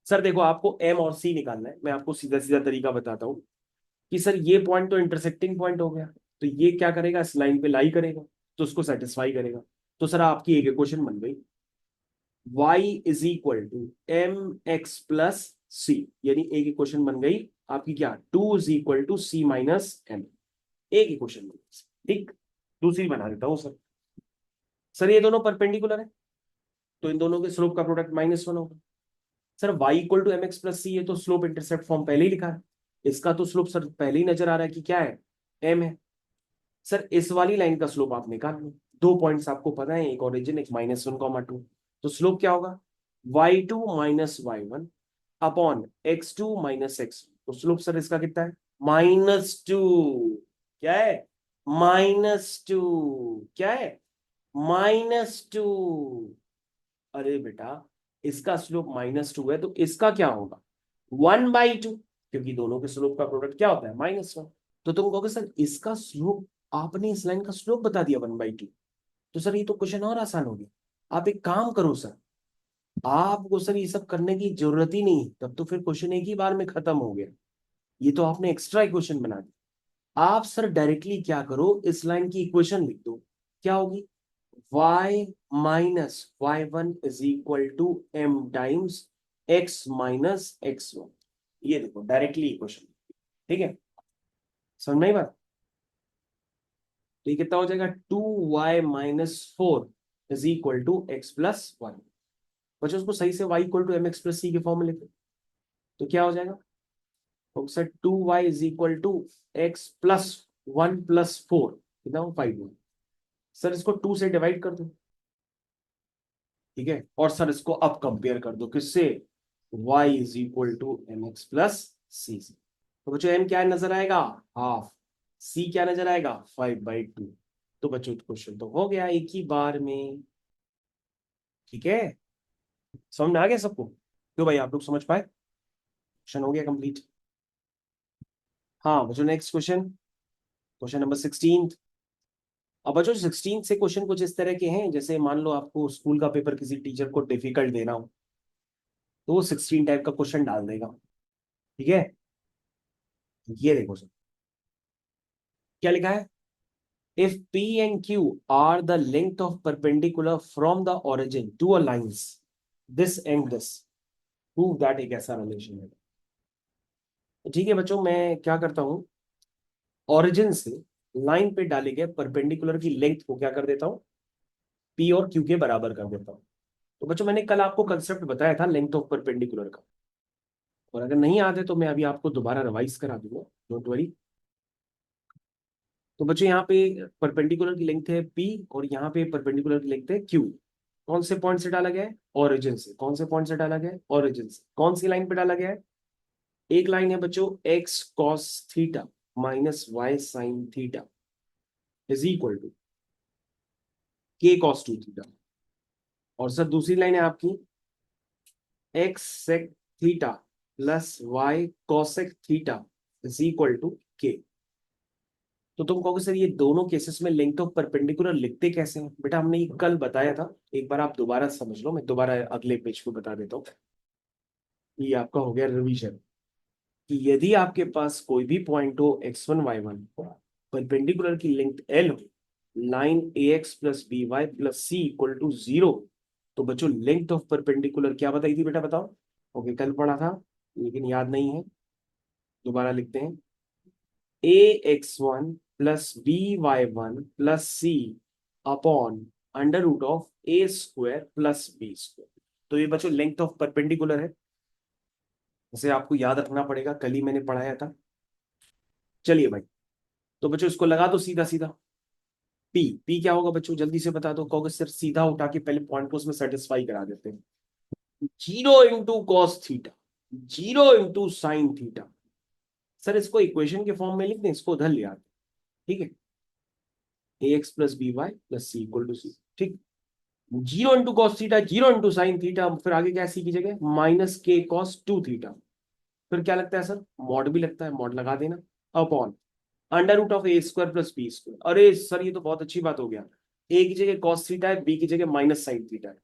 सर देखो आपको एम और सी निकालना है, मैं आपको सीधा सीधा तरीका बताता हूँ कि सर ये पॉइंट तो इंटरसेक्टिंग पॉइंट हो गया, तो ये क्या करेगा, इस लाइन पे लाई करेगा, तो उसको सेटिस्फाई करेगा। तो सर आपकी एक इक्वेशन बन गई, y is equal to M x plus C, यानी एक इक्वेशन बन गई आपकी क्या, 2 is equal to C minus M. एक इक्वेशन बन गई, ठीक। दूसरी बना देता हूं सर। सर ये दोनों परपेंडिकुलर है तो इन दोनों के स्लोप का प्रोडक्ट -1 होगा। Sir y equal to M x plus C है तो स्लोप इंटरसेप्ट फॉर्म पहले ही लिखा है, इसका तो स्लोप सर पहले ही नजर आ रहा है कि क्या है, m है। सर इस वाली लाइन का स्लोप आप निकाल लो, दो पॉइंट्स आपको पता है, एक ओरिजिन एक -1, 2। तो स्लोप क्या होगा, y2 - y1 upon x2 - x। तो स्लोप सर इसका कितना है, -2। क्या है, -2। क्या है, -2। अरे बेटा इसका स्लोप -2 है तो इसका क्या होगा, 1/2, क्योंकि दोनों के स्लोप का प्रोडक्ट क्या होता है, -1। तो तुम कहोगे सर इसका स्लोप, आपने इस लाइन का स्लोप बता दिया 1/2। तो सर ये तो क्वेश्चन और आसान हो गया। आप एक काम करो सर, आपको सर ये सब करने की जरूरत ही नहीं, तब तो फिर क्वेश्चन एक ही बार में खत्म हो गया। ये तो आपने एक्स्ट्रा इक्वेशन बना दी। आप सर डायरेक्टली क्या करो, इस लाइन की इक्वेशन लिख दो, क्या होगी, y minus y1 is equal to m times x minus x1। ये देखो डायरेक्टली इक्वेशन, ठीक है, समझ में आई बात। तो ये कितना हो जाएगा, 2y - 4 is equal to x plus one. बच्चों उसको सही से y equal to M x plus C के फॉर्म में लिखो, तो क्या हो जाएगा, तो sir 2y is equal to X plus 1 + 4, कितना हो 5। सर इसको 2 से डिवाइड कर दो, ठीक है, और सर इसको अब कंपेयर कर दो किससे, y is equal to M x plus C से। तो बच्चों m क्या नजर आएगा, हाफ, c क्या नजर आएगा, 5/2। तो बच्चों क्वेश्चन तो हो गया एक ही बार में, ठीक है, समझ में आ गया सबको। तो भाई आप लोग समझ पाए, क्वेश्चन हो गया कंप्लीट। हाँ बच्चों नेक्स्ट क्वेश्चन, क्वेश्चन नंबर 16। अब बच्चों 16 से क्वेश्चन कुछ इस तरह के हैं, जैसे मान लो आपको स्कूल का पेपर किसी टीचर को डिफिकल्ट देना हो तो वो 16 टाइप का क्वेश्चन डाल देगा, ठीक है। ये देखो सर क्या लिखा है, if P and Q are the length of perpendicular from the origin to a lines, this and this, prove that एक ऐसा रिलेशन है। ठीक है बच्चों, मैं क्या करता हूँ, ओरिजिन से लाइन पे डाले गए परपेंडिकुलर की लेंथ को क्या कर देता हूँ, पी और क्यू के बराबर कर देता हूँ। तो बच्चों मैंने कल आपको कंसेप्ट बताया था लेंथ ऑफ परपेंडिकुलर का, और अगर नहीं याद है तो मैं अभी आपको दोबारा रिवाइज करा दूंगा, डोंट वरी। तो बच्चों यहाँ पे परपेंडिकुलर की लेंथ है पी और यहाँ पे परपेंडिकुलर की लेंथ है क्यू। कौन से पॉइंट से डाला गया है, ओरिजिन से। कौन से पॉइंट से डाला गया है, ओरिजिन से। कौन सी लाइन पे डाला गया है, एक लाइन है बच्चों x cos theta minus y sine theta is equal to k cos two theta. और सर दूसरी लाइन है आपकी x sec theta plus y cosec theta is equal to k. तो तुम कहोगे सर ये दोनों केसेस में लेंथ ऑफ परपेंडिकुलर लिखते कैसे हैं, बेटा हमने ये कल बताया था, एक बार आप दोबारा समझ लो, मैं दोबारा अगले पेज को बता देता हूँ। ये आपका हो गया रिवीजन, कि यदि आपके पास कोई भी पॉइंट हो x1 y1, परपेंडिकुलर की लेंथ l हो, line ax plus B Y plus C equal to 0, तो बच्चों लेंथ ऑफ परपेंडिकुलर क्या बताई थी बेटा, बताओ। ओके कल पढ़ा था लेकिन याद नहीं है, दोबारा लिखते हैं, ax1 plus B y one plus c upon under root of A square plus B square. तो ये बच्चों लेंथ ऑफ परपेंडिकुलर है, इसे आपको याद रखना पड़ेगा, कल ही मैंने पढ़ाया था। चलिए भाई, तो बच्चों इसको लगा दो सीधा सीधा। पी पी क्या होगा बच्चों, जल्दी से बता दो। कहोगे सर सीधा उठा के पहले पॉइंट को उसमें सेटिस्फाई करा देते हैं। 0 into cos theta, 0 into sine theta. Sir इसको इक्वेशन के फॉर्म में लिख दें, इसको उधर ले आते, ठीक है। A x plus B Y plus C equal to C, ठीक। 0 into cos theta, 0 into sine theta, फिर आगे क्या सी की जगह माइनस के कॉस टू थीटा। फिर क्या लगता है सर, मॉड भी लगता है, मॉड लगा देना, upon under root of A square plus B square. अरे सर ये तो बहुत अच्छी बात हो गया, ए की जगह कॉस थीटा है, बी की जगह माइनस साइन थीटा है,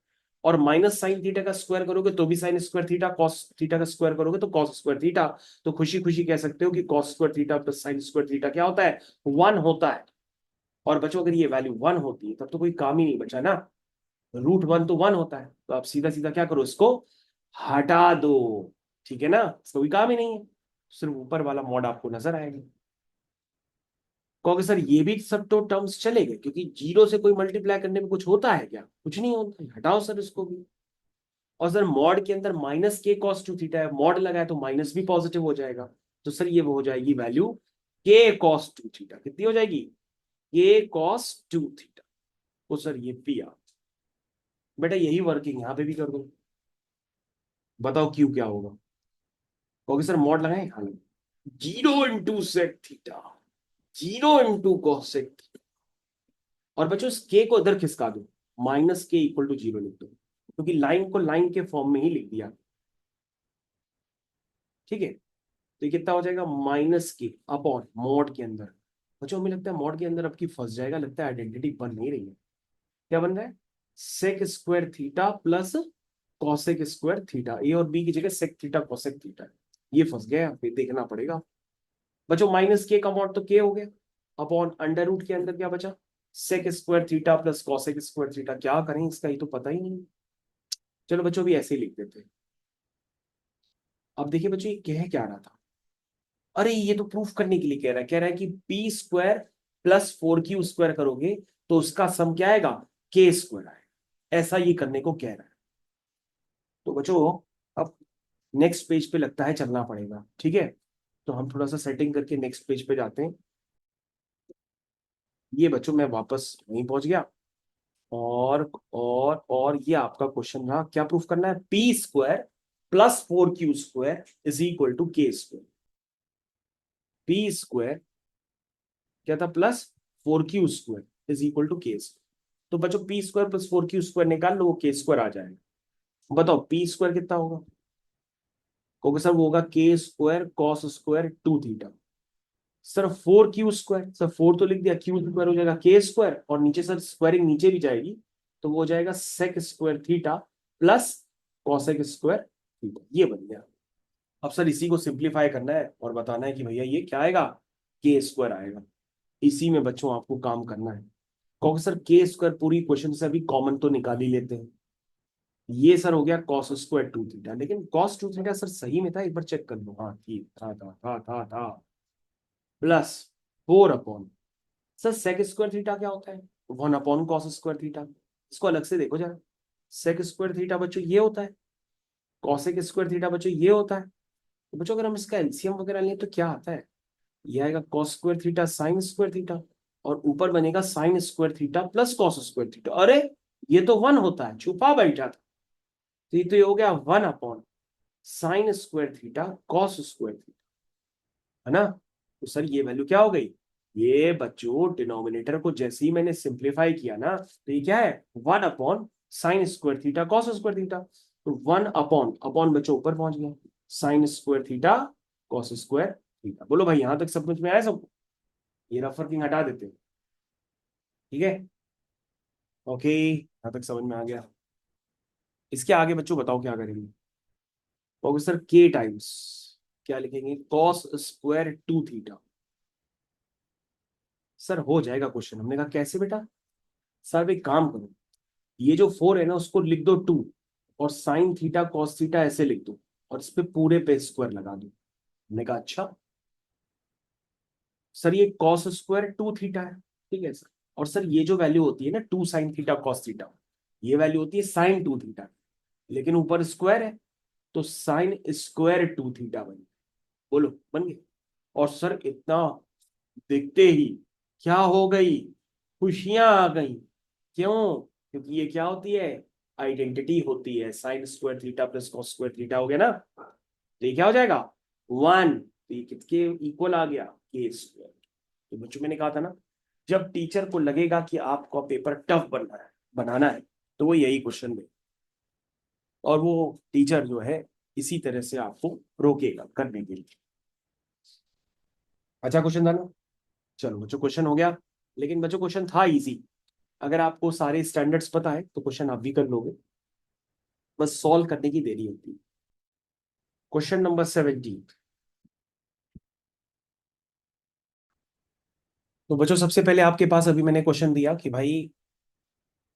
और माइनस साइन थीटा का स्क्वायर करोगे तो भी sine square theta, cos theta का स्क्वायर करोगे तो कॉस स्क्वायर थीटा। तो खुशी खुशी कह सकते हो कि cos square theta plus sine square theta क्या होता है, 1 होता है। और बच्चों अगर ये वैल्यू 1 होती है तब तो कोई काम ही नहीं बचा ना, √1 तो 1 होता है, तो आप सीधा सीधा क्या करो, इसको हटा दो, ठीक है ना, इसका कोई काम ही नहीं है, सिर्फ ऊपर वाला मॉड आपको नजर आएगा। कहोगे सर ये भी सब तो टर्म्स चलेंगे, क्योंकि जीरो से कोई मल्टीप्लाई करने में कुछ होता है क्या, कुछ नहीं होता है, हटाओ सर इसको भी। और सर मॉड के अंदर माइनस के कॉस टू थीटा है, मॉड लगाए तो माइनस भी पॉजिटिव हो जाएगा, तो सर ये वो हो जाएगी वैल्यू के कॉस टू थीटा, कितनी हो जाएगी, के कॉस टू थीटा। तो सर ये पी आ, बेटा यही वर्किंग यहाँ पे भी कर दो, बताओ क्यू क्या होगा। कहोगे सर मॉड लगाए, हाँ 0 into sec theta, 0 into cosec. और बच्चों इस के को इधर खिसका दो, माइनस के इक्वल टू 0 लिख दो, क्योंकि लाइन को लाइन के फॉर्म में ही लिख दिया, ठीक है। तो ये कितना हो जाएगा, माइनस के अपॉन मॉड के अंदर। बच्चों हमें लगता है मॉड के अंदर अब की फंस जाएगा, लगता है आइडेंटिटी बन नहीं रही है। क्या बन रहा है, sec square theta plus cosec square theta, A और बी की जगह सेक थीटा कॉसेक थीटा, ये फंस गया, यहाँ पे देखना पड़ेगा। बच्चों माइनस के का मॉड तो के हो गया, अपॉन अंडर रूट के अंदर क्या बचा, sec square theta plus cosec square theta. क्या करें इसका, ये तो पता ही नहीं। चलो बच्चों भी ऐसे ही लिख देते हैं। अब देखिए बच्चों ये कह क्या रहा था, अरे ये तो प्रूफ करने के लिए कह रहा है, कि P square plus 4q square करोगे तो उसका सम क्या आएगा, के स्क्वायर आएगा, ऐसा ये करने को कह रहा है। तो बच्चों अब नेक्स्ट पेज पे लगता है चलना पड़ेगा, ठीक है। तो हम थोड़ा सा सेटिंग करके नेक्स्ट पेज पे जाते हैं। ये बच्चों मैं वापस वहीं पहुंच गया, और ये आपका क्वेश्चन रहा, क्या प्रूफ करना है, p square plus 4q square is equal to k square. P square क्या था, plus 4q square is equal to k square. तो बच्चों P square plus 4q square निकाल लो, वो के स्क्वायर आ जाएगा। बताओ पी स्क्वायर कितना होगा, क्योंकि सर वो होगा k square cos square two theta. Sir 4q square, sir 4 तो लिख दिया, क्यू स्क्वायर हो जाएगा के स्क्वायर, और नीचे सर स्क्वायरिंग नीचे भी जाएगी, तो वो हो जाएगा sec square theta plus cosec square theta, ये बन गया। अब सर इसी को सिंप्लीफाई करना है और बताना है कि भैया ये क्या आएगा, के स्क्वायर आएगा। इसी में बच्चों आपको काम करना है, क्योंकि सर के स्क्वायर पूरी क्वेश्चन से अभी कॉमन तो निकाल ही लेते हैं, ये सर हो गया कॉस स्क्वायर टू थीटा, लेकिन कॉस टू थीटा सर सही में था, एक बार चेक कर लो। हाँ ठीक था plus 4 upon, sir sec square theta क्या होता है? 1 अपॉन कॉस स्क्वायर थीटा। इसको अलग से देखो जरा, सेक स्क्वायर थीटा बच्चों ये होता है, कॉसेक स्क्वायर थीटा बच्चों ये होता है। तो बच्चों अगर हम इसका एलसीएम वगैरह लें तो क्या आता है? ये आएगा cos square theta sine square theta, और ऊपर बनेगा sine square theta plus cos square theta. अरे ये तो 1 होता है, छुपा बैठा था। तो ये हो गया 1 upon sine square theta cos square theta, है ना? तो सर ये वैल्यू क्या हो गई? ये बच्चों डिनोमिनेटर को जैसे ही मैंने सिंप्लीफाई किया ना, तो ये क्या है? 1 upon sine square theta cos square theta. तो 1 अपॉन अपॉन बच्चों ऊपर पहुंच गया, sine square theta cos square theta. बोलो भाई यहां तक समझ में आया सबको? ये रफ वर्किंग हटा देते हैं, ठीक है? ओके, यहां तक समझ में आ गया। इसके आगे बच्चों बताओ क्या करेंगे? ओके सर, के टाइम्स क्या लिखेंगे? Cos square two theta. Sir हो जाएगा क्वेश्चन। हमने कहा कैसे बेटा? सर एक काम करो, ये जो 4 है ना उसको लिख दो 2, और साइन थीटा कॉस थीटा ऐसे लिख दो, और इस पे पूरे पे स्क्वायर लगा दो। हमने कहा अच्छा सर, ये कॉस स्क्वायर टू थीटा है, ठीक है सर। और सर ये जो वैल्यू होती है ना 2 साइन थीटा कॉस थीटा, ये वैल्यू होती है साइन टू थीटा, लेकिन ऊपर स्क्वायर है, तो साइन स्क्वायर टू थीटा बन गया। बोलो बन गया? और सर इतना देखते ही क्या हो गई? खुशियां आ गई। क्यों? क्योंकि ये क्या होती है? आइडेंटिटी होती है। Sine square theta plus cos square theta हो गया ना, तो ये क्या हो जाएगा? 1। तो ये किसके इक्वल आ गया? के स्क्वायर। तो बच्चों मैंने कहा था ना, जब टीचर को लगेगा कि आपका पेपर टफ बनाना है, तो वो यही क्वेश्चन दे, और वो टीचर जो है इसी तरह से आपको रोकेगा करने के लिए। अच्छा क्वेश्चन था ना? चलो बच्चों क्वेश्चन हो गया, लेकिन बच्चों क्वेश्चन था इजी। अगर आपको सारे स्टैंडर्ड्स पता है तो क्वेश्चन आप भी कर लोगे, बस सॉल्व करने की देरी होती है। Question number 17। तो बच्चों सबसे पहले आपके पास अभी मैंने क्वेश्चन दिया कि भाई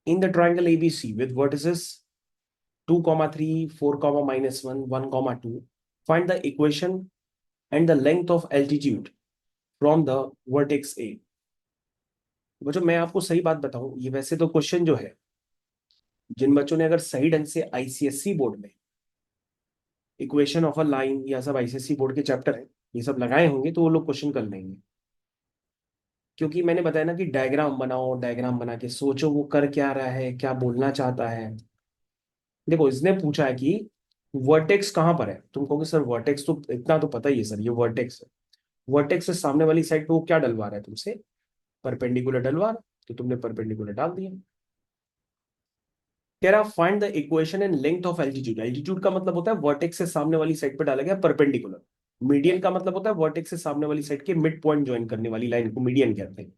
in the triangle ABC with vertices 2,3, 4,-1, 1,2, find the equation and the length of altitude from the vertex ए। बच्चों मैं आपको सही बात बताऊं, ये वैसे तो क्वेश्चन जो है, जिन बच्चों ने अगर सही ढंग से आईसीएससी बोर्ड में इक्वेशन ऑफ अ लाइन या सब आईसीएससी बोर्ड के चैप्टर है ये सब लगाए होंगे, तो वो लोग क्वेश्चन कर लेंगे। क्योंकि मैंने बताया ना कि डायग्राम बनाओ, डायग्राम बना के सोचो वो कर क्या रहा है, क्या बोलना चाहता है। देखो इसने पूछा है कि वर्टेक्स कहाँ पर है, तुम कहोगे सर वर्टेक्स तो इतना तो पता ही है सर, ये वर्टेक्स है। वर्टेक्स से सामने वाली साइड पे वो क्या डलवा रहा है तुमसे? परपेंडिकुलर डलवा रहा है, तो तुमने परपेंडिकुलर डाल दिया। कह रहा find the equation and length of altitude. Altitude का मतलब होता है वर्टेक्स से सामने वाली साइड पे डाला गया परपेंडिकुलर। मीडियन का मतलब होता है वर्टेक्स से सामने वाली साइड के मिड पॉइंट ज्वाइन करने वाली लाइन को मीडियन कहते हैं।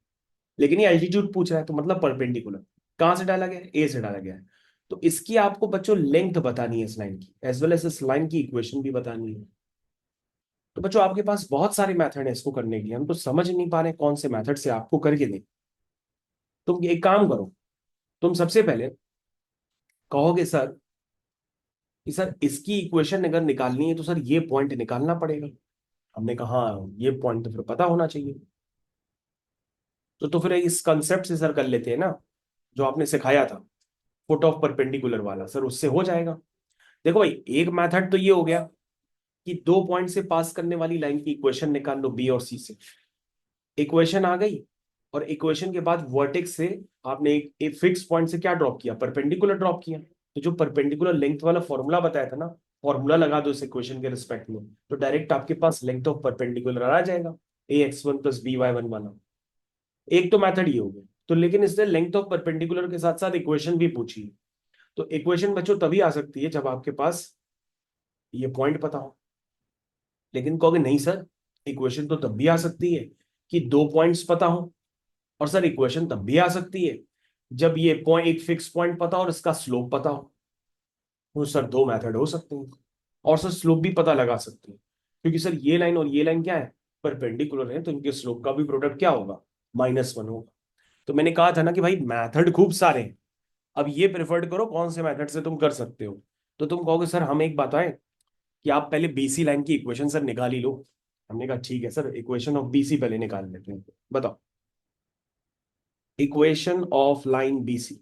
लेकिन ये एल्टीट्यूड पूछ रहा है, तो मतलब परपेंडिकुलर। कहां से डाला गया? ए से डाला गया है। तो इसकी आपको बच्चों लेंथ बतानी है इस लाइन की, एज वेल एज इस लाइन की इक्वेशन भी बतानी है। तो बच्चों आपके पास बहुत सारे मेथड है इसको करने के लिए, हम तो समझ नहीं पा रहे कौन से मेथड से आपको करके दें। तुम एक काम करो, तुम सबसे पहले कहोगे सर कि सर इसकी इक्वेशन अगर निकालनी है तो सर ये पॉइंट निकालना पड़ेगा। हमने कहा हाँ ये पॉइंट तो फिर पता होना चाहिए। तो फिर इस कंसेप्ट से सर कर लेते हैं ना, जो आपने सिखाया था फुट ऑफ परपेंडिकुलर वाला, सर उससे हो जाएगा। देखो भाई एक मेथड तो ये हो गया कि 2 पॉइंट से पास करने वाली लाइन की इक्वेशन निकाल लो बी और सी से। इक्वेशन आ गई, और इक्वेशन के बाद वर्टेक्स से आपने एक फिक्स पॉइंट से क्या ड्रॉप किया? परपेंडिकुलर ड्रॉप किया। तो जो परपेंडिकुलर लेंथ वाला फॉर्मूला बताया था ना, फॉर्मूला लगा दो इस इक्वेशन के रिस्पेक्ट में, तो डायरेक्ट आपके पास लेंथ ऑफ परपेंडिकुलर आ जाएगा, ax1 + by1 वाला। एक तो मेथड ये हो गया। तो लेकिन इसने लेंथ ऑफ परपेंडिकुलर के साथ साथ इक्वेशन भी पूछी है। तो इक्वेशन बच्चों तभी आ सकती है जब आपके पास ये पॉइंट पता हो। लेकिन कहोगे नहीं सर, इक्वेशन तो तब भी आ सकती है कि 2 पॉइंट्स पता हो, और सर इक्वेशन तब भी आ सकती है जब ये पॉइंट एक फिक्स पॉइंट पता हो और इसका स्लोप पता हो। तो सर दो मेथड हो सकते हैं, और सर स्लोप भी पता लगा सकते हैं, क्योंकि सर ये लाइन और ये लाइन क्या है? परपेंडिकुलर है, तो इनके स्लोप का भी प्रोडक्ट क्या होगा? -1 होगा। तो मैंने कहा था ना कि भाई मेथड खूब सारे हैं, अब ये प्रेफर्ड करो कौन से मेथड से तुम कर सकते हो। तो तुम कहोगे सर हम एक बात आए कि आप पहले बीसी लाइन की इक्वेशन सर निकाल ही लो। हमने कहा ठीक है सर, इक्वेशन ऑफ बीसी पहले निकाल लेते हैं। बताओ, equation of line BC,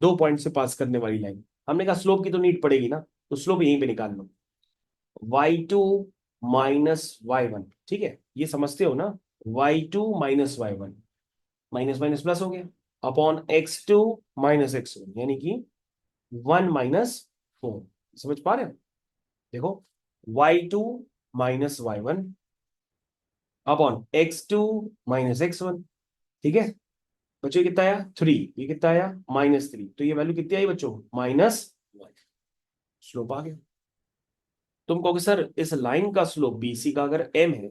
2 point से पास करने वाली लाइन। हमने कहा स्लोप की तो नीड पड़ेगी ना, तो स्लोप यहीं पे निकाल लो। y2 माइनस y1, ठीक है, ये समझते हो ना। y2 minus y1, minus minus plus हो गया, अपॉन x2 माइनस x1, यानी कि 1 - 4। समझ पा रहे हो? देखो, y2 minus y1 upon x2 minus x1, ठीक है। बच्चों ये कितना आया 3, ये कितना आया -3, तो ये वैल्यू कितनी आई बच्चों -1। स्लोप आ गया। तुम कहोगे सर इस लाइन का स्लोप बीसी का अगर m है,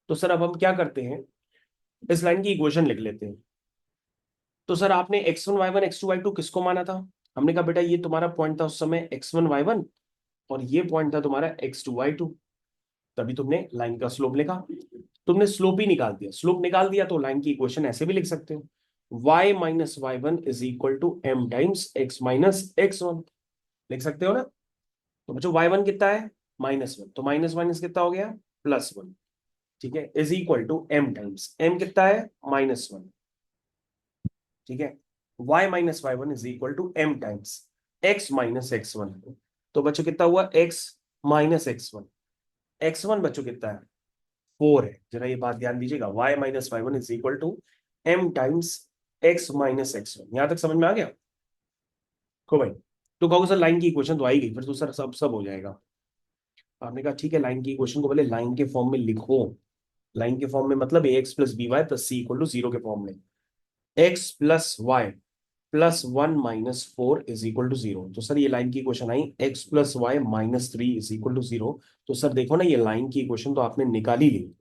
तो सर अब हम क्या करते हैं, इस लाइन की इक्वेशन लिख लेते हैं। तो सर आपने x1 y1 x2 y2 किसको माना था? हमने कहा बेटा ये तुम्हारा पॉइंट था उस समय x1 y1, और ये पॉइंट था तुम्हारा x2 y2। तभी तुमने लाइन का स्लोप लिखा। तुमने स्लोप ही निकाल दिया, स्लोप निकाल दिया तो लाइन की इक्वेशन ऐसे भी लिख सकते हो, y minus y1 is equal to m times x minus x1। लिख सकते हो ना। तो बच्चों y1 कितना है -1, तो माइनस माइनस कितना हो गया +1, ठीक है, is equal to m times m कितना है -1, ठीक है। y minus y1 is equal to m times x minus x1। तो बच्चों कितना हुआ x माइनस x1, x1 बच्चों कितना है 4 है। जरा ये बात ध्यान दीजिएगा, y minus y1 is equal to m times x minus x1। यहां तक समझ में आ गया को भाई? तो कहोगे सर लाइन की इक्वेशन तो आई गई, फिर तो सर सब सब हो जाएगा। आपने कहा ठीक है, लाइन की इक्वेशन को पहले लाइन के फॉर्म में लिखो। लाइन के फॉर्म में मतलब ax plus B Y plus C equal to 0 के फॉर्म में। x plus y plus 1 - 4 is equal to 0। तो सर ये लाइन की इक्वेशन आई x plus y -3 is equal to 0। तो सर देखो ना, ये लाइन की इक्वेशन तो आपने निकाल ही ली।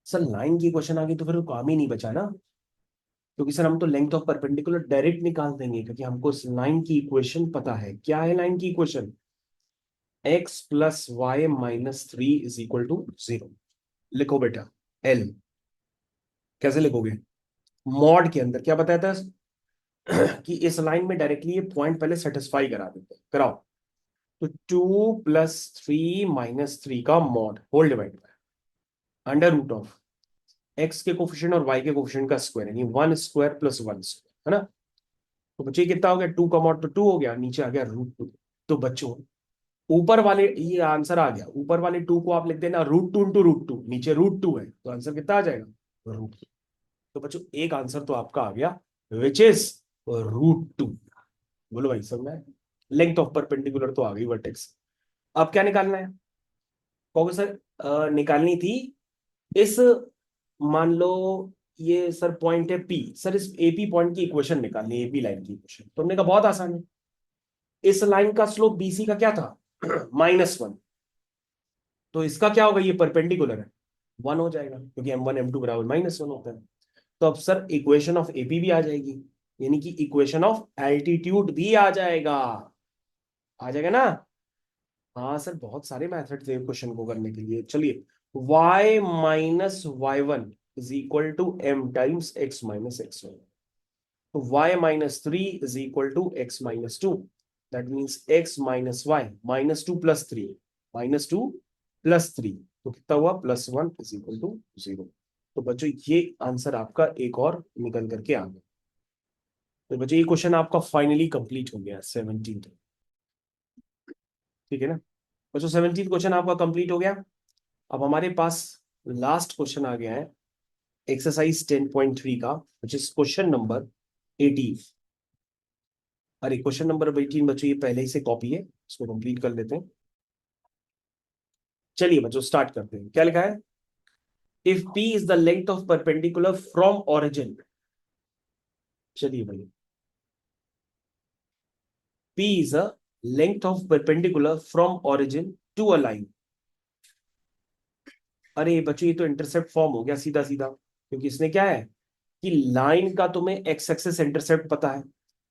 सर लाइन की इक्वेशन आ गई तो फिर वो काम ही नहीं बचा ना, क्योंकि सर हम तो लेंथ ऑफ परपेंडिकुलर डायरेक्ट निकाल देंगे, क्योंकि हमको इस लाइन की इक्वेशन पता है। क्या है लाइन की equation? x plus y -3 is equal to 0। लिखो बेटा l। कैसे लिखोगे? मॉड के अंदर क्या बताया था कि इस लाइन में डायरेक्टली ये पॉइंट पहले सेटिस्फाई करा देते हैं, कराओ। तो 2 + 3 - 3 का mod whole divide under root of x के कोफिशिएंट और वाई के कोफिशिएंट का स्क्वायर, यानी 1² + 1², है ना। तो बच्चे कितना हो गया 2 का मॉड तो 2 हो गया, नीचे आ गया √2। तो बच्चों ऊपर वाले ये आंसर आ गया, ऊपर वाले 2 को आप लिख देना √2 × √2, नीचे √2 है, तो आंसर कितना आ जाएगा √2। तो बच्चों एक आंसर तो आपका आ गया विच इज √2। बोलो भाई सब में लेंथ ऑफ परपेंडिकुलर तो आ गई वर्टेक्स। अब क्या निकालना है? कहोगे सर निकालनी थी इस, मान लो ये सर पॉइंट है पी, सर इस एपी पॉइंट की इक्वेशन निकालनी है, एपी लाइन की इक्वेशन। तो हमने कहा बहुत आसान है, इस लाइन का स्लोप बीसी का क्या था -1, तो इसका क्या होगा, ये परपेंडिकुलर है 1 हो जाएगा, क्योंकि m1 m2 बराबर -1 होता है। तो अब सर इक्वेशन ऑफ एपी भी आ जाएगी, यानी कि इक्वेशन ऑफ एल्टीट्यूड भी आ जाएगा ना। हाँ सर बहुत सारे मेथड्स हैं क्वेश्चन को करने के लिए। चलिए, y minus y1 is equal to m times x minus x1। तो y -3 is equal to x -2, that means x minus y -2 + 3, -2 + 3, तो कितना हुआ +1 इज इक्वल टू 0। तो बच्चों ये आंसर आपका एक और निकल करके आ गया। तो बच्चों ये क्वेश्चन आपका फाइनली कंप्लीट हो गया 17। ठीक है ना बच्चों, 17 क्वेश्चन आपका कंप्लीट हो गया। अब हमारे पास लास्ट क्वेश्चन आ गया है एक्सरसाइज 10.3 का, विच इज क्वेश्चन नंबर 18। अरे क्वेश्चन नंबर 18 बच्चों ये पहले ही से कॉपी है, इसको कंप्लीट कर लेते हैं। चलिए बच्चों स्टार्ट करते हैं। क्या लिखा है? If P is the length of perpendicular from origin. चलिए भाई, P is a length of perpendicular from origin to a line. अरे बच्चों ये तो इंटरसेप्ट फॉर्म हो गया सीधा सीधा, क्योंकि इसने क्या है कि लाइन का तुम्हें एक्स एक्सिस इंटरसेप्ट पता है,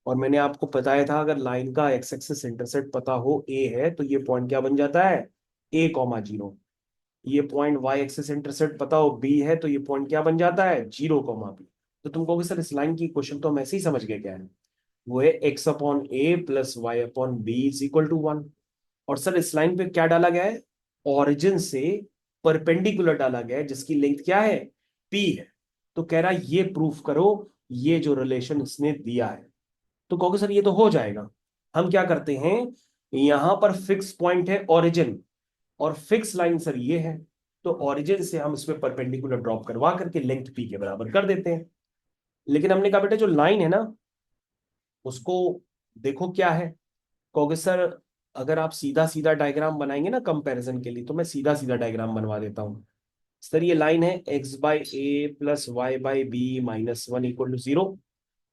और मैंने आपको बताया था अगर लाइन का एक्स एक्सिस इंटरसेप्ट पता हो ए है, तो ये पॉइंट क्या बन जाता है a,0। ये पॉइंट वाई एक्सिस इंटरसेप्ट पता हो बी है, तो ये पॉइंट क्या बन जाता है 0, बी। तो तुम कहोगे सर इस लाइन की क्वेश्चन तो हम ऐसे ही समझ गए क्या है। वो है x upon A plus Y upon B is equal to 1। और सर इस लाइन पे क्या डाला गया है, ओरिजिन से परपेंडिकुलर डाला गया है जिसकी लेंथ क्या है, p है। तो कह रहा है ये प्रूफ करो ये जो रिलेशन इसने दिया है। तो कहोगे सर ये तो हो जाएगा। हम क्या करते हैं, यहां पर फिक्स पॉइंट है ओरिजिन और फिक्स लाइन सर ये है। तो ओरिजिन से हम इसमें परपेंडिकुलर ड्रॉप करवा करके लेंथ p के बराबर कर देते हैं। लेकिन हमने कहा बेटा जो लाइन है ना उसको देखो क्या है। कहोगे सर अगर आप सीधा सीधा डायग्राम बनाएंगे ना कंपैरिजन के लिए, तो मैं सीधा सीधा डायग्राम बनवा देता हूं। सर ये लाइन है x by a plus y by b minus one equal to zero.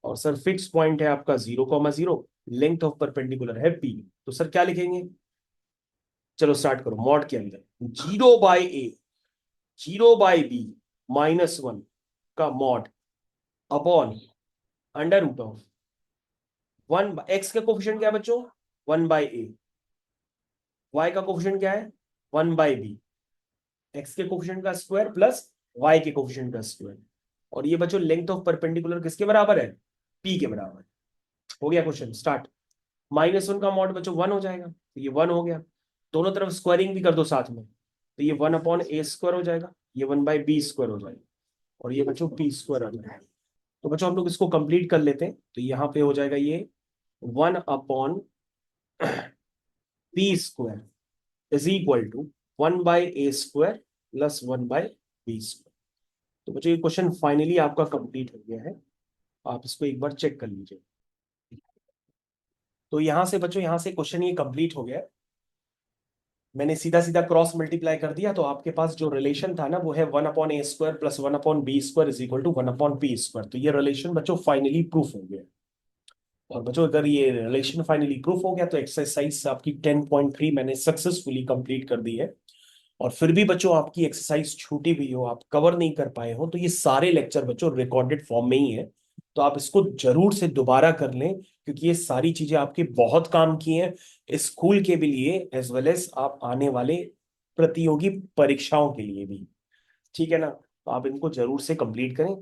और सर फिक्स पॉइंट है आपका 0,0, लेंथ ऑफ परपेंडिकुलर है p। तो सर क्या लिखेंगे, चलो स्टार्ट करो। मॉड के अंदर 0/a 0/b -1 का mod upon under root of 1 x का कोफिशिएंट क्या है बच्चों, 1/a, y का कोफिशिएंट क्या है 1/b, x के कोफिशिएंट का स्क्वायर प्लस y के कोफिशिएंट का स्क्वायर। और ये बच्चों लेंथ ऑफ परपेंडिकुलर किसके बराबर है, p के बराबर। हो गया क्वेश्चन स्टार्ट। -1 का मॉड बच्चों 1 हो जाएगा, तो ये 1 हो गया। दोनों तरफ स्क्वायरिंग भी कर दो साथ में, तो ये 1/a² हो जाएगा, ये 1/b² हो जाएगा, और ये बच्चों p² आ जाएगा। तो बच्चों हम लोग इसको कंप्लीट कर लेते हैं। तो यहाँ पे हो जाएगा ये 1/p² is equal to 1/a² plus 1/b²। तो बच्चों ये क्वेश्चन फाइनली आपका कंप्लीट हो गया है। आप इसको एक बार चेक कर लीजिए। तो यहां से बच्चों यहाँ से क्वेश्चन ये कंप्लीट हो गया है। मैंने सीधा सीधा क्रॉस मल्टीप्लाई कर दिया, तो आपके पास जो रिलेशन था ना वो है 1/a² plus 1/b² is equal to 1/p²। तो ये रिलेशन बच्चों फाइनली प्रूफ हो गया। और बच्चों अगर ये रिलेशन फाइनली प्रूफ हो गया तो एक्सरसाइज आपकी 10.3 मैंने सक्सेसफुली कंप्लीट कर दी है। और फिर भी बच्चों आपकी एक्सरसाइज छूटी हुई हो, आप कवर नहीं कर पाए हो, तो ये सारे लेक्चर बच्चों रिकॉर्डेड फॉर्म में ही है। तो आप इसको जरूर से दोबारा कर लें, क्योंकि ये सारी चीजें आपके बहुत काम की हैं स्कूल के भी लिए, एज वेल एज आप आने वाले प्रतियोगी परीक्षाओं के लिए भी। ठीक है ना, तो आप इनको जरूर से कंप्लीट करें।